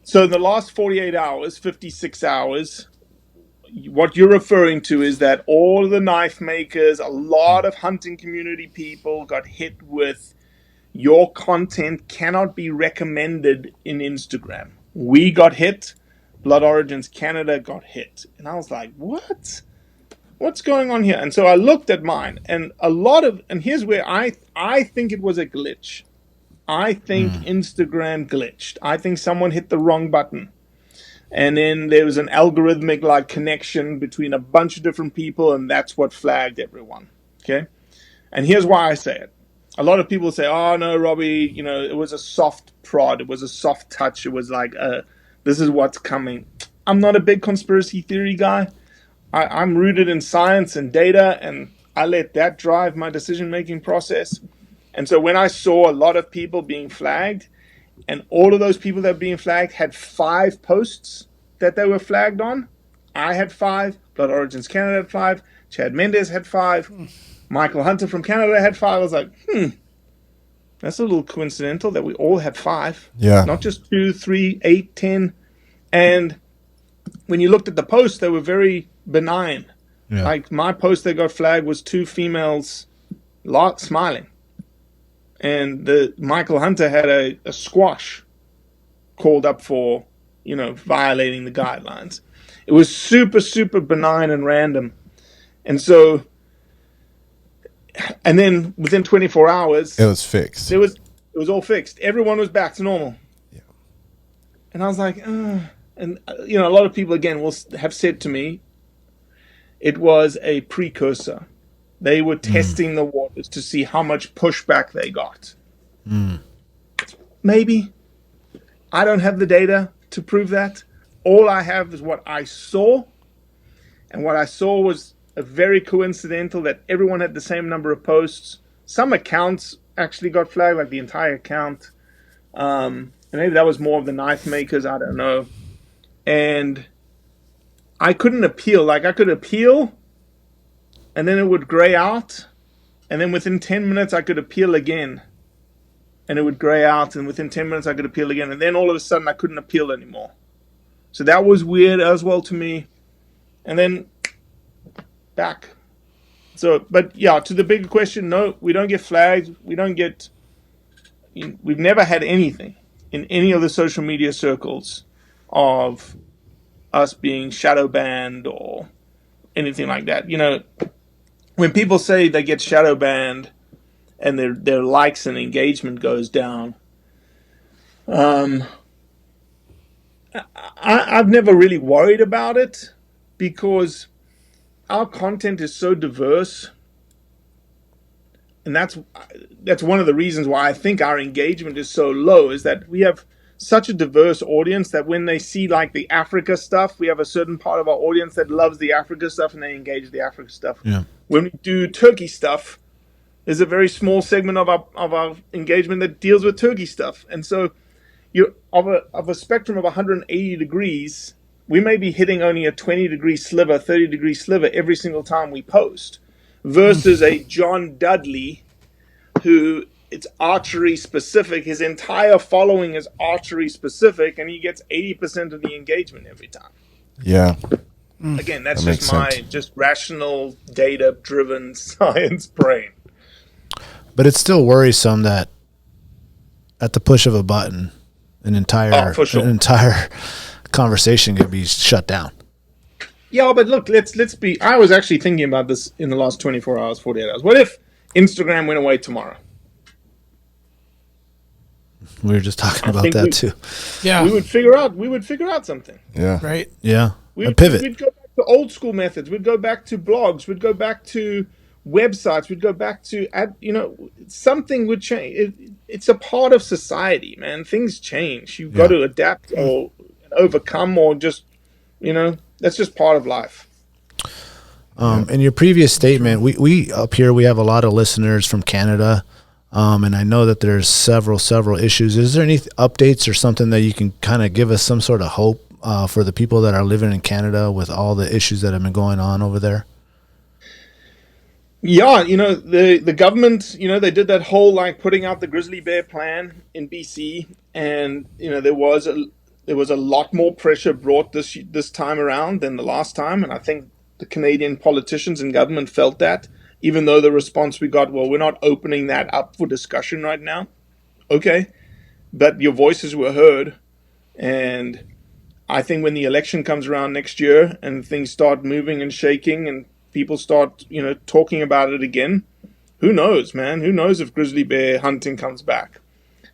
[SPEAKER 7] So in the last 48 hours, 56 hours, what you're referring to is that all of the knife makers, a lot of hunting community people got hit with your content cannot be recommended in Instagram. We got hit. Blood Origins Canada got hit. And I was like, what? What's going on here? And so I looked at mine, and here's where I think it was a glitch. I think Instagram glitched. I think someone hit the wrong button. And then there was an algorithmic connection between a bunch of different people, and that's what flagged everyone. Okay? And here's why I say it. A lot of people say, oh, no, Robbie, it was a soft prod. It was a soft touch. It was like, this is what's coming. I'm not a big conspiracy theory guy. I'm rooted in science and data, and I let that drive my decision-making process. And so when I saw a lot of people being flagged, and all of those people that were being flagged had 5 posts that they were flagged on, I had 5, Blood Origins Canada had 5, Chad Mendez had 5, Michael Hunter from Canada had 5. I was like, that's a little coincidental that we all had 5.
[SPEAKER 6] Yeah.
[SPEAKER 7] Not just 2, 3, 8, 10. And when you looked at the posts, they were very benign.
[SPEAKER 2] Yeah.
[SPEAKER 7] Like my post that got flagged was 2 females smiling. And the Michael Hunter had a squash called up for, violating the guidelines. It was super, super benign and random. And so, and then within 24 hours,
[SPEAKER 6] It was fixed.
[SPEAKER 7] it was all fixed. Everyone was back to normal.
[SPEAKER 6] Yeah.
[SPEAKER 7] And I was like, and a lot of people again will have said to me, it was a precursor. They were testing the waters to see how much pushback they got. Maybe. I don't have the data to prove that. All I have is what I saw. And what I saw was a very coincidental that everyone had the same number of posts. Some accounts actually got flagged, like the entire account. And maybe that was more of the knife makers. I don't know. And I couldn't appeal. Like I could appeal, and then it would gray out, and then within 10 minutes I could appeal again, and it would gray out, and within 10 minutes I could appeal again, and then all of a sudden I couldn't appeal anymore. So that was weird as well to me. And then back. So, but yeah, to the bigger question, no, we don't get flagged. We've never had anything in any of the social media circles of us being shadow banned or anything like that. When people say they get shadow banned and their likes and engagement goes down, I've never really worried about it because our content is so diverse, and that's one of the reasons why I think our engagement is so low, is that we have such a diverse audience that when they see like the Africa stuff, we have a certain part of our audience that loves the Africa stuff and they engage the Africa stuff.
[SPEAKER 2] Yeah.
[SPEAKER 7] When we do Turkey stuff, there's a very small segment of our engagement that deals with Turkey stuff. And so, you're of a spectrum of 180 degrees, we may be hitting only a 20-degree sliver, 30-degree sliver every single time we post, versus a John Dudley who it's archery specific. His entire following is archery specific, and he gets 80% of the engagement every time.
[SPEAKER 6] Yeah.
[SPEAKER 7] Again, that's
[SPEAKER 6] That
[SPEAKER 7] just
[SPEAKER 6] makes
[SPEAKER 7] my
[SPEAKER 6] sense.
[SPEAKER 7] rational, data-driven science brain.
[SPEAKER 2] But it's still worrisome that at the push of a button, an entire conversation could be shut down.
[SPEAKER 7] Yeah, but look, let's be. I was actually thinking about this in the last 24 hours, 48 hours. What if Instagram went away tomorrow?
[SPEAKER 2] We were just talking about that too.
[SPEAKER 3] Yeah.
[SPEAKER 7] We would figure out something.
[SPEAKER 6] Yeah.
[SPEAKER 3] Right.
[SPEAKER 2] Yeah. A
[SPEAKER 7] We'd
[SPEAKER 2] pivot.
[SPEAKER 7] go back to old school methods. We'd go back to blogs. We'd go back to websites. We'd go back to something would change. It's a part of society, man. Things change. You've got to adapt or overcome, or just that's just part of life.
[SPEAKER 2] In your previous statement, we up here, we have a lot of listeners from Canada. And I know that there's several issues. Is there any updates or something that you can kind of give us some sort of hope for the people that are living in Canada with all the issues that have been going on over there?
[SPEAKER 7] Yeah, the government, they did that whole putting out the grizzly bear plan in BC, and there was a lot more pressure brought this time around than the last time, and I think the Canadian politicians and government felt that. Even though the response we got, well, we're not opening that up for discussion right now. Okay. But your voices were heard. And I think when the election comes around next year and things start moving and shaking and people start, talking about it again, who knows, man? Who knows if grizzly bear hunting comes back?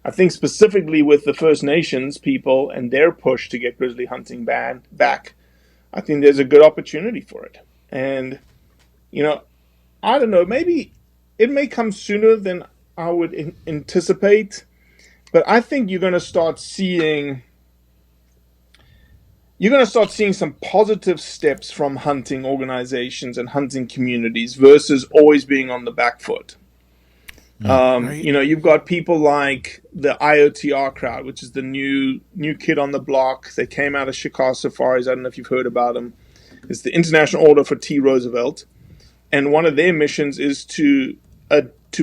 [SPEAKER 7] I think specifically with the First Nations people and their push to get grizzly hunting back, I think there's a good opportunity for it. And, I don't know, maybe it may come sooner than I would anticipate, but I think you're going to start seeing some positive steps from hunting organizations and hunting communities versus always being on the back foot. Right. You've got people like the IOTR crowd, which is the new kid on the block. They came out of Chicago Safaris. I don't know if you've heard about them. It's the International Order for T. Roosevelt. And one of their missions is to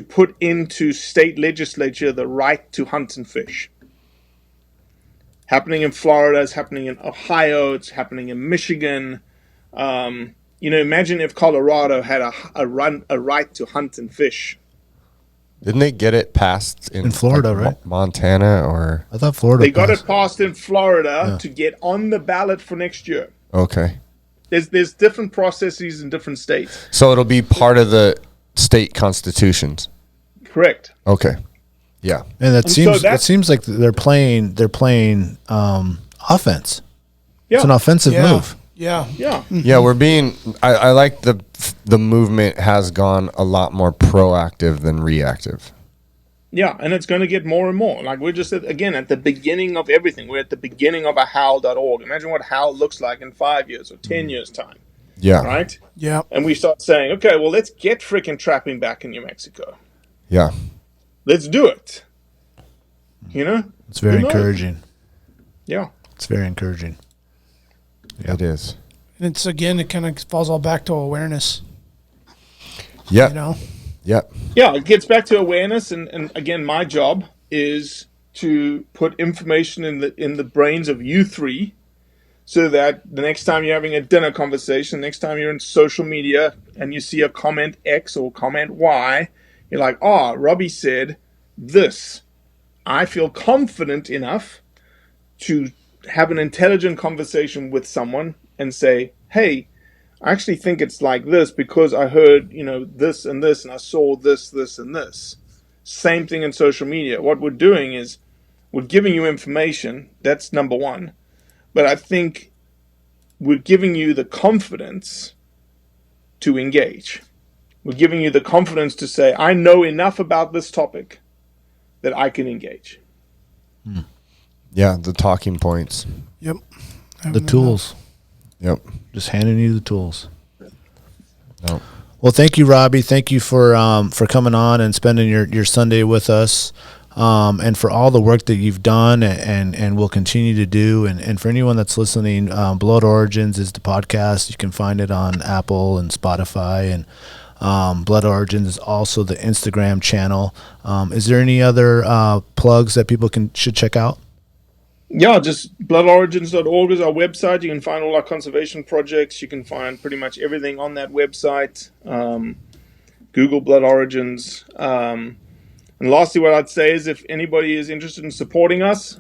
[SPEAKER 7] put into state legislature the right to hunt and fish. Happening in Florida, it's happening in Ohio, it's happening in Michigan. Imagine if Colorado had a right to hunt and fish.
[SPEAKER 6] Didn't they get it passed in
[SPEAKER 2] Florida, right?
[SPEAKER 6] Montana, or
[SPEAKER 2] I thought Florida.
[SPEAKER 7] They got it passed in Florida to get on the ballot for next year.
[SPEAKER 6] Okay.
[SPEAKER 7] There's different processes in different states.
[SPEAKER 6] So it'll be part of the state constitutions.
[SPEAKER 7] Correct.
[SPEAKER 6] Okay. Yeah.
[SPEAKER 2] And it seems like they're playing offense.
[SPEAKER 7] Yeah.
[SPEAKER 2] It's an offensive move.
[SPEAKER 3] Yeah.
[SPEAKER 7] Yeah.
[SPEAKER 6] Yeah, we're being I like the movement has gone a lot more proactive than reactive.
[SPEAKER 7] Yeah, and it's going to get more and more. We're just, at the beginning of everything. We're at the beginning of a howl.org. Imagine what howl looks like in 5 years or 10 years' time.
[SPEAKER 6] Yeah.
[SPEAKER 7] Right?
[SPEAKER 3] Yeah.
[SPEAKER 7] And we start saying, okay, well, let's get freaking trapping back in New Mexico.
[SPEAKER 6] Yeah.
[SPEAKER 7] Let's do it.
[SPEAKER 2] It's very encouraging.
[SPEAKER 7] Yeah.
[SPEAKER 2] It's very encouraging.
[SPEAKER 6] Yeah. It is.
[SPEAKER 3] And it's, again, it kind of falls all back to awareness.
[SPEAKER 6] Yeah. Yep.
[SPEAKER 7] Yeah, it gets back to awareness, and again, my job is to put information in the brains of you three, so that the next time you're having a dinner conversation, next time you're in social media and you see a comment X or comment Y, you're like, Robbie said this. I feel confident enough to have an intelligent conversation with someone and say, hey, I actually think it's like this because I heard, this and this, and I saw this, this, and this. Same thing in social media. What we're doing is we're giving you information. That's number one. But I think we're giving you the confidence to engage. We're giving you the confidence to say, I know enough about this topic that I can engage.
[SPEAKER 6] Yeah, the talking points.
[SPEAKER 3] Yep.
[SPEAKER 2] The tools.
[SPEAKER 6] Yep.
[SPEAKER 2] Just handing you the tools.
[SPEAKER 6] No.
[SPEAKER 2] Well, thank you, Robbie. Thank you for coming on and spending your Sunday with us. and for all the work that you've done and will continue to do. And for anyone that's listening, Blood Origins is the podcast. You can find it on Apple and Spotify, and Blood Origins is also the Instagram channel. Is there any other plugs that people should check out?
[SPEAKER 7] Yeah, just bloodorigins.org is our website. You can find all our conservation projects. You can find pretty much everything on that website. Google Blood Origins. And lastly, what I'd say is if anybody is interested in supporting us,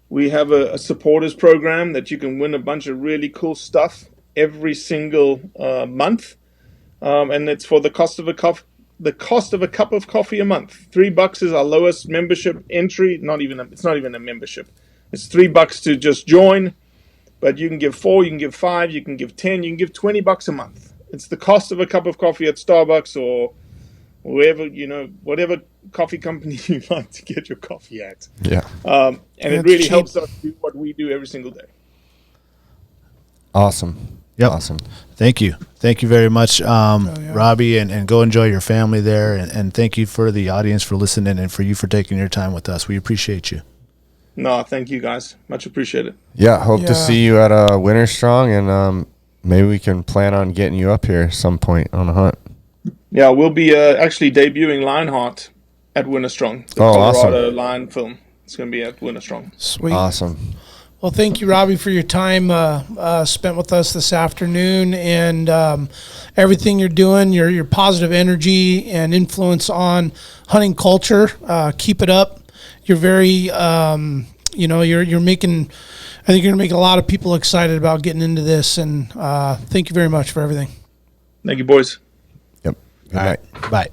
[SPEAKER 7] we have a supporters program that you can win a bunch of really cool stuff every single month. And it's for the cost of a cup of coffee a month. $3 is our lowest membership entry. It's not even a membership. It's $3 to just join, but you can give 4, you can give 5, you can give 10, you can give $20 a month. It's the cost of a cup of coffee at Starbucks or wherever, whatever coffee company you like to get your coffee at.
[SPEAKER 6] Yeah.
[SPEAKER 7] And it really helps us do what we do every single day.
[SPEAKER 6] Awesome.
[SPEAKER 2] Yep.
[SPEAKER 6] Awesome.
[SPEAKER 2] Thank you. Thank you very much, Robbie, and go enjoy your family there. And thank you for the audience for listening and for you for taking your time with us. We appreciate you.
[SPEAKER 7] No, thank you guys. Much appreciated.
[SPEAKER 6] Yeah. Hope to see you at Winter Strong, and maybe we can plan on getting you up here at some point on a hunt.
[SPEAKER 7] Yeah, we'll be actually debuting Lionheart at Winter Strong. The Colorado lion film. It's going to be at Winter Strong.
[SPEAKER 3] Sweet.
[SPEAKER 6] Awesome.
[SPEAKER 3] Well, thank you, Robbie, for your time spent with us this afternoon and everything you're doing, your positive energy and influence on hunting culture. Keep it up. You're very, you're making, I think you're going to make a lot of people excited about getting into this. And thank you very much for everything.
[SPEAKER 7] Thank you, boys.
[SPEAKER 6] Yep. Good night.
[SPEAKER 2] Bye.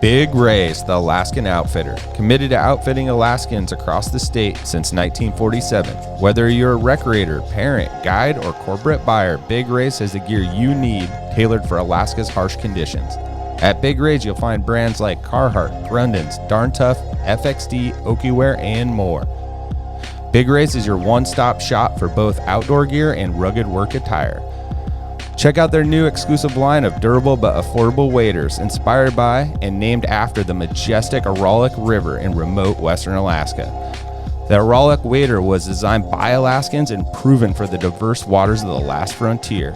[SPEAKER 5] Big Ray's, the Alaskan outfitter, committed to outfitting Alaskans across the state since 1947. Whether you're a recreator, parent, guide, or corporate buyer, Big Ray's has the gear you need tailored for Alaska's harsh conditions. At Big Ray's, you'll find brands like Carhartt, Grundens, Darn Tough, FXD, Okiwear, and more. Big Ray's is your one-stop shop for both outdoor gear and rugged work attire. Check out their new exclusive line of durable but affordable waders, inspired by and named after the majestic Aralak River in remote western Alaska. The Aralak wader was designed by Alaskans and proven for the diverse waters of the last frontier.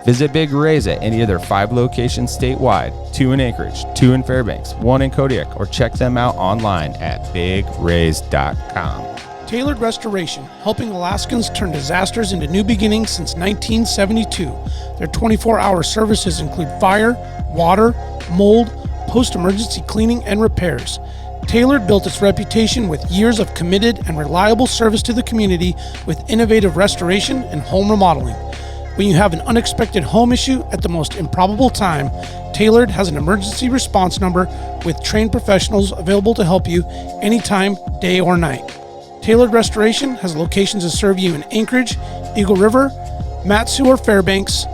[SPEAKER 5] Visit Big Ray's at any of their 5 locations statewide, 2 in Anchorage, 2 in Fairbanks, 1 in Kodiak, or check them out online at bigrays.com.
[SPEAKER 3] Tailored Restoration, helping Alaskans turn disasters into new beginnings since 1972. Their 24-hour services include fire, water, mold, post-emergency cleaning, and repairs. Tailored built its reputation with years of committed and reliable service to the community with innovative restoration and home remodeling. When you have an unexpected home issue at the most improbable time, Tailored has an emergency response number with trained professionals available to help you anytime, day or night. Tailored Restoration has locations to serve you in Anchorage, Eagle River, Mat-Su, or Fairbanks.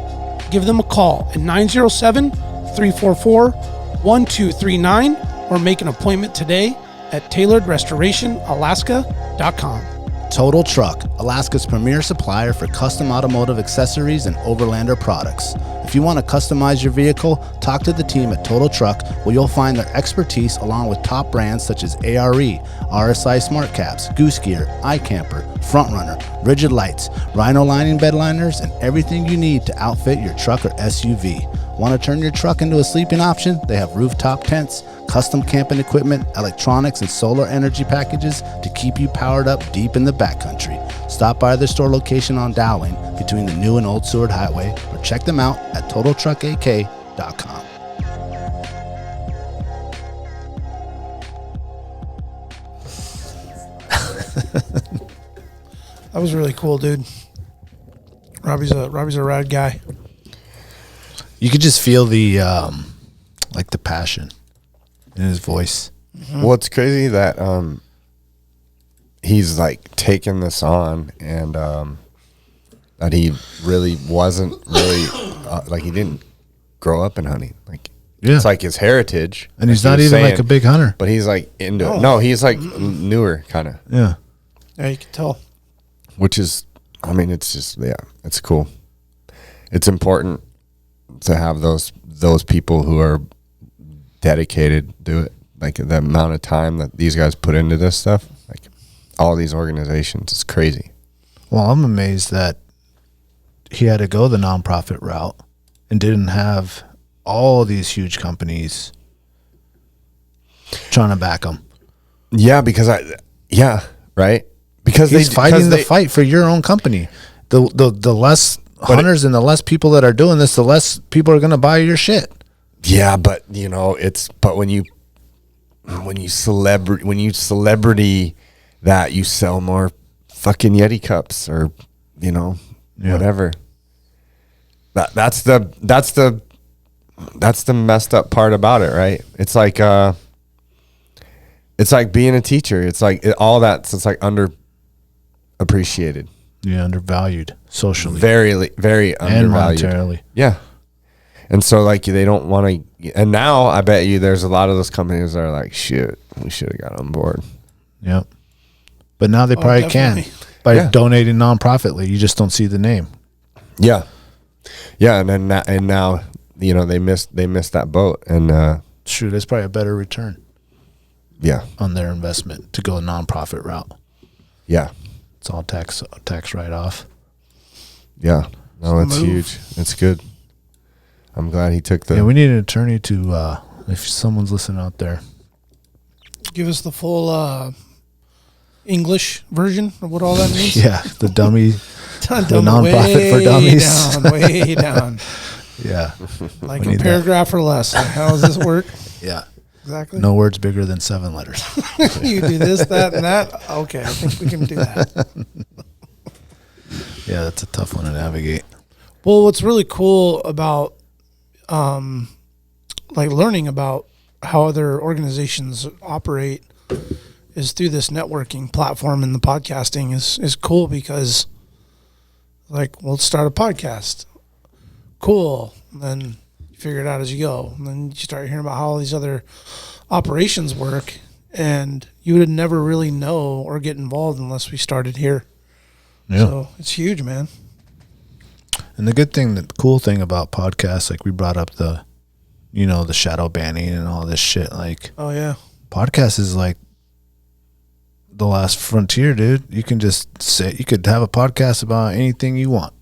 [SPEAKER 3] Give them a call at 907-344-1239 or make an appointment today at tailoredrestorationalaska.com.
[SPEAKER 2] Total Truck, Alaska's premier supplier for custom automotive accessories and overlander products. If you want to customize your vehicle, talk to the team at Total Truck, where you'll find their expertise along with top brands such as ARE, RSI Smart Caps, Goose Gear, iCamper, Frontrunner, Rigid Lights, Rhino Lining bed liners, and everything you need to outfit your truck or SUV. Want to turn your truck into a sleeping option? They have rooftop tents, custom camping equipment, electronics, and solar energy packages to keep you powered up deep in the backcountry. Stop by their store location on Dowling between the New and Old Seward Highway or check them out at TotalTruckAK.com.
[SPEAKER 3] That was really cool, dude. Robbie's a rad guy.
[SPEAKER 2] You could just feel the the passion in his voice.
[SPEAKER 6] Mm-hmm. Well, it's crazy that he's like taking this on, and that he really wasn't really like he didn't grow up in hunting. Like it's like his heritage,
[SPEAKER 2] and he's not even like a big hunter.
[SPEAKER 6] But he's like into it. No, he's like newer kind of.
[SPEAKER 2] Yeah,
[SPEAKER 3] you can tell.
[SPEAKER 6] which is, I mean, it's just, yeah, it's cool. It's important to have those people who are dedicated to it. Like the amount of time that these guys put into this stuff, like all these organizations, it's crazy.
[SPEAKER 2] Well, I'm amazed that he had to go the nonprofit route and didn't have all these huge companies trying to back him.
[SPEAKER 6] Yeah, because right? Because
[SPEAKER 2] he's fighting the fight for your own company. The less hunters and the less people that are doing this, the less people are going to buy your shit.
[SPEAKER 6] Yeah, but you know, when you celebrity that, you sell more fucking Yeti cups or, you know, whatever. That's the messed up part about it, right? It's like being a teacher. It's like it's like underappreciated.
[SPEAKER 2] Yeah, undervalued socially.
[SPEAKER 6] Very, very undervalued.
[SPEAKER 2] And monetarily.
[SPEAKER 6] Yeah. And so, like, they don't want to. And now, I bet you there's a lot of those companies that are like, shit, we should have got on board.
[SPEAKER 2] Yep. But now they probably can by donating non-profitly. You just don't see the name.
[SPEAKER 6] Yeah. Yeah, and now, you know, they missed that boat. And
[SPEAKER 2] shoot, it's probably a better return.
[SPEAKER 6] Yeah.
[SPEAKER 2] On their investment to go a non-profit route.
[SPEAKER 6] Yeah.
[SPEAKER 2] It's all tax write-off.
[SPEAKER 6] Yeah. No, it's huge. It's good. I'm glad he took the...
[SPEAKER 2] Yeah, we need an attorney to, if someone's listening out there.
[SPEAKER 3] Give us the full English version of what all that means.
[SPEAKER 2] Yeah, the dummy,
[SPEAKER 3] the
[SPEAKER 2] nonprofit for dummies.
[SPEAKER 3] Way down.
[SPEAKER 2] Yeah.
[SPEAKER 3] Like a paragraph or less. Like, how does this work?
[SPEAKER 2] Yeah.
[SPEAKER 3] Exactly.
[SPEAKER 2] No words bigger than 7 letters.
[SPEAKER 3] You do this, that, and that. Okay, I think we can do that.
[SPEAKER 2] Yeah, that's a tough one to navigate.
[SPEAKER 3] Well, what's really cool about like learning about how other organizations operate is through this networking platform, and the podcasting is cool because, like, we'll start a podcast. Cool. And then you figure it out as you go. And then you start hearing about how all these other operations work, and you would never really know or get involved unless we started here. Yeah. So it's huge, man.
[SPEAKER 2] And the cool thing about podcasts, like we brought up the shadow banning and all this shit. Like,
[SPEAKER 3] oh yeah,
[SPEAKER 2] podcast is like the last frontier, dude. You can just say, you could have a podcast about anything you want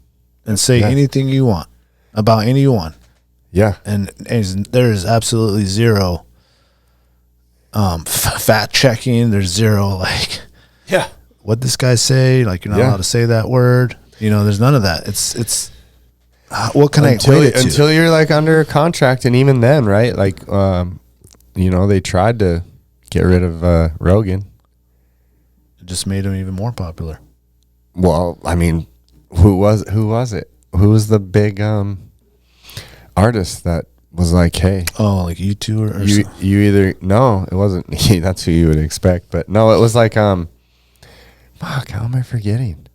[SPEAKER 2] and say anything you want about anyone.
[SPEAKER 6] Yeah,
[SPEAKER 2] and there is absolutely zero fact checking. There's zero like, what this guy say? Like, you're not allowed to say that word. You know, there's none of that. It's what can I equate it to?
[SPEAKER 6] Until you're like under a contract, and even then, right? Like, you know, they tried to get rid of Rogan.
[SPEAKER 2] It just made him even more popular.
[SPEAKER 6] Well, I mean, who was it? Who was the big artist that was like, hey,
[SPEAKER 2] like U2 or
[SPEAKER 6] you either no, it wasn't. That's who you would expect, but no, it was like fuck, how am I forgetting?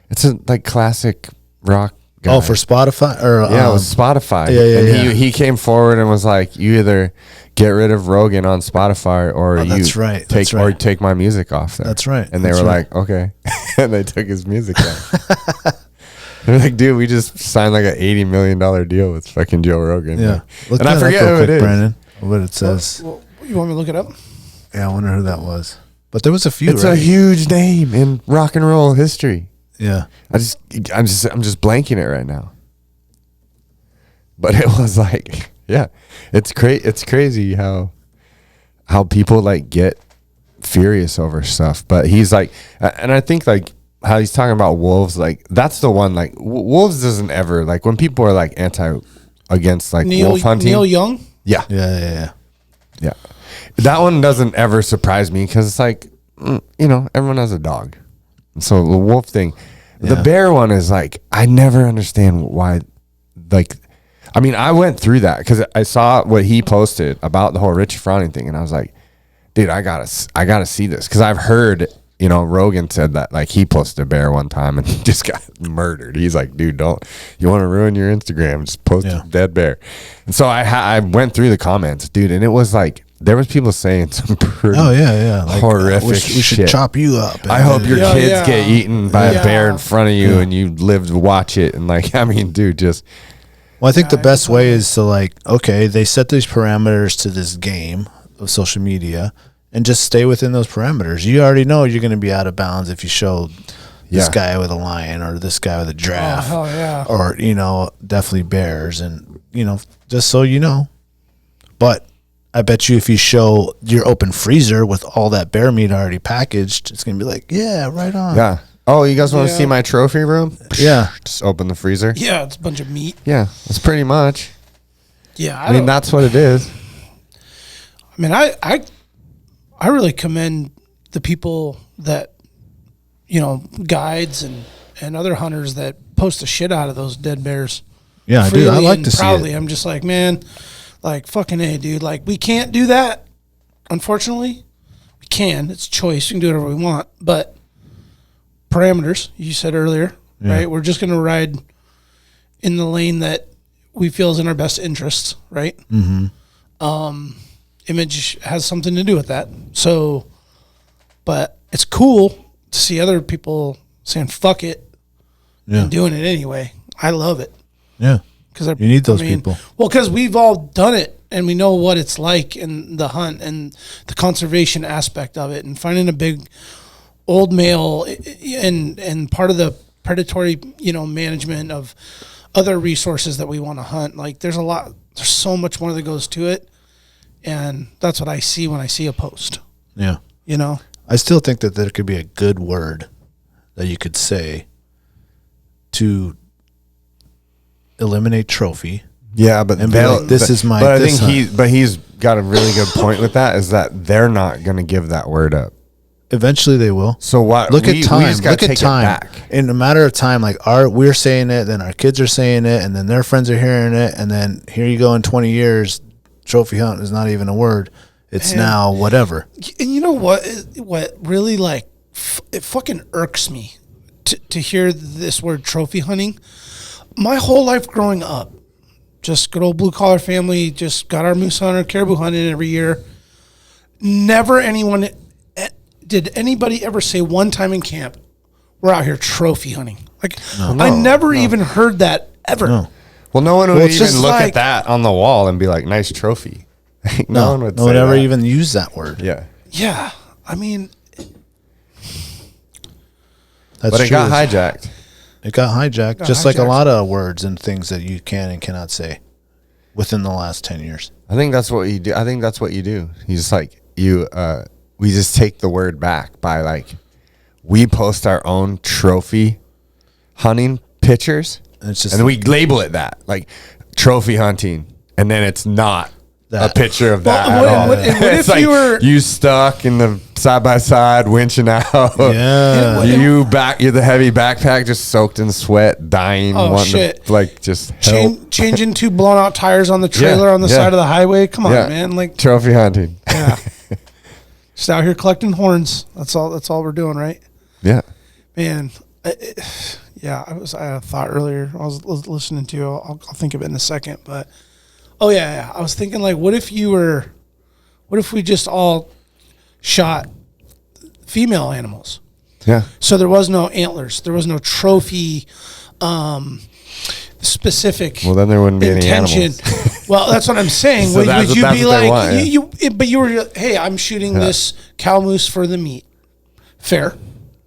[SPEAKER 6] It's a like classic rock guy.
[SPEAKER 2] Oh, for Spotify or
[SPEAKER 6] it was Spotify.
[SPEAKER 2] Yeah.
[SPEAKER 6] He came forward and was like, you either get rid of Rogan on Spotify or take my music off there.
[SPEAKER 2] That's right.
[SPEAKER 6] And they were like, okay, and they took his music off. They're like, dude, we just signed like an $80 million deal with fucking Joe Rogan.
[SPEAKER 2] Yeah,
[SPEAKER 6] and I forget who it is,
[SPEAKER 2] Brandon. What it says.
[SPEAKER 3] Well, you want me to look it up?
[SPEAKER 2] Yeah, I wonder who that was. But there was a few.
[SPEAKER 6] It's a huge name in rock and roll history.
[SPEAKER 2] Yeah,
[SPEAKER 6] I'm just blanking it right now. But it was like, it's crazy how people like get furious over stuff. But he's like, and I think like how he's talking about wolves, like that's the one. Like wolves doesn't ever like when people are like against like wolf hunting.
[SPEAKER 3] Neil Young.
[SPEAKER 6] Yeah. That one doesn't ever surprise me because it's like, you know, everyone has a dog. So the wolf thing, the bear one is like, I never understand why. Like, I mean, I went through that because I saw what he posted about the whole Richie Froning thing, and I was like, dude, I gotta see this because I've heard, you know, Rogan said that like he posted a bear one time and he just got murdered. He's like, dude, you want to ruin your Instagram? Just post a dead bear. And so I went through the comments, dude, and it was like there was people saying some pretty
[SPEAKER 2] Like,
[SPEAKER 6] horrific
[SPEAKER 2] we should
[SPEAKER 6] shit.
[SPEAKER 2] chop you up.
[SPEAKER 6] I hope your kids get eaten by
[SPEAKER 3] Yeah.
[SPEAKER 6] a bear in front of you and you live to watch it. And like, I mean, dude, just.
[SPEAKER 2] Well, I think the best way is to like, okay, they set these parameters to this game of social media and just stay within those parameters. You already know you're going to be out of bounds if you show this guy with a lion or this guy with a giraffe.
[SPEAKER 3] Oh, hell yeah.
[SPEAKER 2] Or, you know, definitely bears and, you know, just so you know. But I bet you if you show your open freezer with all that bear meat already packaged, it's going to be like, yeah, right on.
[SPEAKER 6] Yeah. Oh, you guys want to see my trophy room?
[SPEAKER 2] Yeah.
[SPEAKER 6] Just open the freezer.
[SPEAKER 3] Yeah, it's a bunch of meat.
[SPEAKER 6] Yeah, that's pretty much.
[SPEAKER 3] Yeah,
[SPEAKER 6] I mean, that's what it is.
[SPEAKER 3] I mean, I really commend the people that, you know, guides and other hunters that post the shit out of those dead bears.
[SPEAKER 2] Yeah, dude, I like to see
[SPEAKER 3] proudly.
[SPEAKER 2] it.
[SPEAKER 3] I'm just like, man, like fucking A, dude. Like, we can't do that. Unfortunately, we can. It's choice. We can do whatever we want, but parameters. You said earlier, right? We're just gonna ride in the lane that we feel is in our best interests, right? Mm-hmm. Image has something to do with that. So, but it's cool to see other people saying "fuck it" and doing it anyway. I love it.
[SPEAKER 2] Yeah.
[SPEAKER 3] Because
[SPEAKER 2] you need those people.
[SPEAKER 3] Well, because we've all done it and we know what it's like in the hunt and the conservation aspect of it and finding a big old male and part of the predatory, you know, management of other resources that we want to hunt. Like there's so much more that goes to it. And that's what I see when I see a post.
[SPEAKER 2] Yeah.
[SPEAKER 3] You know?
[SPEAKER 2] I still think that there could be a good word that you could say to eliminate trophy.
[SPEAKER 6] Yeah, but
[SPEAKER 2] and be like, this is my.
[SPEAKER 6] But I think he's got a really good point with that. Is that they're not going to give that word up.
[SPEAKER 2] Eventually, they will.
[SPEAKER 6] So what?
[SPEAKER 2] Look at time. Look at time.
[SPEAKER 6] Back.
[SPEAKER 2] In a matter of time, like we're saying it, then our kids are saying it, and then their friends are hearing it, and then here you go in 20 years, trophy hunt is not even a word. It's now whatever.
[SPEAKER 3] And you know what? What really like it fucking irks me to hear this word trophy hunting. My whole life growing up, just good old blue collar family, just got our moose hunter, caribou hunting every year. Never did anybody ever say one time in camp, we're out here trophy hunting? Like, I never even heard that ever.
[SPEAKER 2] No.
[SPEAKER 6] Well, no one would even look at that on the wall and be like, nice trophy. No one would say
[SPEAKER 2] ever
[SPEAKER 6] that.
[SPEAKER 2] even use that word.
[SPEAKER 6] Yeah.
[SPEAKER 3] Yeah. I mean,
[SPEAKER 6] but it got hijacked.
[SPEAKER 2] It got hijacked, just like a lot of words and things that you can and cannot say within the last 10 years.
[SPEAKER 6] I think that's what you do. You just like, we just take the word back by like, we post our own trophy hunting pictures.
[SPEAKER 2] And it's just
[SPEAKER 6] and then we label it that, like trophy hunting. And then it's not a picture of that at all.
[SPEAKER 3] What
[SPEAKER 6] it's
[SPEAKER 3] if
[SPEAKER 6] like
[SPEAKER 3] you were
[SPEAKER 6] stuck in the side-by-side winching out.
[SPEAKER 2] Yeah.
[SPEAKER 6] You're the heavy backpack just soaked in sweat, dying, wanting to like just help.
[SPEAKER 3] Changing two blown out tires on the trailer on the side of the highway. Come on, man. Like
[SPEAKER 6] trophy hunting.
[SPEAKER 3] Yeah. Just out here collecting horns. That's all we're doing, right?
[SPEAKER 6] Yeah.
[SPEAKER 3] Man. I had a thought earlier. I was listening to. I'll think of it in a second, but I was thinking like, what if we just all shot female animals?
[SPEAKER 6] Yeah.
[SPEAKER 3] So there was no antlers. There was no trophy specific.
[SPEAKER 6] Well, then there wouldn't be
[SPEAKER 3] intention. Any animals. Well, that's what I'm saying.
[SPEAKER 6] So
[SPEAKER 3] would you be like,
[SPEAKER 6] want,
[SPEAKER 3] but you were, hey, I'm shooting this cow moose for the meat. Fair,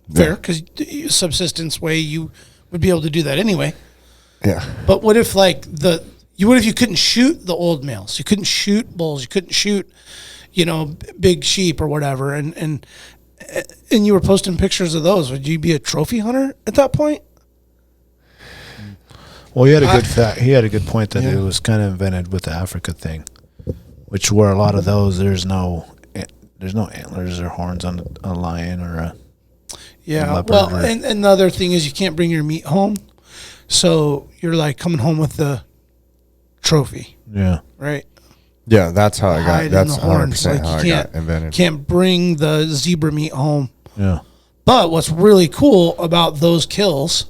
[SPEAKER 3] because subsistence way you would be able to do that anyway.
[SPEAKER 6] Yeah.
[SPEAKER 3] But what if like what if you couldn't shoot the old males? You couldn't shoot bulls. You couldn't shoot, big sheep or whatever. And you were posting pictures of those. Would you be a trophy hunter at that point?
[SPEAKER 2] Well, he had a good fact. He had a good point that it was kind of invented with the Africa thing, which were a lot of those. There's no antlers or horns on a lion or a leopard.
[SPEAKER 3] Well, and the other thing is you can't bring your meat home, so you're like coming home with the trophy.
[SPEAKER 2] Yeah.
[SPEAKER 3] Right.
[SPEAKER 6] Yeah, that's how I got. That's 100% how I got
[SPEAKER 3] You
[SPEAKER 6] invented.
[SPEAKER 3] can't bring the zebra meat home.
[SPEAKER 2] Yeah.
[SPEAKER 3] But what's really cool about those kills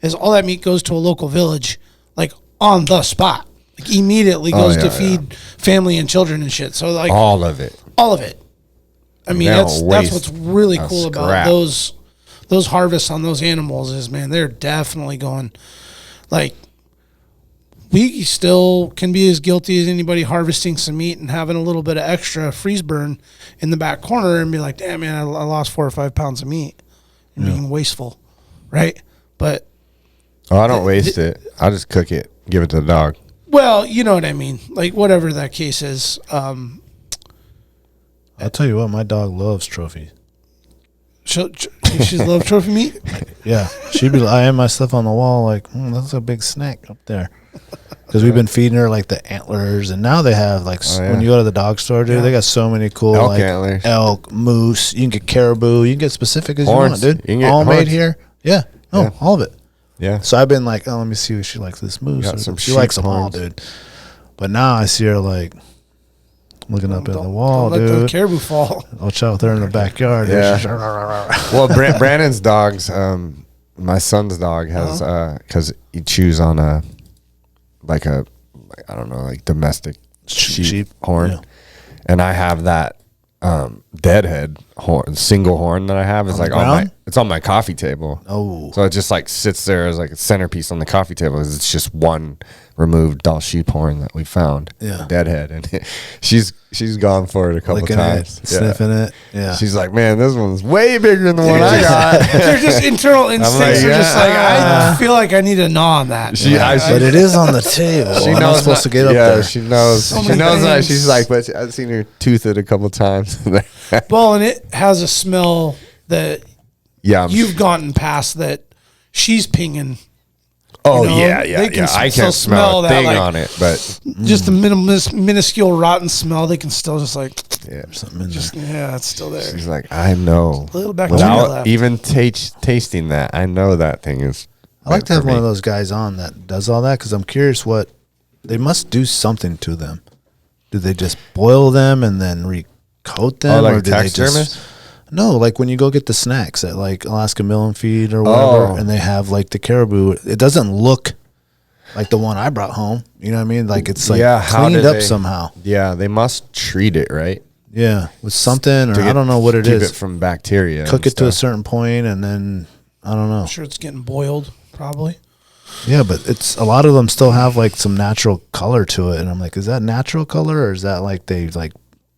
[SPEAKER 3] is all that meat goes to a local village, like on the spot. Like immediately goes to feed family and children and shit. So like
[SPEAKER 6] all of it.
[SPEAKER 3] I mean, that's what's really cool about those harvests on those animals is, man, they're definitely going, like, we still can be as guilty as anybody harvesting some meat and having a little bit of extra freeze burn in the back corner and be like, damn, man, I lost 4 or 5 pounds of meat and being wasteful, right? But
[SPEAKER 6] I don't waste it. I just cook it, give it to the dog.
[SPEAKER 3] Well, you know what I mean. Like, whatever that case is.
[SPEAKER 2] I'll tell you what, my dog loves trophies.
[SPEAKER 3] She loves trophy meat?
[SPEAKER 2] Yeah. She'd be eyeing my stuff on the wall like, that's a big snack up there. Because we've been feeding her, like, the antlers. And now they have, like, when you go to the dog store, dude, they got so many cool,
[SPEAKER 6] elk
[SPEAKER 2] like,
[SPEAKER 6] antlers.
[SPEAKER 2] Elk, moose. You can get caribou. You can get specific as
[SPEAKER 6] horns.
[SPEAKER 2] you want, dude.
[SPEAKER 6] You can get
[SPEAKER 2] all
[SPEAKER 6] horns.
[SPEAKER 2] made here. Yeah. Oh,
[SPEAKER 6] Yeah.
[SPEAKER 2] all of it.
[SPEAKER 6] Yeah.
[SPEAKER 2] So I've been like, let me see if she likes this moose.
[SPEAKER 6] Got some
[SPEAKER 2] She likes
[SPEAKER 6] sheep
[SPEAKER 2] them all,
[SPEAKER 6] horns.
[SPEAKER 2] dude. But now I see her, like, looking up at the wall,
[SPEAKER 3] Don't let the
[SPEAKER 2] dude.
[SPEAKER 3] caribou fall.
[SPEAKER 2] I'll chat with her in the backyard.
[SPEAKER 6] Yeah.
[SPEAKER 2] She's
[SPEAKER 6] Well, Brandon's dogs, my son's dog has, because he chews on I don't know, like domestic sheep horn.
[SPEAKER 2] Yeah.
[SPEAKER 6] And I have that deadhead horn, single horn that I have is like it's on my coffee table.
[SPEAKER 2] Oh.
[SPEAKER 6] So it just like sits there as like a centerpiece on the coffee table. It's just one removed Dall sheep horn that we found.
[SPEAKER 2] Yeah.
[SPEAKER 6] Deadhead. And she's gone for it a couple
[SPEAKER 2] Licking
[SPEAKER 6] times.
[SPEAKER 2] it, sniffing it. Yeah.
[SPEAKER 6] She's like, man, this one's way bigger than the one I got.
[SPEAKER 3] They're just internal instincts.
[SPEAKER 6] like,
[SPEAKER 3] Are just like, I feel like I need a gnaw on that.
[SPEAKER 2] But it is on the table.
[SPEAKER 6] She
[SPEAKER 2] I'm
[SPEAKER 6] knows
[SPEAKER 2] not supposed to get up there.
[SPEAKER 6] She knows.
[SPEAKER 3] So
[SPEAKER 6] She
[SPEAKER 3] many
[SPEAKER 6] knows that.
[SPEAKER 3] things.
[SPEAKER 6] She's like, but I've seen her tooth it a couple times.
[SPEAKER 3] Well, and it has a smell that
[SPEAKER 6] Yeah.
[SPEAKER 3] you've gotten past that she's pinging.
[SPEAKER 6] Oh
[SPEAKER 3] you know,
[SPEAKER 6] yeah.
[SPEAKER 3] they can
[SPEAKER 6] I
[SPEAKER 3] still
[SPEAKER 6] can't smell a
[SPEAKER 3] that,
[SPEAKER 6] thing
[SPEAKER 3] like,
[SPEAKER 6] on it, but
[SPEAKER 3] Just the minuscule rotten smell, they can still just like,
[SPEAKER 6] yeah.
[SPEAKER 2] Something in
[SPEAKER 3] just, yeah, it's still there.
[SPEAKER 6] She's like, I know.
[SPEAKER 3] Little bacteria
[SPEAKER 6] Without
[SPEAKER 3] left.
[SPEAKER 6] even tasting that, I know that thing is.
[SPEAKER 2] I like to have one of those guys on that does all that because I'm curious what they must do something to them. Do they just boil them and then recoat them,
[SPEAKER 6] like
[SPEAKER 2] or do they
[SPEAKER 6] taxidermist?
[SPEAKER 2] just? No, like when you go get the snacks at like Alaska Mill and Feed or whatever, and they have like the caribou. It doesn't look like the one I brought home. You know what I mean? Like it's like
[SPEAKER 6] how
[SPEAKER 2] cleaned
[SPEAKER 6] did
[SPEAKER 2] up
[SPEAKER 6] they-
[SPEAKER 2] somehow.
[SPEAKER 6] Yeah, they must treat it right.
[SPEAKER 2] Yeah, with something, or
[SPEAKER 6] To
[SPEAKER 2] I don't know what it
[SPEAKER 6] keep
[SPEAKER 2] is.
[SPEAKER 6] it from bacteria.
[SPEAKER 2] Cook
[SPEAKER 6] and
[SPEAKER 2] it to a
[SPEAKER 6] stuff.
[SPEAKER 2] certain point, and then I don't know.
[SPEAKER 3] I'm sure it's getting boiled, probably.
[SPEAKER 2] Yeah, but it's a lot of them still have like some natural color to it, and I'm like, is that natural color or is that like they like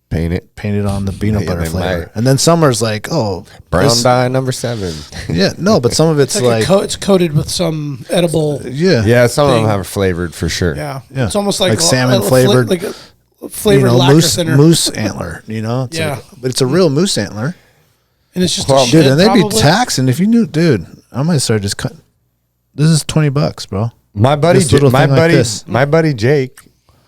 [SPEAKER 6] Paint it.
[SPEAKER 2] painted on the peanut
[SPEAKER 6] Yeah,
[SPEAKER 2] butter
[SPEAKER 6] they
[SPEAKER 2] flavor?
[SPEAKER 6] might.
[SPEAKER 2] And then summer's like, oh,
[SPEAKER 6] Brown
[SPEAKER 2] this-
[SPEAKER 6] dye number 7.
[SPEAKER 2] Yeah, no, but some of it's
[SPEAKER 3] It's
[SPEAKER 2] like,
[SPEAKER 3] it's coated with some edible.
[SPEAKER 2] yeah,
[SPEAKER 6] Yeah, some of
[SPEAKER 3] Thing.
[SPEAKER 6] them have flavored for sure.
[SPEAKER 3] Yeah,
[SPEAKER 2] Yeah.
[SPEAKER 3] it's almost like
[SPEAKER 2] Like salmon flavored,
[SPEAKER 3] like a flavored
[SPEAKER 2] you know,
[SPEAKER 3] lacquer
[SPEAKER 2] moose
[SPEAKER 3] thinner.
[SPEAKER 2] moose antler. You know, it's
[SPEAKER 3] Yeah.
[SPEAKER 2] like, but it's a real moose antler,
[SPEAKER 3] And it's just
[SPEAKER 6] Well,
[SPEAKER 3] a
[SPEAKER 2] dude.
[SPEAKER 3] shit,
[SPEAKER 2] And they'd be
[SPEAKER 3] probably.
[SPEAKER 2] taxing if you knew, dude. I might start just cut. This is $20, bro.
[SPEAKER 6] My buddy,
[SPEAKER 2] This little thing like this.
[SPEAKER 6] my buddy Jake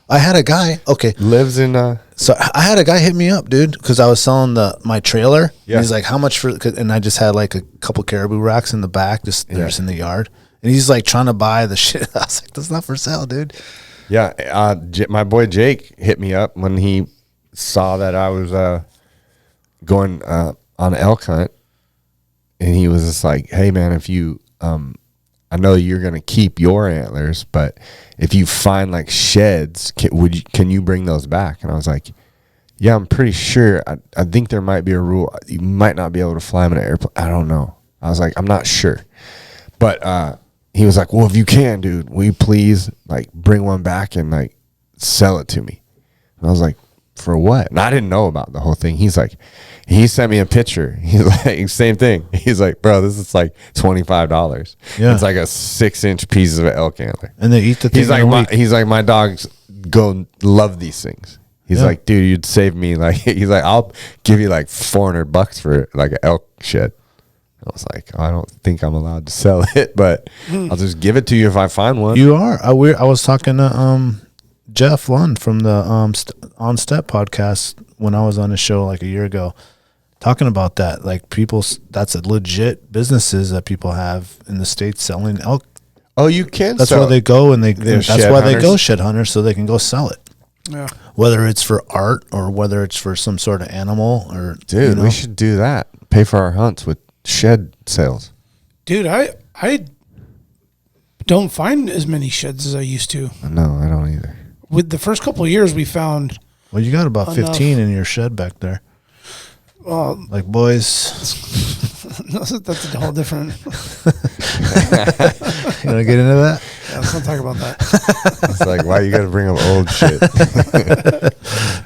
[SPEAKER 2] I had a guy. Okay,
[SPEAKER 6] lives in.
[SPEAKER 2] so I had a guy hit me up, dude, because I was selling my trailer.
[SPEAKER 6] Yeah.
[SPEAKER 2] And he's like, "How much for?" And I just had like a couple caribou racks in the back, they're just in the yard. And he's like trying to buy the shit. I was like, "That's not for sale, dude."
[SPEAKER 6] Yeah, my boy Jake hit me up when he saw that I was going on an elk hunt, and he was just like, "Hey man, if you, I know you're gonna keep your antlers, but if you find like sheds, can you bring those back?" And I was like, "Yeah, I'm pretty sure. I think there might be a rule. You might not be able to fly them in an airplane. I don't know." I was like, "I'm not sure," but he was like, "Well, if you can, dude, will you please like bring one back and like sell it to me?" And I was like, "For what?" And I didn't know about the whole thing. He's like, he sent me a picture. He's like, same thing. He's like, "Bro, this is like $25.
[SPEAKER 2] Yeah.
[SPEAKER 6] It's like a 6-inch piece of elk antler."
[SPEAKER 2] And they eat the thing.
[SPEAKER 6] He's like, my dogs go love these things. He's
[SPEAKER 2] Yeah.
[SPEAKER 6] like, "Dude, you'd save me like." He's like, "I'll give you like $400 for like an elk shed." I was like, "I don't think I'm allowed to sell it, but I'll just give it to you if I find one."
[SPEAKER 2] You are. I was talking to Jeff Lund from the On Step podcast when I was on his show like a year ago, talking about that. Like that's a legit businesses that people have in the States selling elk.
[SPEAKER 6] Oh, you can.
[SPEAKER 2] That's
[SPEAKER 6] sell
[SPEAKER 2] where they go, and
[SPEAKER 6] They're
[SPEAKER 2] that's
[SPEAKER 6] shed
[SPEAKER 2] why they
[SPEAKER 6] hunters.
[SPEAKER 2] go shed hunters, so they can go sell it.
[SPEAKER 3] Yeah.
[SPEAKER 2] Whether it's for art or whether it's for some sort of animal or
[SPEAKER 6] Dude,
[SPEAKER 2] you know.
[SPEAKER 6] we should do that. Pay for our hunts with shed sales.
[SPEAKER 3] Dude, I don't find as many sheds as I used to.
[SPEAKER 6] No, I don't either.
[SPEAKER 3] with the first couple of years, we found.
[SPEAKER 2] Well, you got about
[SPEAKER 3] enough.
[SPEAKER 2] 15 in your shed back there. Like boys.
[SPEAKER 3] That's a whole different.
[SPEAKER 2] You want to get into that?
[SPEAKER 3] Yeah, let's not talk about that.
[SPEAKER 6] It's like, why you got to bring up old shit?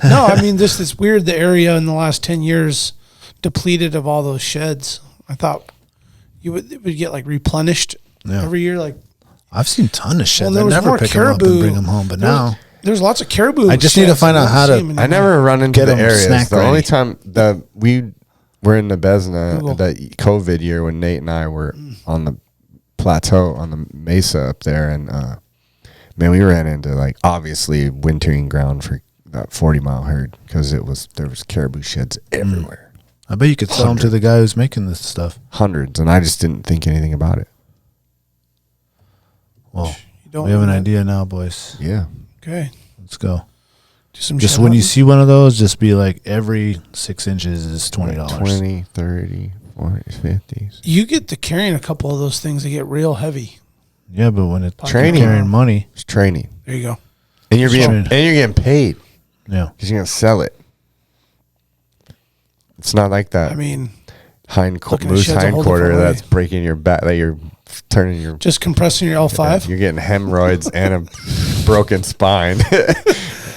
[SPEAKER 3] No, I mean, just it's weird. The area in the last 10 years depleted of all those sheds. I thought it would get like replenished every year. Like
[SPEAKER 2] I've seen a ton of sheds.
[SPEAKER 3] there
[SPEAKER 2] I
[SPEAKER 3] was
[SPEAKER 2] never
[SPEAKER 3] more
[SPEAKER 2] pick them up and bring them home, but now
[SPEAKER 3] there's lots of caribou.
[SPEAKER 2] I just need to find out how to.
[SPEAKER 6] I never run into
[SPEAKER 2] Get
[SPEAKER 6] the
[SPEAKER 2] 'em
[SPEAKER 6] areas.
[SPEAKER 2] snack
[SPEAKER 6] The
[SPEAKER 2] ready.
[SPEAKER 6] only time that we were in Nebezna,
[SPEAKER 3] Google.
[SPEAKER 6] that COVID year when Nate and I were on the plateau, on the mesa up there, and man, we ran into like obviously wintering ground for that 40-mile herd because there was caribou sheds everywhere.
[SPEAKER 2] I bet you could sell them to the guy who's making this stuff.
[SPEAKER 6] Hundreds, and I just didn't think anything about it.
[SPEAKER 2] Well,
[SPEAKER 3] don't
[SPEAKER 2] we have an
[SPEAKER 3] know.
[SPEAKER 2] idea now, boys.
[SPEAKER 6] Yeah.
[SPEAKER 3] Okay.
[SPEAKER 2] Let's go.
[SPEAKER 3] Do some
[SPEAKER 2] Just
[SPEAKER 3] shed
[SPEAKER 2] when you
[SPEAKER 3] hunting.
[SPEAKER 2] see one of those, just be like, every 6 inches is $20.
[SPEAKER 6] 20, 30, 40, 50.
[SPEAKER 3] You get to carrying a couple of those things, they get real heavy.
[SPEAKER 2] Yeah, but when it's
[SPEAKER 6] Training.
[SPEAKER 2] carrying money,
[SPEAKER 6] It's training.
[SPEAKER 3] There you go.
[SPEAKER 6] And you're
[SPEAKER 2] Training.
[SPEAKER 6] getting paid
[SPEAKER 2] yeah.
[SPEAKER 6] because you're going to sell it. It's not like that
[SPEAKER 3] I mean,
[SPEAKER 6] moose
[SPEAKER 3] shed's a
[SPEAKER 6] hind
[SPEAKER 3] whole
[SPEAKER 6] quarter
[SPEAKER 3] different way.
[SPEAKER 6] that's breaking your back, that you're turning your
[SPEAKER 3] just compressing your L5.
[SPEAKER 6] You're getting hemorrhoids and a broken spine,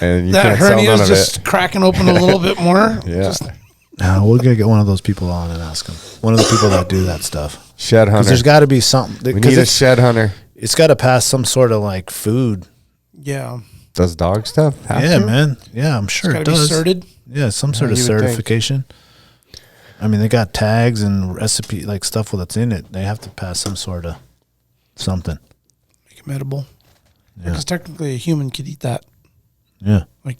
[SPEAKER 6] and you
[SPEAKER 3] That
[SPEAKER 6] can't sell none
[SPEAKER 3] hernia is
[SPEAKER 6] of
[SPEAKER 3] just
[SPEAKER 6] it.
[SPEAKER 3] cracking open a little bit more.
[SPEAKER 6] Yeah,
[SPEAKER 3] Just,
[SPEAKER 2] Now we're gonna get one of those people on and ask them. One of the people that do that stuff.
[SPEAKER 6] shed
[SPEAKER 2] Because
[SPEAKER 6] hunter.
[SPEAKER 2] there's got to be something.
[SPEAKER 6] We need a shed hunter.
[SPEAKER 2] It's got to pass some sort of like food.
[SPEAKER 3] yeah.
[SPEAKER 6] Does dog stuff? Have
[SPEAKER 2] Yeah,
[SPEAKER 6] to?
[SPEAKER 2] man. Yeah, I'm sure
[SPEAKER 3] It's
[SPEAKER 2] it
[SPEAKER 3] got to be
[SPEAKER 2] does.
[SPEAKER 3] certed.
[SPEAKER 2] Yeah, some sort of
[SPEAKER 6] you would think.
[SPEAKER 2] certification. I mean, they got tags and recipe like stuff that's in it. They have to pass some sort of something.
[SPEAKER 3] Make it edible.
[SPEAKER 2] Yeah.
[SPEAKER 3] Because technically a human could eat that.
[SPEAKER 2] Yeah.
[SPEAKER 3] Like,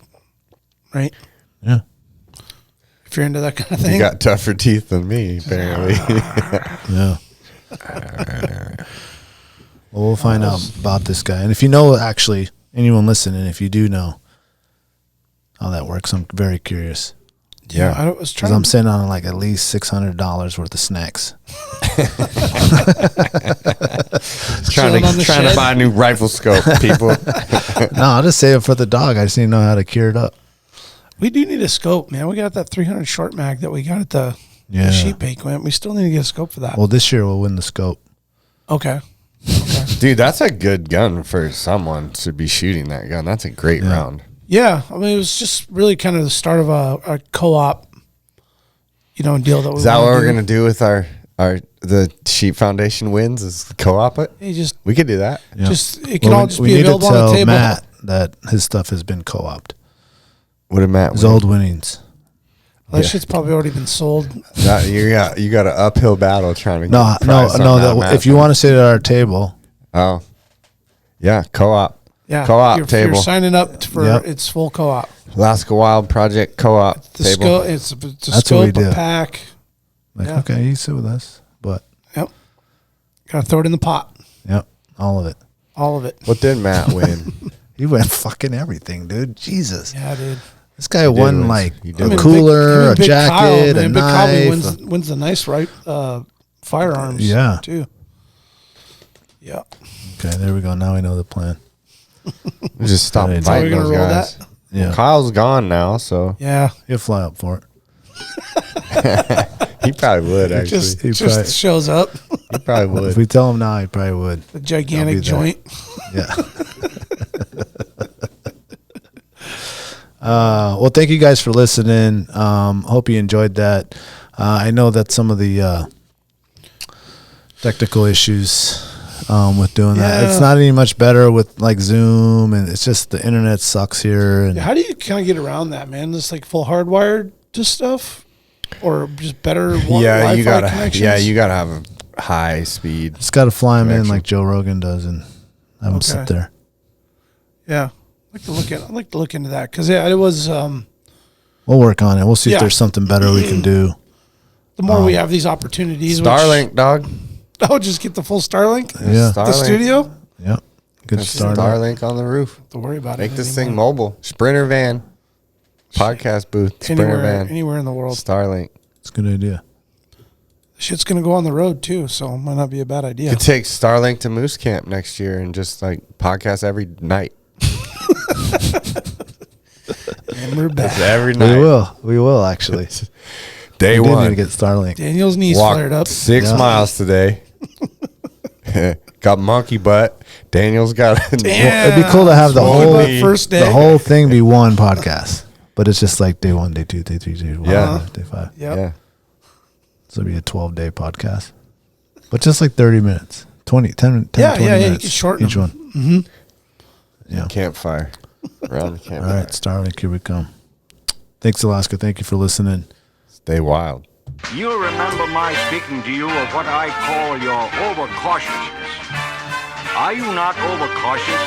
[SPEAKER 3] right?
[SPEAKER 2] Yeah.
[SPEAKER 3] If you're into that kind of thing.
[SPEAKER 6] You got tougher teeth than me, apparently.
[SPEAKER 2] Yeah. Well, we'll find out about this guy. And if you know, actually, anyone listening, if you do know how that works, I'm very curious.
[SPEAKER 6] Yeah.
[SPEAKER 3] I was
[SPEAKER 2] Because
[SPEAKER 3] trying
[SPEAKER 2] I'm sitting on like at least $600 worth of snacks.
[SPEAKER 3] Chilling on the
[SPEAKER 6] trying to
[SPEAKER 3] shed.
[SPEAKER 6] buy a new rifle scope, people.
[SPEAKER 2] No, I'll just save it for the dog. I just need to know how to cure it up.
[SPEAKER 3] We do need a scope, man. We got that 300 short mag that we got at the sheep bake. Man. We still need to get a scope for that.
[SPEAKER 2] Well, this year we'll win the scope.
[SPEAKER 3] Okay.
[SPEAKER 6] Dude, that's a good gun for someone to be shooting that gun. That's a great round.
[SPEAKER 3] Yeah. I mean, it was just really kind of the start of a co-op, deal that we
[SPEAKER 6] Is that what
[SPEAKER 3] wanna
[SPEAKER 6] we're
[SPEAKER 3] do.
[SPEAKER 6] gonna do with the Sheep Foundation wins? Is co-op it?
[SPEAKER 3] Hey, just
[SPEAKER 6] We could do that.
[SPEAKER 2] Yeah.
[SPEAKER 3] it can all just be available
[SPEAKER 2] to
[SPEAKER 3] on the
[SPEAKER 2] tell
[SPEAKER 3] table.
[SPEAKER 2] Matt that his stuff has been co-opted.
[SPEAKER 6] What did Matt
[SPEAKER 2] His
[SPEAKER 6] win?
[SPEAKER 2] old winnings.
[SPEAKER 3] That shit's probably already been sold.
[SPEAKER 6] You got an uphill battle trying to
[SPEAKER 2] No,
[SPEAKER 6] get
[SPEAKER 2] no,
[SPEAKER 6] prize on
[SPEAKER 2] no.
[SPEAKER 6] that, Matt.
[SPEAKER 2] If you want to sit at our table,
[SPEAKER 6] Oh, yeah, co-op.
[SPEAKER 3] Yeah.
[SPEAKER 6] Co-op
[SPEAKER 3] you're
[SPEAKER 6] table.
[SPEAKER 3] signing up for
[SPEAKER 2] Yep.
[SPEAKER 3] its full co-op.
[SPEAKER 6] Alaska Wild Project co-op
[SPEAKER 3] The
[SPEAKER 6] table.
[SPEAKER 3] scope, it's a
[SPEAKER 2] That's what
[SPEAKER 3] scope,
[SPEAKER 2] we do.
[SPEAKER 3] a pack.
[SPEAKER 2] like,
[SPEAKER 3] Yeah.
[SPEAKER 2] okay, you sit with us, but
[SPEAKER 3] Yep. Gotta throw it in the pot.
[SPEAKER 2] yep, all of it.
[SPEAKER 3] All of it.
[SPEAKER 6] What did Matt win?
[SPEAKER 2] He went fucking everything, dude. Jesus,
[SPEAKER 3] Yeah, dude.
[SPEAKER 2] this guy won
[SPEAKER 6] win.
[SPEAKER 2] like
[SPEAKER 6] He did
[SPEAKER 2] a
[SPEAKER 6] win.
[SPEAKER 2] cooler, a
[SPEAKER 3] Big
[SPEAKER 2] jacket,
[SPEAKER 3] Kyle,
[SPEAKER 2] a
[SPEAKER 3] man. Big Kyle
[SPEAKER 2] knife.
[SPEAKER 3] wins the nice firearms.
[SPEAKER 2] Yeah.
[SPEAKER 3] Too. Yeah.
[SPEAKER 2] Okay, there we go. Now we know the plan.
[SPEAKER 6] We just stop
[SPEAKER 2] That's
[SPEAKER 3] how we're
[SPEAKER 6] fighting
[SPEAKER 3] gonna
[SPEAKER 6] those
[SPEAKER 3] roll
[SPEAKER 6] guys.
[SPEAKER 3] that?
[SPEAKER 2] Yeah,
[SPEAKER 6] Well, Kyle's gone now, so
[SPEAKER 3] Yeah.
[SPEAKER 2] he'll fly up for it.
[SPEAKER 6] he probably would actually.
[SPEAKER 3] Just
[SPEAKER 2] He probably-
[SPEAKER 3] shows up.
[SPEAKER 6] he probably
[SPEAKER 2] If
[SPEAKER 6] would.
[SPEAKER 2] we tell him now, he probably would.
[SPEAKER 3] The
[SPEAKER 2] I'll be
[SPEAKER 3] gigantic
[SPEAKER 2] there.
[SPEAKER 3] joint.
[SPEAKER 2] Yeah. Well, thank you guys for listening. Hope you enjoyed that. I know that some of the technical issues with doing that.
[SPEAKER 3] Yeah.
[SPEAKER 2] It's not any much better with like Zoom, and it's just the internet sucks here. And
[SPEAKER 3] How do you kind of get around that, man? Just like full hardwired to stuff, or just better?
[SPEAKER 6] Yeah, you
[SPEAKER 3] Wi-Fi
[SPEAKER 6] gotta.
[SPEAKER 3] connections?
[SPEAKER 6] Yeah, you gotta have a high speed.
[SPEAKER 2] just got to fly them in
[SPEAKER 6] Connection.
[SPEAKER 2] like Joe Rogan does and have them sit
[SPEAKER 3] Okay.
[SPEAKER 2] there.
[SPEAKER 3] Yeah, I'd like to look into that because it was.
[SPEAKER 2] We'll work on it. We'll see
[SPEAKER 3] Yeah.
[SPEAKER 2] if there's something better we can do.
[SPEAKER 3] The more we have these opportunities,
[SPEAKER 6] Starlink, dog.
[SPEAKER 3] just get the full Starlink.
[SPEAKER 2] Yeah.
[SPEAKER 3] The
[SPEAKER 6] Starlink.
[SPEAKER 3] studio.
[SPEAKER 2] Yep. Good
[SPEAKER 6] That's
[SPEAKER 2] start.
[SPEAKER 6] Starlink on the roof.
[SPEAKER 3] Don't worry about
[SPEAKER 6] Make
[SPEAKER 3] it.
[SPEAKER 6] this
[SPEAKER 3] anymore.
[SPEAKER 6] thing mobile. Sprinter van. Podcast booth. Sprinter van.
[SPEAKER 3] anywhere in the world.
[SPEAKER 6] Starlink.
[SPEAKER 2] It's a good idea.
[SPEAKER 3] Shit's gonna go on the road too, so it might not be a bad idea.
[SPEAKER 6] Could take Starlink to Moose Camp next year and just like podcast every night.
[SPEAKER 3] And we're back.
[SPEAKER 6] Every night.
[SPEAKER 2] We will actually.
[SPEAKER 6] Day
[SPEAKER 2] We do
[SPEAKER 6] one.
[SPEAKER 2] need to get Starlink.
[SPEAKER 3] Daniel's knees
[SPEAKER 6] Walked
[SPEAKER 3] flared up.
[SPEAKER 6] 6 miles today. Got monkey butt. Daniel's got.
[SPEAKER 3] Damn.
[SPEAKER 2] It'd be cool to have the
[SPEAKER 3] Smoky
[SPEAKER 2] whole
[SPEAKER 3] butt first day.
[SPEAKER 2] the whole thing be one podcast, but it's just like day 1, day 2, day 3, day 4,
[SPEAKER 6] Yeah.
[SPEAKER 2] day 5.
[SPEAKER 3] Yep.
[SPEAKER 6] Yeah.
[SPEAKER 2] So it'd be a 12-day podcast, but just like 30 minutes, 10, 20
[SPEAKER 3] Yeah, you
[SPEAKER 2] minutes
[SPEAKER 3] can shorten
[SPEAKER 2] each
[SPEAKER 3] them.
[SPEAKER 2] one. Yeah.
[SPEAKER 6] Campfire. Around the
[SPEAKER 2] All
[SPEAKER 6] campfire.
[SPEAKER 2] right, Starlink, here we come. Thanks, Alaska. Thank you for listening.
[SPEAKER 6] Stay wild.
[SPEAKER 8] You'll remember my speaking to you of what I call your overcautiousness. Are you not overcautious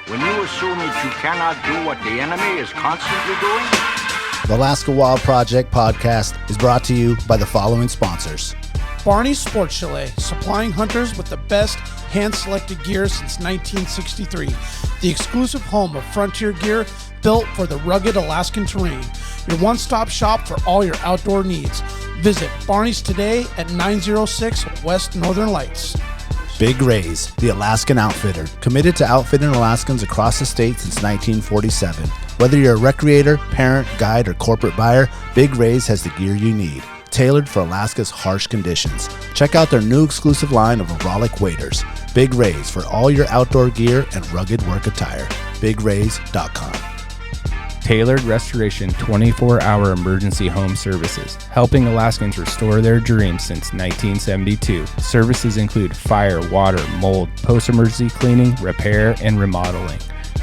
[SPEAKER 8] when you assume that you cannot do what the enemy is constantly doing?
[SPEAKER 2] The Alaska Wild Project podcast is brought to you by the following sponsors.
[SPEAKER 3] Barney's Sports Chalet, supplying hunters with the best hand-selected gear since 1963. The exclusive home of frontier gear built for the rugged Alaskan terrain. Your one-stop shop for all your outdoor needs. Visit Barney's today at 906 West Northern Lights.
[SPEAKER 2] Big Rays, the Alaskan outfitter, committed to outfitting Alaskans across the state since 1947. Whether you're a recreator, parent, guide, or corporate buyer, Big Rays has the gear you need, tailored for Alaska's harsh conditions. Check out their new exclusive line of Auralic waders. Big Rays for all your outdoor gear and rugged work attire. BigRays.com.
[SPEAKER 4] Tailored Restoration 24-hour emergency home services, helping Alaskans restore their dreams since 1972. Services include fire, water, mold, post-emergency cleaning, repair, and remodeling.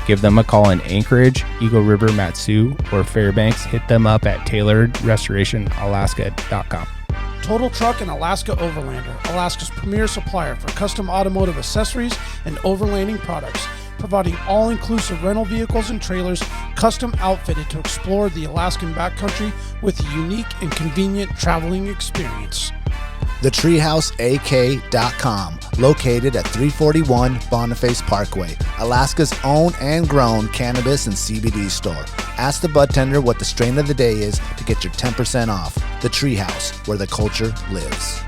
[SPEAKER 4] Give them a call in Anchorage, Eagle River, Matsu, or Fairbanks. Hit them up at tailoredrestorationalaska.com.
[SPEAKER 3] Total Truck and Alaska Overlander, Alaska's premier supplier for custom automotive accessories and overlanding products, providing all-inclusive rental vehicles and trailers custom outfitted to explore the Alaskan backcountry with a unique and convenient traveling experience.
[SPEAKER 2] TheTreehouseAK.com, located at 341 Boniface Parkway, Alaska's own and grown cannabis and CBD store. Ask the bud tender what the strain of the day is to get your 10% off. The Treehouse, where the culture lives.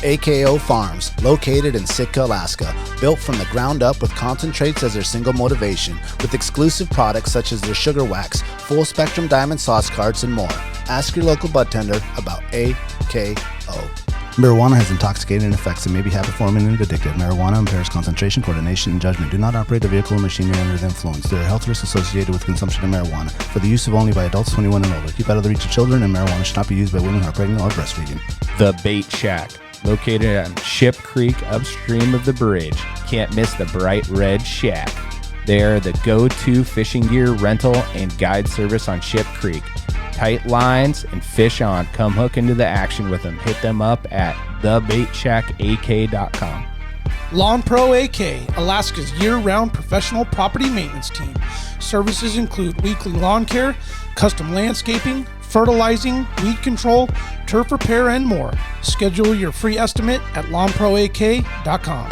[SPEAKER 2] AKO Farms, located in Sitka, Alaska, built from the ground up with concentrates as their single motivation, with exclusive products such as their sugar wax, full spectrum diamond sauce carts, and more. Ask your local bud tender about AKO. Marijuana has intoxicating effects and may be habit-forming and addictive. Marijuana impairs concentration, coordination, and judgment. Do not operate a vehicle or machinery under the influence. There are health risks associated with consumption of marijuana. For the use of only by adults 21 and older. Keep out of the reach of children, and marijuana should not be used by women who are pregnant or breastfeeding.
[SPEAKER 4] The Bait Shack, located on Ship Creek upstream of the bridge. Can't miss the bright red shack. They are the go-to fishing gear rental and guide service on Ship Creek. Tight lines and fish on. Come hook into the action with them. Hit them up at thebaitshackak.com.
[SPEAKER 3] Lawn Pro AK, Alaska's year-round professional property maintenance team. Services include weekly lawn care, custom landscaping, fertilizing, weed control, turf repair, and more. Schedule your free estimate at lawnproak.com.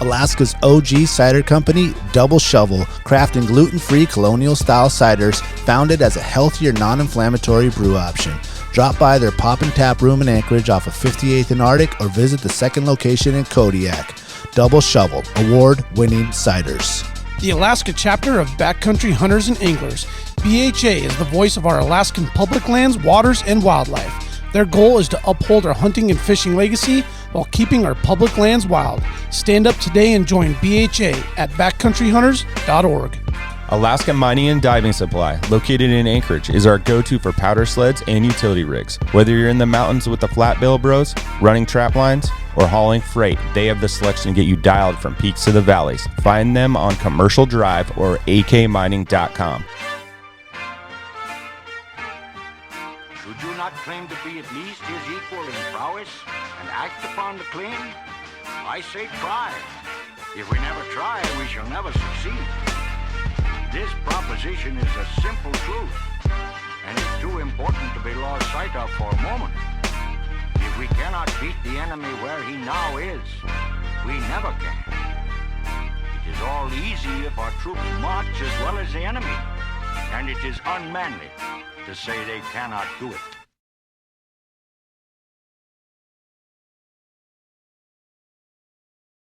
[SPEAKER 2] Alaska's OG cider company, Double Shovel, crafting gluten-free colonial-style ciders, founded as a healthier, non-inflammatory brew option. Drop by their Pop and Tap room in Anchorage off of 58th and Arctic, or visit the second location in Kodiak. Double Shovel, award-winning ciders.
[SPEAKER 3] The Alaska chapter of Backcountry Hunters and Anglers. BHA is the voice of our Alaskan public lands, waters, and wildlife. Their goal is to uphold our hunting and fishing legacy while keeping our public lands wild. Stand up today and join BHA at backcountryhunters.org.
[SPEAKER 5] Alaska Mining and Diving Supply, located in Anchorage, is our go-to for powder sleds and utility rigs. Whether you're in the mountains with the flat bill bros, running trap lines, or hauling freight, they have the selection to get you dialed from peaks to the valleys. Find them on Commercial Drive or akmining.com.
[SPEAKER 8] Should you not claim to be at least his equal in prowess and act upon the claim? I say try. If we never try, we shall never succeed. This proposition is a simple truth, and it's too important to be lost sight of for a moment. If we cannot beat the enemy where he now is, we never can. It is all easy if our troops march as well as the enemy, and it is unmanly to say they cannot do it.